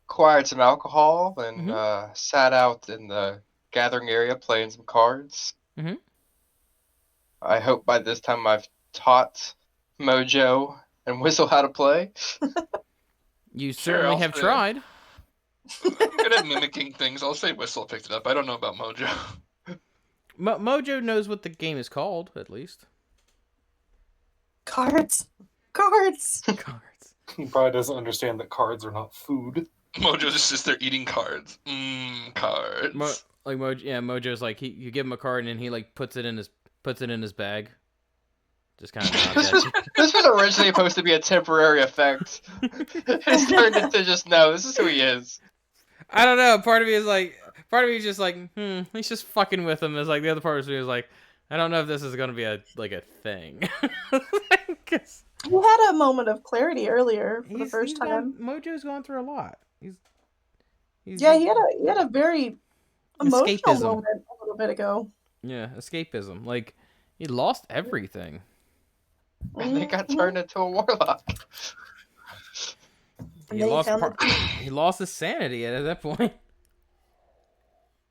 acquired some alcohol and sat out in the gathering area playing some cards. Mm-hmm. I hope by this time I've taught Mojo and Whistle how to play. You certainly have tried. I'm good at mimicking things. I'll say Whistle picked it up. I don't know about Mojo. Mojo knows what the game is called, at least. Cards. Cards. He probably doesn't understand that cards are not food. Mojo just sits there eating cards. Cards. Mojo's like you give him a card and then he like puts it in his bag. Just kind of nods at you. This was originally supposed to be a temporary effect. It's turned into just no. This is who he is. I don't know. Part of me is just like, he's just fucking with him. It's like the other part of me is like, I don't know if this is gonna be a thing. You had a moment of clarity earlier for the first time. Mojo's gone through a lot. He had a very emotional moment a little bit ago. Yeah, escapism. Like he lost everything. And they got turned into a warlock. He lost his sanity at that point.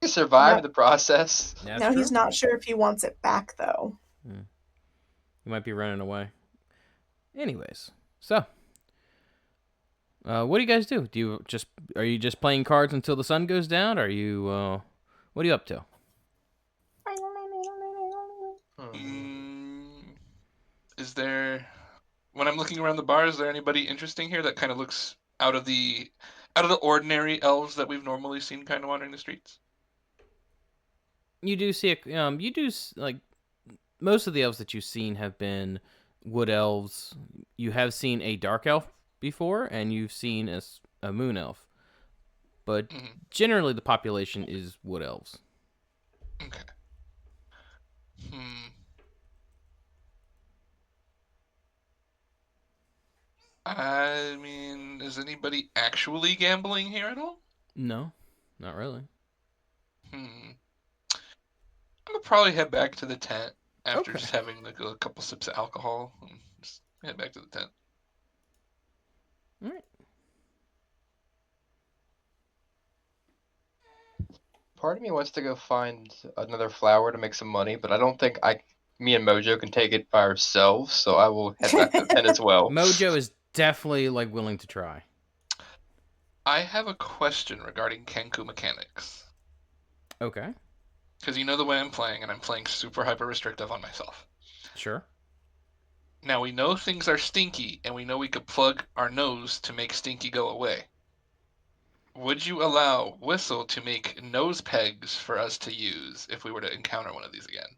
He survived the process. Now he's not sure if he wants it back, though. He might be running away. Anyways, so what do you guys do? Are you just playing cards until the sun goes down? Are you what are you up to? Is there, when I'm looking around the bar, is there anybody interesting here that kind of looks out of the ordinary elves that we've normally seen kind of wandering the streets? You do see like most of the elves that you've seen have been wood elves. You have seen a dark elf before, and you've seen a moon elf. But generally, the population is wood elves. Okay. I mean, is anybody actually gambling here at all? No, not really. I'm gonna probably head back to the tent after just having like a couple sips of alcohol and just head back to the tent. All right. Part of me wants to go find another flower to make some money, but I don't think me and Mojo can take it by ourselves, so I will head back to the tent as well. Mojo is definitely like willing to try. I have a question regarding Kenku mechanics. Okay. Because you know the way I'm playing, and I'm playing super hyper restrictive on myself. Sure. Now we know things are stinky, and we know we could plug our nose to make stinky go away. Would you allow Whistle to make nose pegs for us to use if we were to encounter one of these again?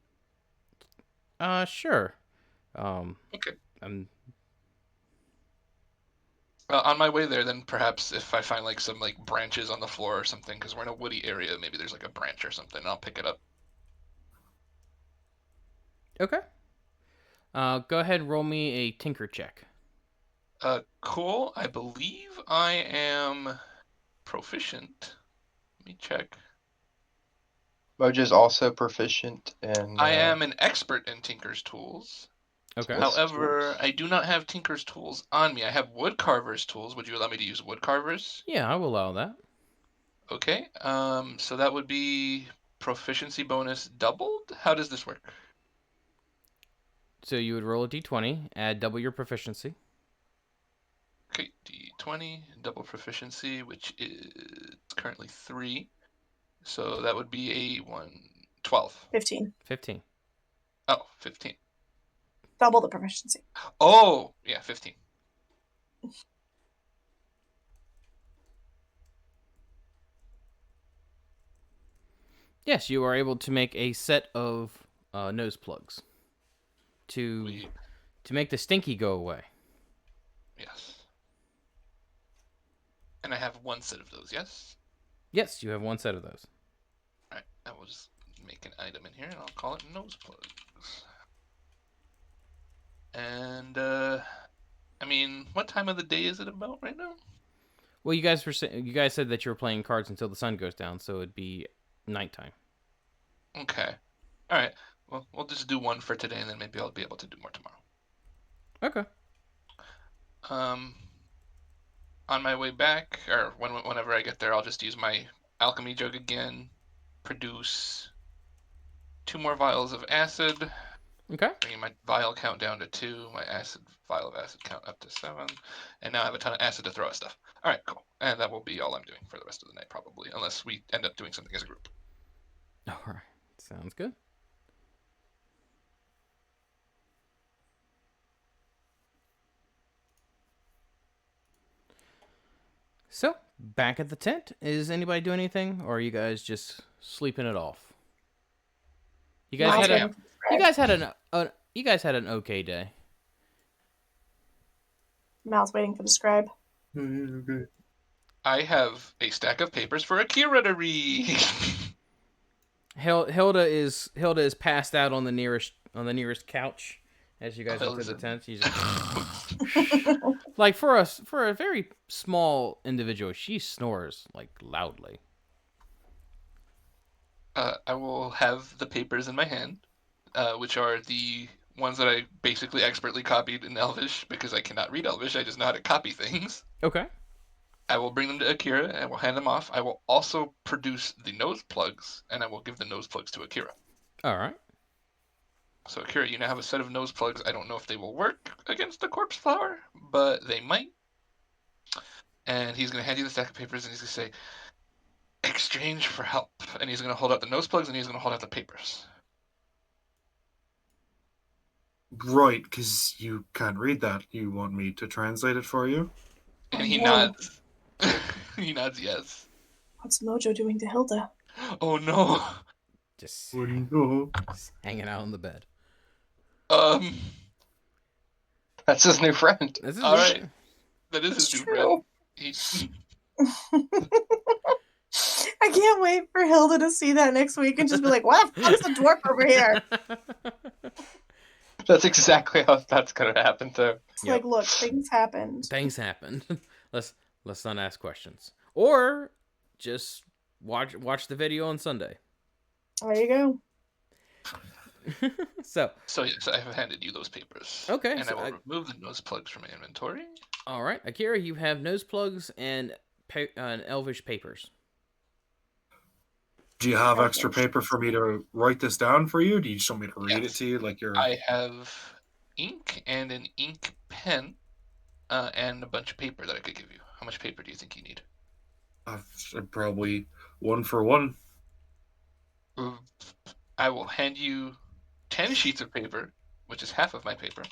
Sure. Okay. I'm On my way there, then perhaps if I find like some like branches on the floor or something, because we're in a woody area, maybe there's like a branch or something, and I'll pick it up. Okay. Go ahead and roll me a tinker check. Cool. I believe I am proficient. Let me check. Moja's also proficient in. I am an expert in Tinker's tools. Okay. However, I do not have Tinker's tools on me. I have Woodcarver's tools. Would you allow me to use Woodcarver's? Yeah, I will allow that. Okay. So that would be proficiency bonus doubled? How does this work? So you would roll a d20, add double your proficiency. Okay, d20, double proficiency, which is currently 3. So that would be a 12. 15. 15. Oh, 15. Double the proficiency. Oh, yeah, 15. Yes, you are able to make a set of nose plugs to make the stinky go away. Yes. And I have one set of those, yes? Yes, you have one set of those. Alright, I will just make an item in here and I'll call it nose plugs. And, I mean, what time of the day is it about right now? Well, you guys said that you were playing cards until the sun goes down, so it'd be nighttime. Okay. Alright, well, we'll just do one for today and then maybe I'll be able to do more tomorrow. Okay. On my way back, or whenever I get there, I'll just use my alchemy jug again, produce 2 more vials of acid, Okay. bringing my vial count down to 2, my vial of acid count up to 7, and now I have a ton of acid to throw at stuff. All right, cool. And that will be all I'm doing for the rest of the night, probably, unless we end up doing something as a group. All right. Sounds good. So, back at the tent, is anybody doing anything, or are you guys just sleeping it off? You guys Miles had waiting for you Scribe. guys had an okay day. Mal's waiting for the scribe. I have a stack of papers for Akira to read. Hilda is passed out on the nearest couch as you guys enter Hilda's the in- tent. She's just, like for a very small individual, she snores like loudly. I will have the papers in my hand, which are the ones that I basically expertly copied in Elvish because I cannot read Elvish. I just know how to copy things. Okay. I will bring them to Akira and will hand them off. I will also produce the nose plugs and I will give the nose plugs to Akira. All right. So Akira, you now have a set of nose plugs. I don't know if they will work against the corpse flower, but they might. And he's going to hand you the stack of papers and he's going to say, exchange for help. And he's going to hold out the nose plugs and he's going to hold out the papers. Right, because you can't read that. You want me to translate it for you? And he no. nods. He nods yes. What's Mojo doing to Hilda? Oh no. Just Oh, no. hanging out on the bed. That's his new friend. This is All right. That is It's his new true. friend. I can't wait for Hilda to see that next week and just be like, what the fuck's the dwarf over here? That's exactly how that's gonna happen too. It's like, look, things happened. Things happened. Let's not ask questions, or just watch the video on Sunday. There you go. So yes, I have handed you those papers. Okay, And so I will remove the nose plugs from my inventory. all right, Akira, you have nose plugs and Elvish papers. Do you have extra paper for me to write this down for you? Do you just want me to read Yes. it to you like you're... I have ink and an ink pen. and a bunch of paper that I could give you. How much paper do you think you need? Probably 1 for 1. I will hand you 10 sheets of paper, which is half of my paper,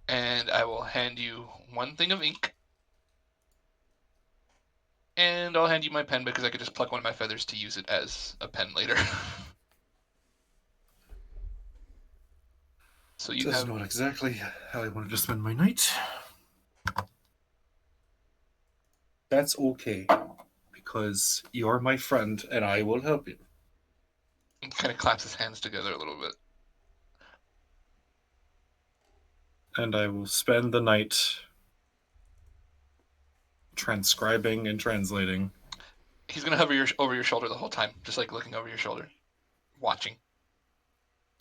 and I will hand you 1 thing of ink, and I'll hand you my pen because I could just pluck one of my feathers to use it as a pen later. So you This is have not exactly how I wanted to spend my night. That's okay, because you're my friend and I will help you. He kind of claps his hands together a little bit. And I will spend the night transcribing and translating. He's gonna hover over your shoulder the whole time, just like looking over your shoulder, watching.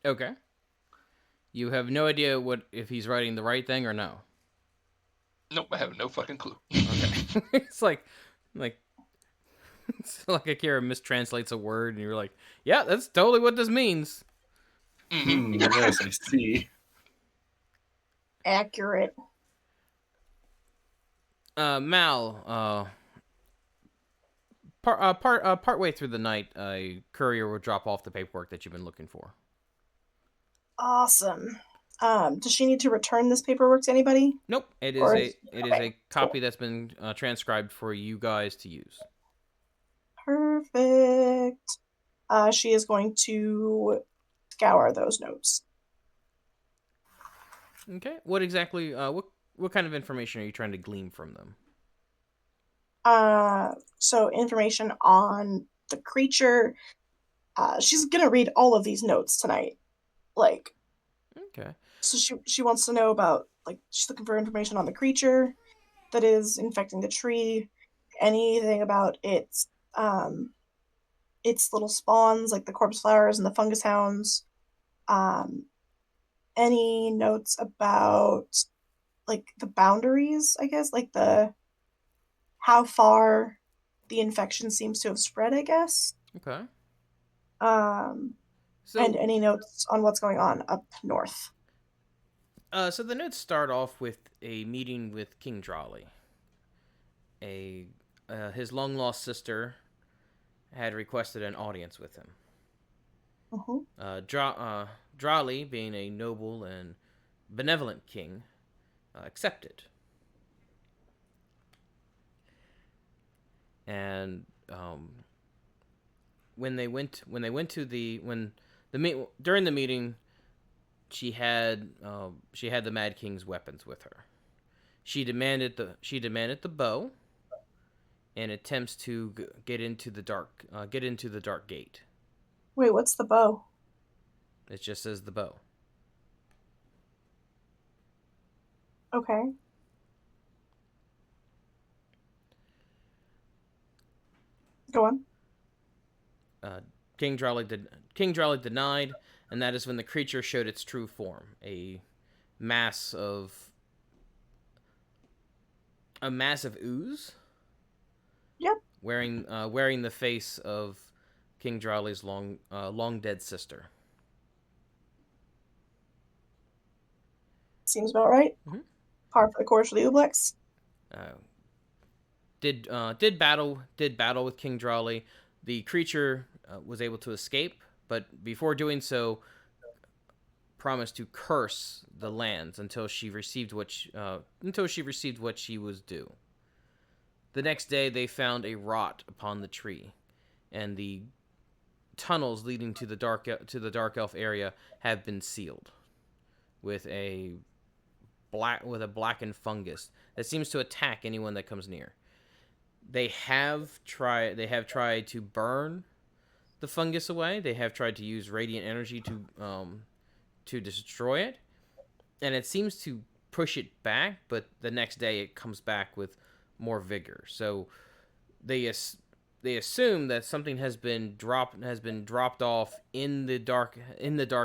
Okay. You have no idea if he's writing the right thing or no. Nope, I have no fucking clue. Okay. It's like it's like Akira mistranslates a word, and you're like, yeah, that's totally what this means. Yes, I see. Accurate. Mal, partway through the night, a courier will drop off the paperwork that you've been looking for. Awesome. Does she need to return this paperwork to anybody? Nope. It is Or a copy that's been transcribed for you guys to use. Perfect. She is going to scour those notes. Okay. What exactly? What kind of information are you trying to glean from them? So information on the creature. She's gonna read all of these notes tonight. Like, okay. So she wants to know about, like, she's looking for information on the creature that is infecting the tree, anything about its little spawns, like the corpse flowers and the fungus hounds. Any notes about, like, the boundaries, I guess, like the how far the infection seems to have spread, I guess. Okay. And any notes on what's going on up north. So the notes start off with a meeting with King Drawley. His long lost sister had requested an audience with him. Drawley, being a noble and benevolent king, accepted. And during the meeting, she had the Mad King's weapons with her. She demanded the bow, and attempts to get into the dark gate. Wait, what's the bow? It just says the bow. Okay. Go on. King Drawley denied, and that is when the creature showed its true form, a massive ooze. Yep. Wearing the face of King Drawley's long dead sister. Seems about right. Mm-hmm. Par for the course for the Ublex. Did battle with King Drawley. The creature was able to escape, but before doing so, promised to curse the lands until she received what she was due. The next day, they found a rot upon the tree, and the tunnels leading to the dark elf area have been sealed with a blackened fungus that seems to attack anyone that comes near. They have tried to burn the fungus away. They have tried to use radiant energy to destroy it, and it seems to push it back, but the next day it comes back with more vigor. So they assume that something has been dropped off in the dark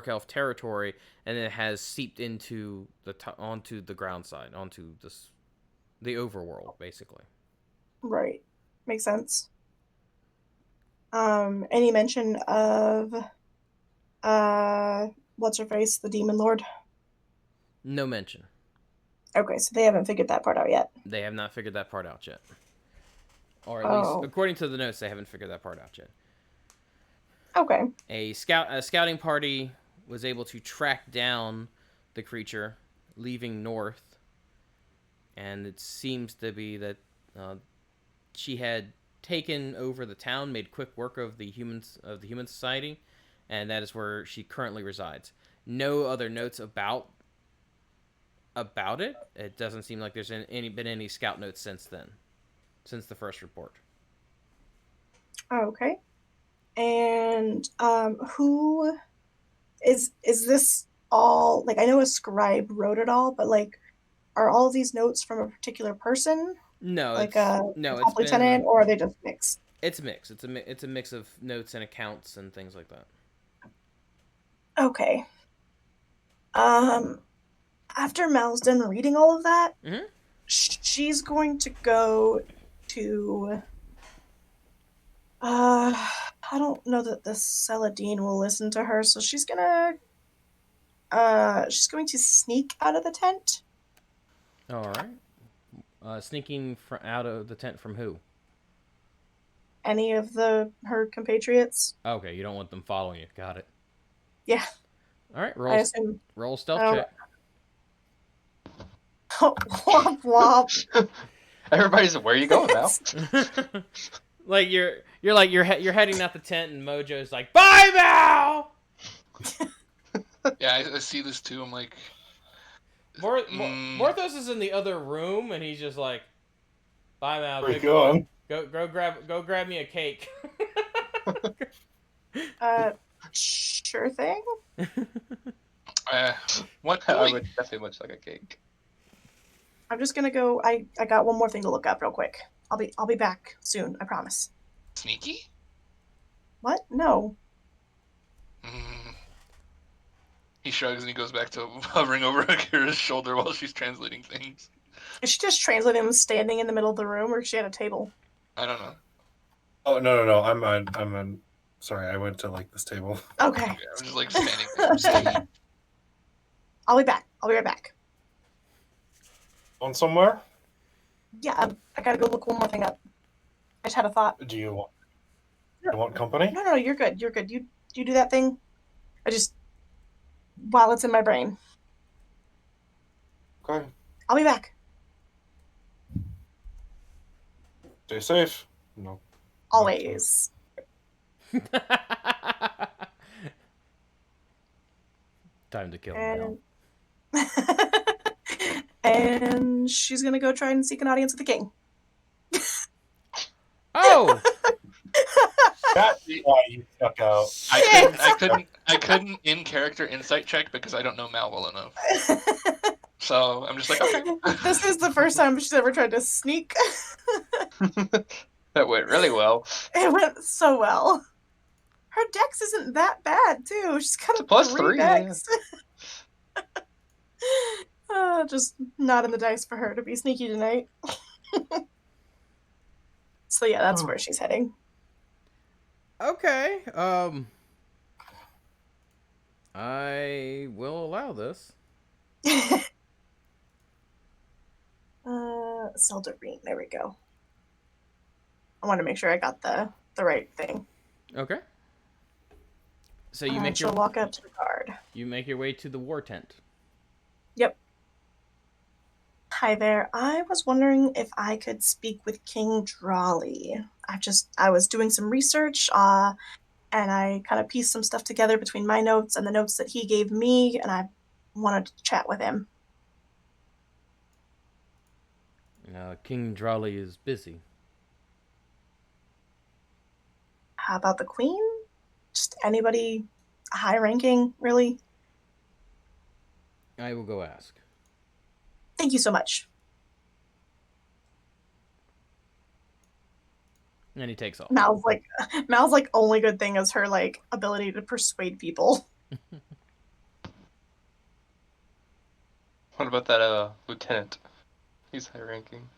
elf territory, and it has seeped into onto the ground side, onto the overworld, basically. Right. Makes sense. Any mention of what's her face, the demon lord? No mention. Okay, so they haven't figured that part out yet. They have not figured that part out yet. Or at least, Oh. according to the notes, they haven't figured that part out yet. Okay. A scouting party was able to track down the creature, leaving north, and it seems to be that she had taken over the town, made quick work of the human society, and that is where she currently resides. No other notes about it. It doesn't seem like there's been any scout notes since then, since the first report. Okay. And who is this all, like, I know a scribe wrote it all, but like, are all of these notes from a particular person? No, Like no, a it's top lieutenant, been, or are they just mixed? it's mixed. It's a mix of notes and accounts and things like that. Okay. After Mal's done reading all of that, Mhm. she's going to go to I don't know that the Celadine will listen to her, so she's going to sneak out of the tent. All right. Sneaking out of the tent from who? Any of her compatriots. Okay, you don't want them following you. Got it. Yeah. All right, I assume. roll stealth check. Womp womp. Everybody's where are you going now? Like you're heading out the tent, and Mojo's like, "Bye, Mal." Yeah, I see this too. I'm like, Morthos is in the other room, and he's just like, "Bye, Mal. Where you going? Go grab me a cake." Sure thing. what? I would definitely much like a cake. I'm just gonna go. I got one more thing to look up real quick. I'll be back soon. I promise. Sneaky? What? No. He shrugs and he goes back to hovering over Akira's shoulder while she's translating things. Is she just translating him standing in the middle of the room, or is she at a table? I don't know. Oh no! I'm on. Sorry, I went to like this table. Okay. Yeah, I'm just like standing. I'll be back. I'll be right back. Going somewhere? Yeah, I gotta go look one more thing up. I just had a thought. Do you want company? No, you're good. You're good. You do that thing. While it's in my brain. Okay. I'll be back. Stay safe. No. Always. Time to kill Mal. And she's gonna go try and seek an audience with the king. Oh! That's why you stuck out. I couldn't in character insight check because I don't know Mal well enough. So I'm just like, okay. This is the first time she's ever tried to sneak. That went really well. It went so well. Her dex isn't that bad too. She's got a +3 dex. Just not in the dice for her to be sneaky tonight. So yeah, that's where she's heading. Okay. I will allow this. Seldarine. There we go. I want to make sure I got the right thing. Okay. So you make she'll walk up to the guard. You make your way to the war tent. Yep. Hi there. I was wondering if I could speak with King Drawley. I was doing some research, and I kind of pieced some stuff together between my notes and the notes that he gave me, and I wanted to chat with him. King Drawley is busy. How about the Queen? Just anybody high ranking, really? I will go ask. Thank you so much. And he takes off. Mal's like only good thing is her like ability to persuade people. What about that lieutenant? He's high ranking.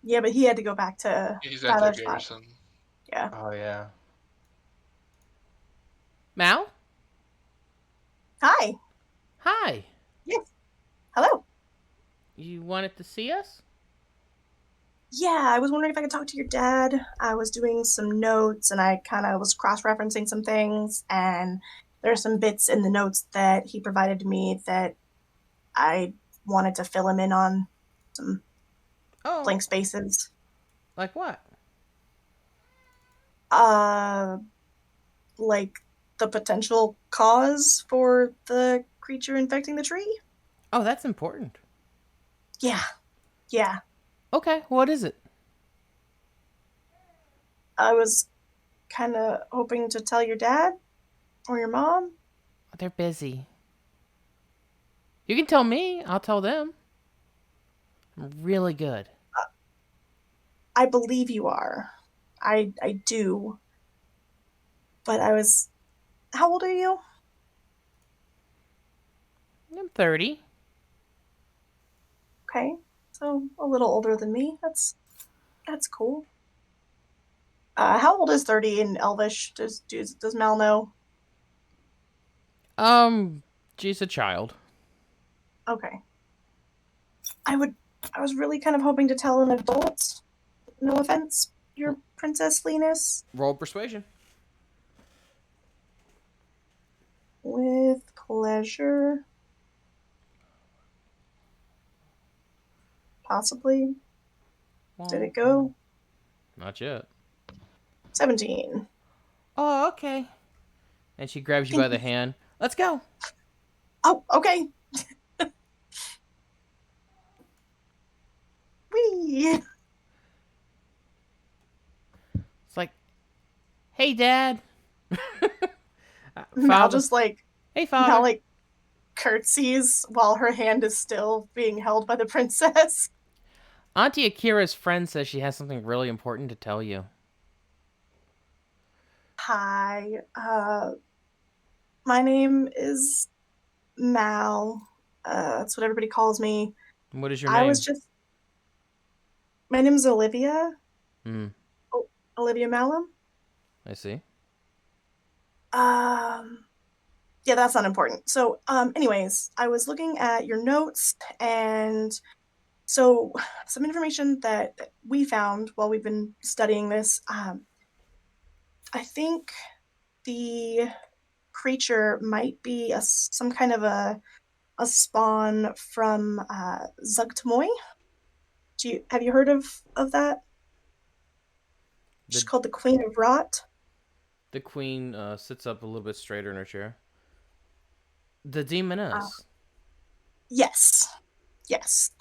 Yeah, but he had to go back to He's at the garrison. Yeah. Oh yeah. Mal? Hi. Hi. Yes. Hello. You wanted to see us? Yeah, I was wondering if I could talk to your dad. I was doing some notes and I kind of was cross referencing some things, and there are some bits in the notes that he provided to me that I wanted to fill him in on, some Oh, blank spaces. like what? Uh, like the potential cause for the creature infecting the tree? Oh, that's important. Yeah, yeah. Okay, what is it? I was kind of hoping to tell your dad or your mom. They're busy. You can tell me. I'll tell them. I'm really good. I believe you are. I do. But I was. How old are you? I'm 30. Okay, so a little older than me. That's cool. How old is 30 in Elvish? Does Mal know? Um, she's a child. Okay. I would. I was really kind of hoping to tell an adult. No offense, your Princess Linus. Roll persuasion. With pleasure. Possibly. Did it go? Not yet. 17. Oh, okay. And she grabs you by Thank the you. hand. Let's go. Oh, okay. Wee. It's like, hey, Dad. Mal Father. just like Hey, Mal Father. like curtsies while her hand is still being held by the princess. Auntie Akira's friend says she has something really important to tell you. Hi. My name is Mal. That's what everybody calls me. What is your I was name? just. My name's Olivia. Hmm. Oh, Olivia Malum. I see. Um, yeah, that's not important. So, anyways, I was looking at your notes, and so some information that we found while we've been studying this. I think the creature might be some kind of a spawn from Zugtamoy. Have you heard of that? She's The called the Queen of Rot. the queen sits up a little bit straighter in her chair. The Uh, demoness. yes, yes,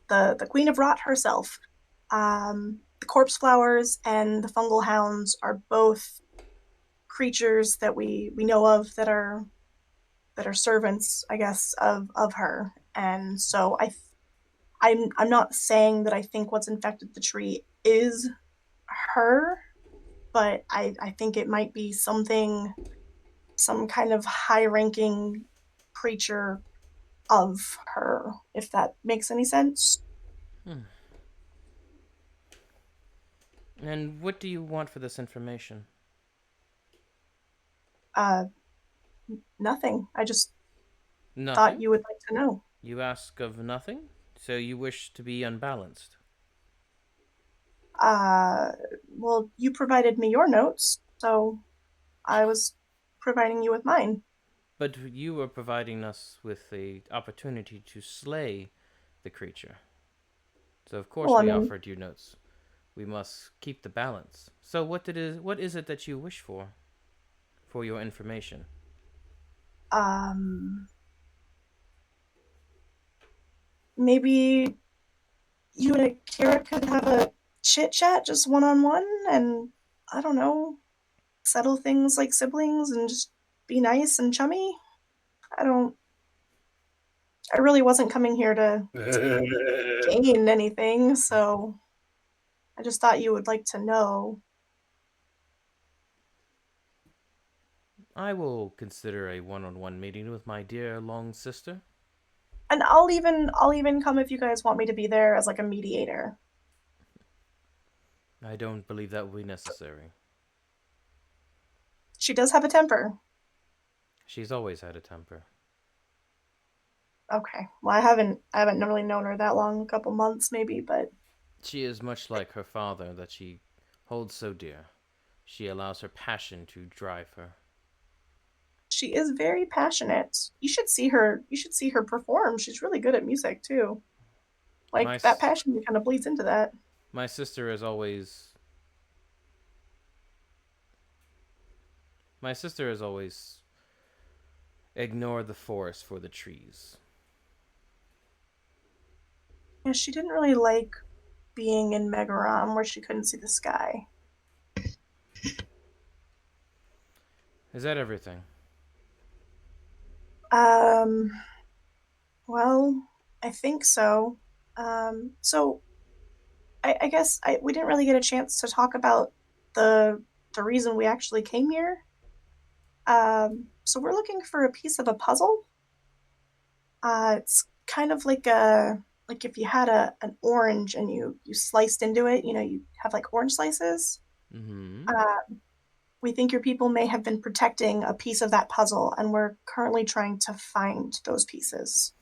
the Queen of Rot herself. The corpse flowers and the fungal hounds are both creatures that we know of that are servants, I guess, of her. And so I'm not saying that I think what's infected the tree is her, but I think it might be something, some kind of high ranking creature of her, if that makes any sense. Hmm. And what do you want for this information? Uh, Nothing. I just thought Nothing? you would like to know. You ask of nothing? So you wish to be unbalanced? Uh, well, you provided me your notes, so I was providing you with mine. But you were providing us with the opportunity to slay the creature. So of Well, course I we mean, offered you notes. We must keep the balance. So what is it that you wish for your information? um, maybe you and Akira could have a chit chat just one on one, and I don't know, settle things like siblings and just be nice and chummy. I don't. I really wasn't coming here to gain anything, so I just thought you would like to know. I will consider a one-on-one meeting with my dear long sister. And I'll even come if you guys want me to be there as like a mediator. I don't believe that will be necessary. She does have a temper. She's always had a temper. Okay. Well, I haven't really known her that long, a couple months maybe, but She is much like her father that she holds so dear. She allows her passion to drive her. she is very passionate. You should see her. You should see her perform. She's really good at music too. My Like that passion kind of bleeds into that. my sister is always my sister has always ignored the forest for the trees. Yeah, she didn't really like being in Megaron where she couldn't see the sky. Is that everything? Um, well, I think so. So I guess we didn't really get a chance to talk about the the reason we actually came here. So we're looking for a piece of a puzzle. It's kind of like if you had an orange and you sliced into it, you have like orange slices. Mm-hmm. We think your people may have been protecting a piece of that puzzle, and we're currently trying to find those pieces.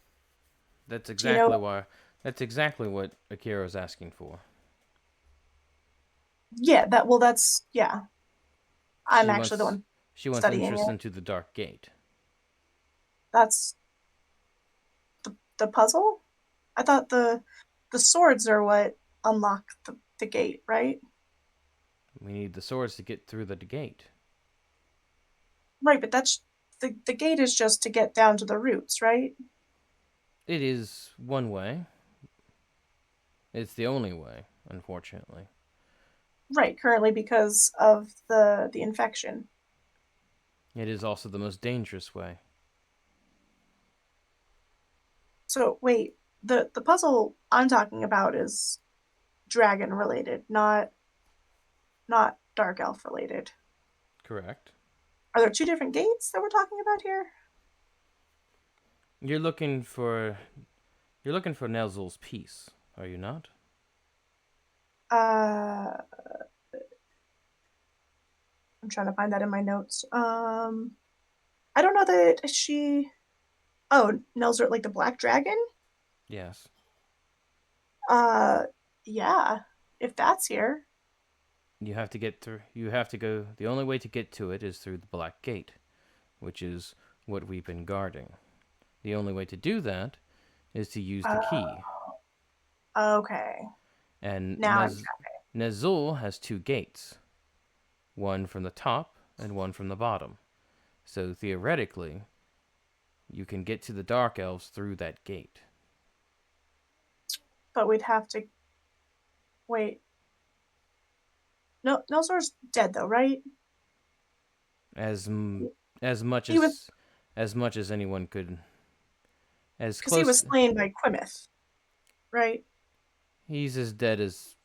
That's Do you know? exactly why. That's exactly what Akira's asking for. Yeah, that's yeah. I'm She actually the wants one she wants studying entrance it. into the Dark Gate. That's the puzzle. I thought the swords are what unlock the gate, right? We need the swords to get through the gate. Right, but that's the gate is just to get down to the roots, right? It is one way. It's the only way, unfortunately. Right, currently because of the infection. It is also the most dangerous way. So wait, the puzzle I'm talking about is dragon related, not dark elf related. Correct. Are there two different gates that we're talking about here? You're looking for Nelzel's piece, are you not? Uh, I'm trying to find that in my notes. I don't know that she. Oh, Nelzer, like the black dragon? Yes. Uh, yeah. If that's here. You have to get through. You have to go. The only way to get to it is through the Black Gate, which is what we've been guarding. The only way to do that is to use the key. Okay. And Now I'm Nezul has two gates, one from the top and one from the bottom. So theoretically, you can get to the Dark Elves through that gate. but we'd have to wait. No, Nelzor's dead though, right? As as much He was as anyone could. As because he was close. slain by Quimith, right? He's as dead as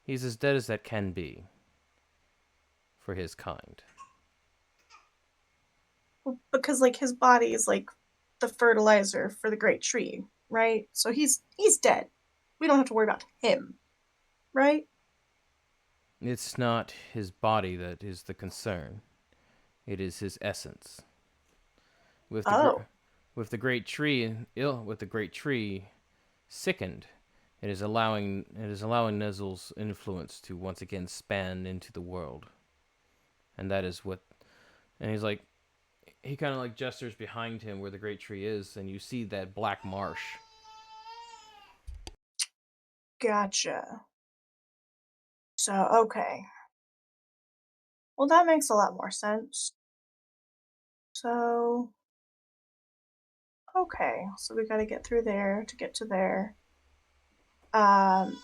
that can be for his kind. Well, because like his body is like the fertilizer for the great tree, right? So he's dead. We don't have to worry about him, right? It's not his body that is the concern. It is his essence. With the Oh, with the great tree sickened, it is allowing Nezel's influence to once again span into the world. And that is what and he's like he kind of like gestures behind him where the great tree is, and you see that black marsh. gotcha. So okay. Well, that makes a lot more sense. So okay, so we got to get through there to get to there.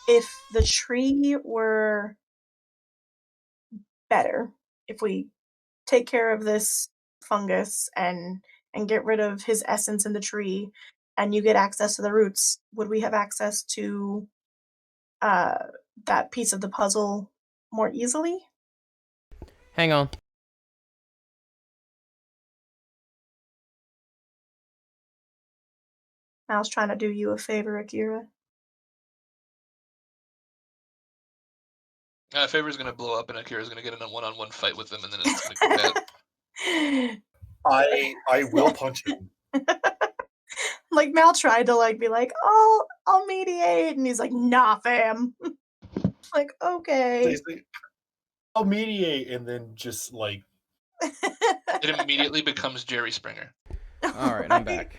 If the tree were better, if we take care of this fungus and get rid of his essence in the tree, and you get access to the roots, would we have access to uh, that piece of the puzzle more easily? Hang on. I was trying to do you a favor, Akira. Favor's gonna blow up, and Akira's gonna get in a one-on-one fight with him, and then it's gonna go bad. I will punch him. Like Mal tried to like be like, "Oh, I'll mediate," and he's like, "Nah, fam." Like, okay. I'll mediate, and then just like It immediately becomes Jerry Springer. All right, I'm back.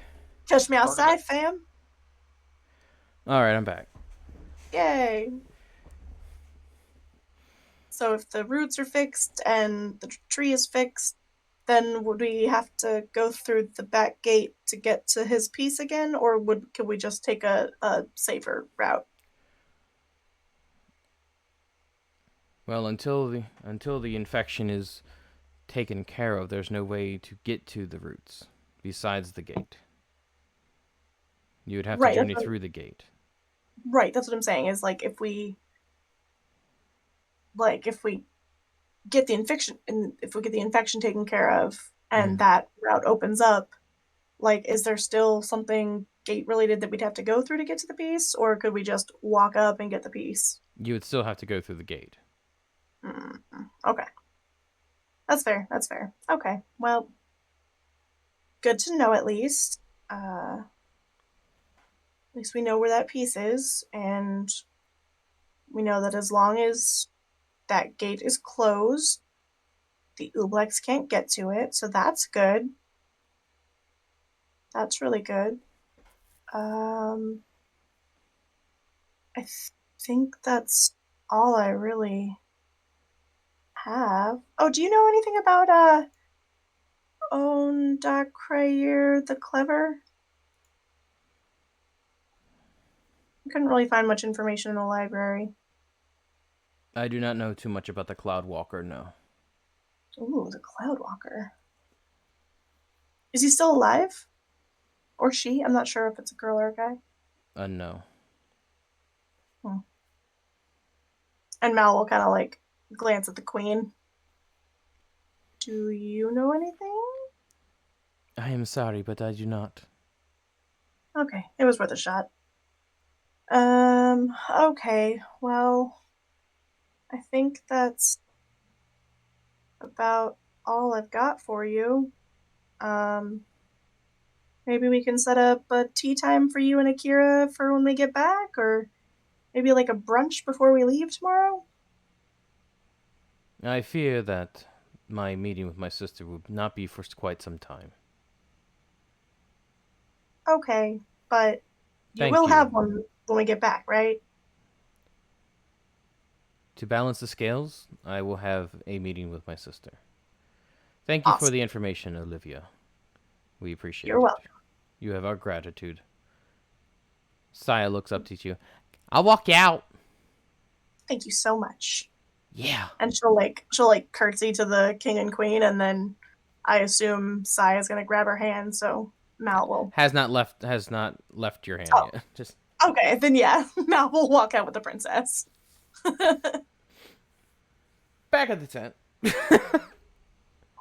Catch me outside, fam. All right, I'm back. Yay. So if the roots are fixed and the tree is fixed, then would we have to go through the back gate to get to his piece again, or could we just take a safer route? Well, until the infection is taken care of, there's no way to get to the roots besides the gate. You would have to journey through the gate. Right, that's what I'm saying. Is like if we get the infection taken care of and that route opens up, like is there still something gate related that we'd have to go through to get to the piece, or could we just walk up and get the piece? You would still have to go through the gate. Okay. That's fair. Okay. Well, good to know at least. At least we know where that piece is, and we know that as long as that gate is closed, the Ublex can't get to it, so that's good. That's really good. I think that's all I really have. Oh, do you know anything about Ondakrayer the Clever? I couldn't really find much information in the library. I do not know too much about the Cloud Walker, no. Ooh, the Cloudwalker. Is he still alive? Or she? I'm not sure if it's a girl or a guy. No. And Mal will kind of like glance at the queen. Do you know anything? I am sorry, but I do not. Okay, it was worth a shot. Okay, well, I think that's about all I've got for you. Maybe we can set up a tea time for you and Akira for when we get back, or maybe like a brunch before we leave tomorrow? I fear that my meeting with my sister will not be for quite some time. Okay, but Thank will you. have one when we get back, right? To balance the scales, I will have a meeting with my sister. Thank you for the information, Olivia. We appreciate it. You're welcome. You have our gratitude. Saya looks up to you. I'll walk you out. Thank you so much. Yeah. And she'll curtsy to the king and queen, and then I assume Saya's gonna grab her hand, so Mal will has not left your hand yet. Just okay, then yeah, Mal will walk out with the princess. Back at the tent.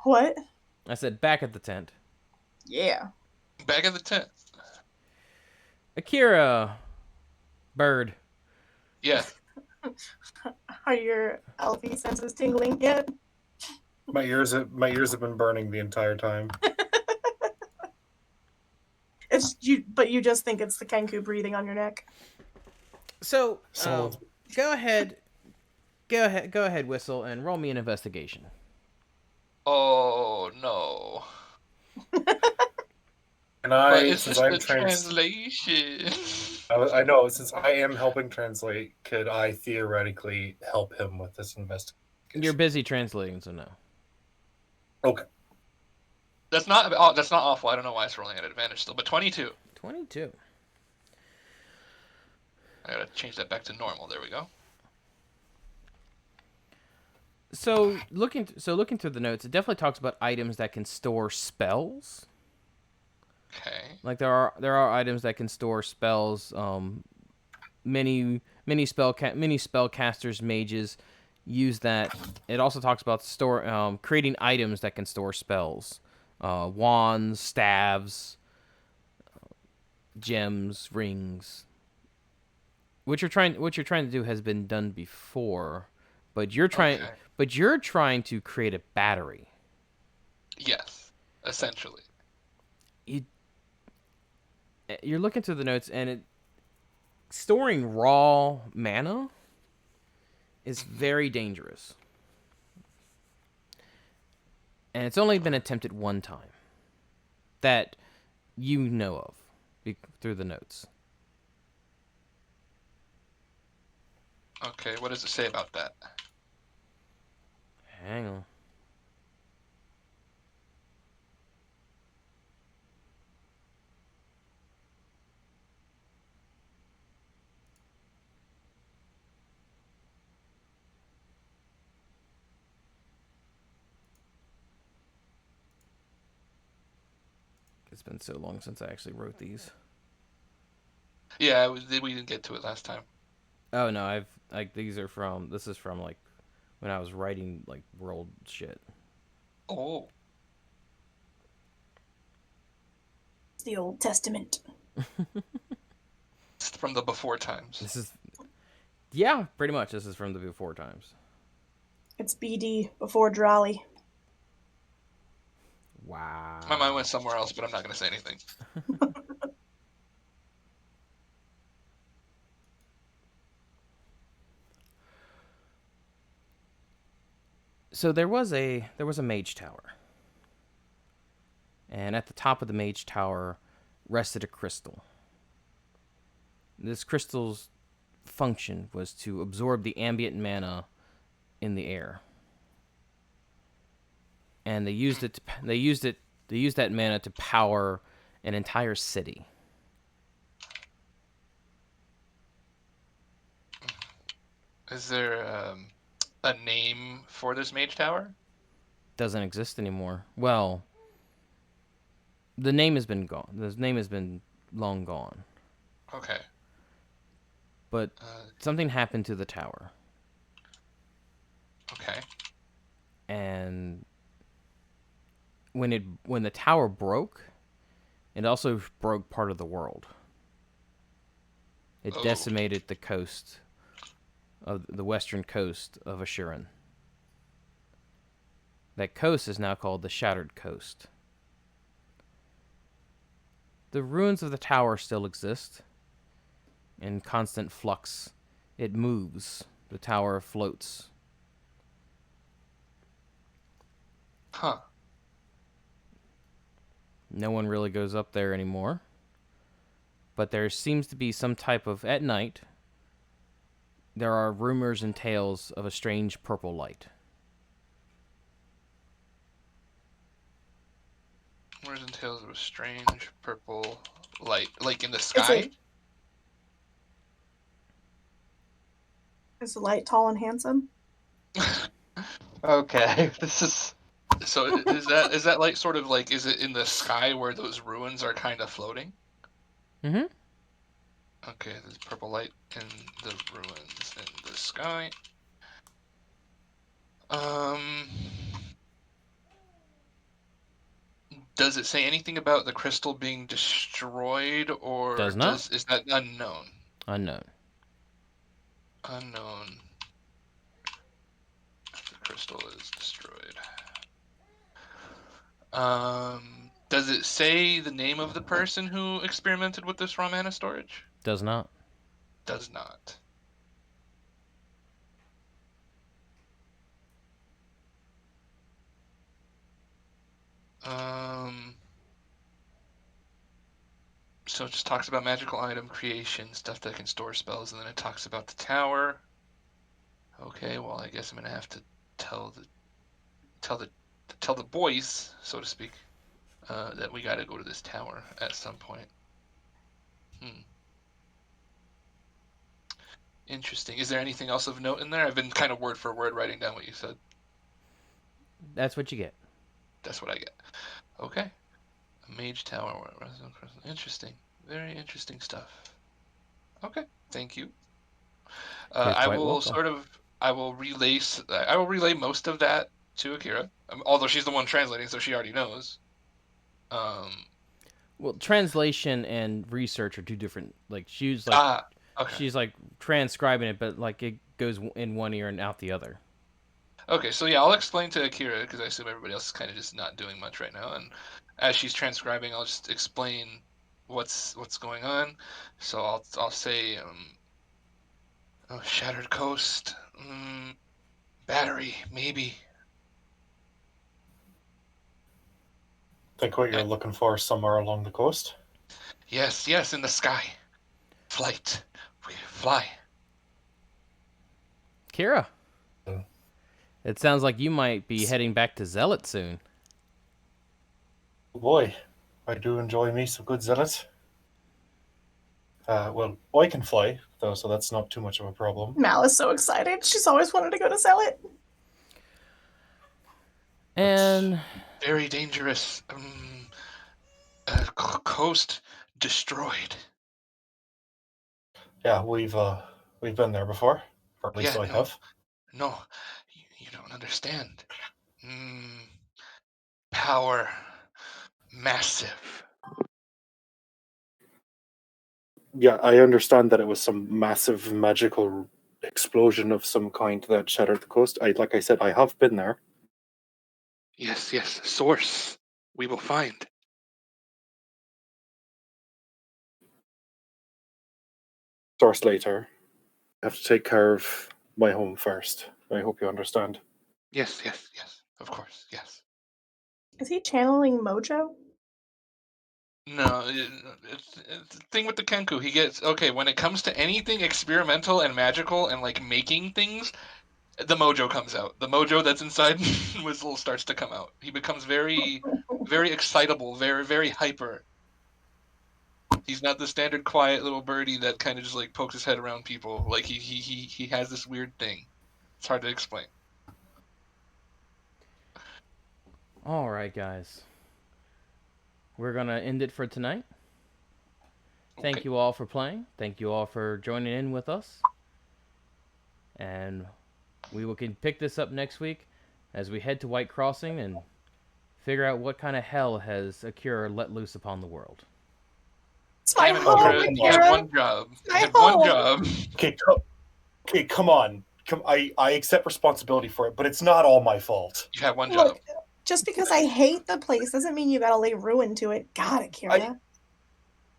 What? I said back at the tent. Yeah. Back at the tent. Akira. Bird. Yeah. Are your elfie senses tingling yet? My ears have been burning the entire time. It's you, but you just think it's the Kenku breathing on your neck. So go ahead, Whistle, and roll me an investigation. Oh no. And I, it's since just I'm the translation. I know, since I am helping translate, could I theoretically help him with this investigation? You're busy translating, so no. Okay. That's not awful. I don't know why it's rolling at advantage still, but 22. 22. I gotta change that back to normal. There we go. So looking through the notes, it definitely talks about items that can store spells. Okay. Like there are items that can store spells. Many spellcasters, mages use that. It also talks about creating items that can store spells. Wands, staves, gems, rings. What you're trying to do has been done before, but you're trying to create a battery. Yes, essentially. you're looking through the notes, and storing raw mana is very dangerous. And it's only been attempted one time that you know of through the notes. Okay, what does it say about that? Hang on. It's been so long since I actually wrote these. Yeah, we didn't get to it last time. Oh no, these are from. This is from like when I was writing like world shit. Oh. It's the Old Testament. It's from the before times. This is, yeah, pretty much. This is from the before times. It's BD before Drolly. Wow. My mind went somewhere else, but I'm not going to say anything. So there was a mage tower, and at the top of the mage tower rested a crystal. This crystal's function was to absorb the ambient mana in the air, and they used that mana to power an entire city. Is there a name for this mage tower? Doesn't exist anymore. Well, the name has been gone. The name has been long gone. Okay. But something happened to the tower. Okay. And when the tower broke, it also broke part of the world. It decimated the coast of the western coast of Asurion. That coast is now called the Shattered Coast. The ruins of the tower still exist, in constant flux. It moves. The tower floats. Huh. No one really goes up there anymore. But there seems to be some type of, at night, there are rumors and tales of a strange purple light. Rumors and tales of a strange purple light. Like in the sky? Is the light tall and handsome? Okay, this is. So is that light sort of like, is it in the sky where those ruins are kind of floating? Mm-hmm. Okay, there's purple light in the ruins in the sky. Does it say anything about the crystal being destroyed, or Does not. is that unknown? Unknown. Unknown. The crystal is destroyed. Does it say the name of the person who experimented with this raw mana storage? Does not. Does not. So it just talks about magical item creation, stuff that can store spells, and then it talks about the tower. Okay, well, I guess I'm gonna have to tell the boys, so to speak, that we gotta go to this tower at some point. Interesting. Is there anything else of note in there? I've been kind of word for word writing down what you said. That's what you get. That's what I get. Okay. A mage tower. Interesting. Very interesting stuff. Okay. Thank you. I will welcome. I will relay most of that to Akira, although she's the one translating, so she already knows. Well, translation and research are two different. Like she's like, okay. She's like transcribing it, but like it goes in one ear and out the other. Okay, so yeah, I'll explain to Akira because I assume everybody else is kind of just not doing much right now, and as she's transcribing, I'll just explain what's going on. So I'll say oh, shattered coast, battery maybe. Think what you're looking for somewhere along the coast. Yes, in the sky. Flight. We fly. Kira, Uh, it sounds like you might be heading back to Zealot soon. Boy, I do enjoy me some good zealot. Well, I can fly, though, so that's not too much of a problem. Mal is so excited. She's always wanted to go to Zealot. And Very dangerous. Coast destroyed. Yeah, we've been there before, or at least Yeah, I no. have. No, you don't understand. Power. Massive. Yeah, I understand that it was some massive magical explosion of some kind that shattered the coast. Like I said, I have been there. Yes, source. We will find. Source later. I have to take care of my home first. I hope you understand. Yes, of course, yes. Is he channeling Mojo? No, it's the thing with the Kenku. He gets okay when it comes to anything experimental and magical and like making things. The mojo comes out. The mojo that's inside Whistle starts to come out. He becomes very, very excitable, very, very hyper. He's not the standard quiet little birdie that kind of just like pokes his head around people. Like he has this weird thing. It's hard to explain. all right, guys. We're going to end it for tonight. Thank you all for playing. Thank you all for joining in with us. And we can pick this up next week as we head to White Crossing and figure out what kind of hell has Akira let loose upon the world. It's my Damn it, home, Akira. You had Akira. one job. You My had one home. job. Okay, come on. I accept responsibility for it, but it's not all my fault. You had one job. Look, just because I hate the place doesn't mean you gotta lay ruin to it. God, Akira.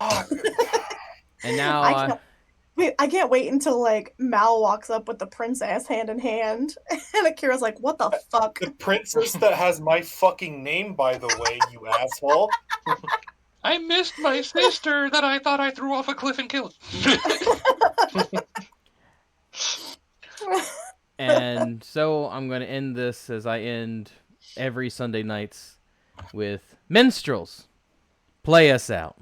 And now I can't wait until like Mal walks up with the princess hand in hand, and Akira's like, "What the fuck?" The princess that has my fucking name, by the way, you asshole. I missed my sister that I thought I threw off a cliff and killed. And so I'm going to end this as I end every Sunday nights with Minstrels. Play us out.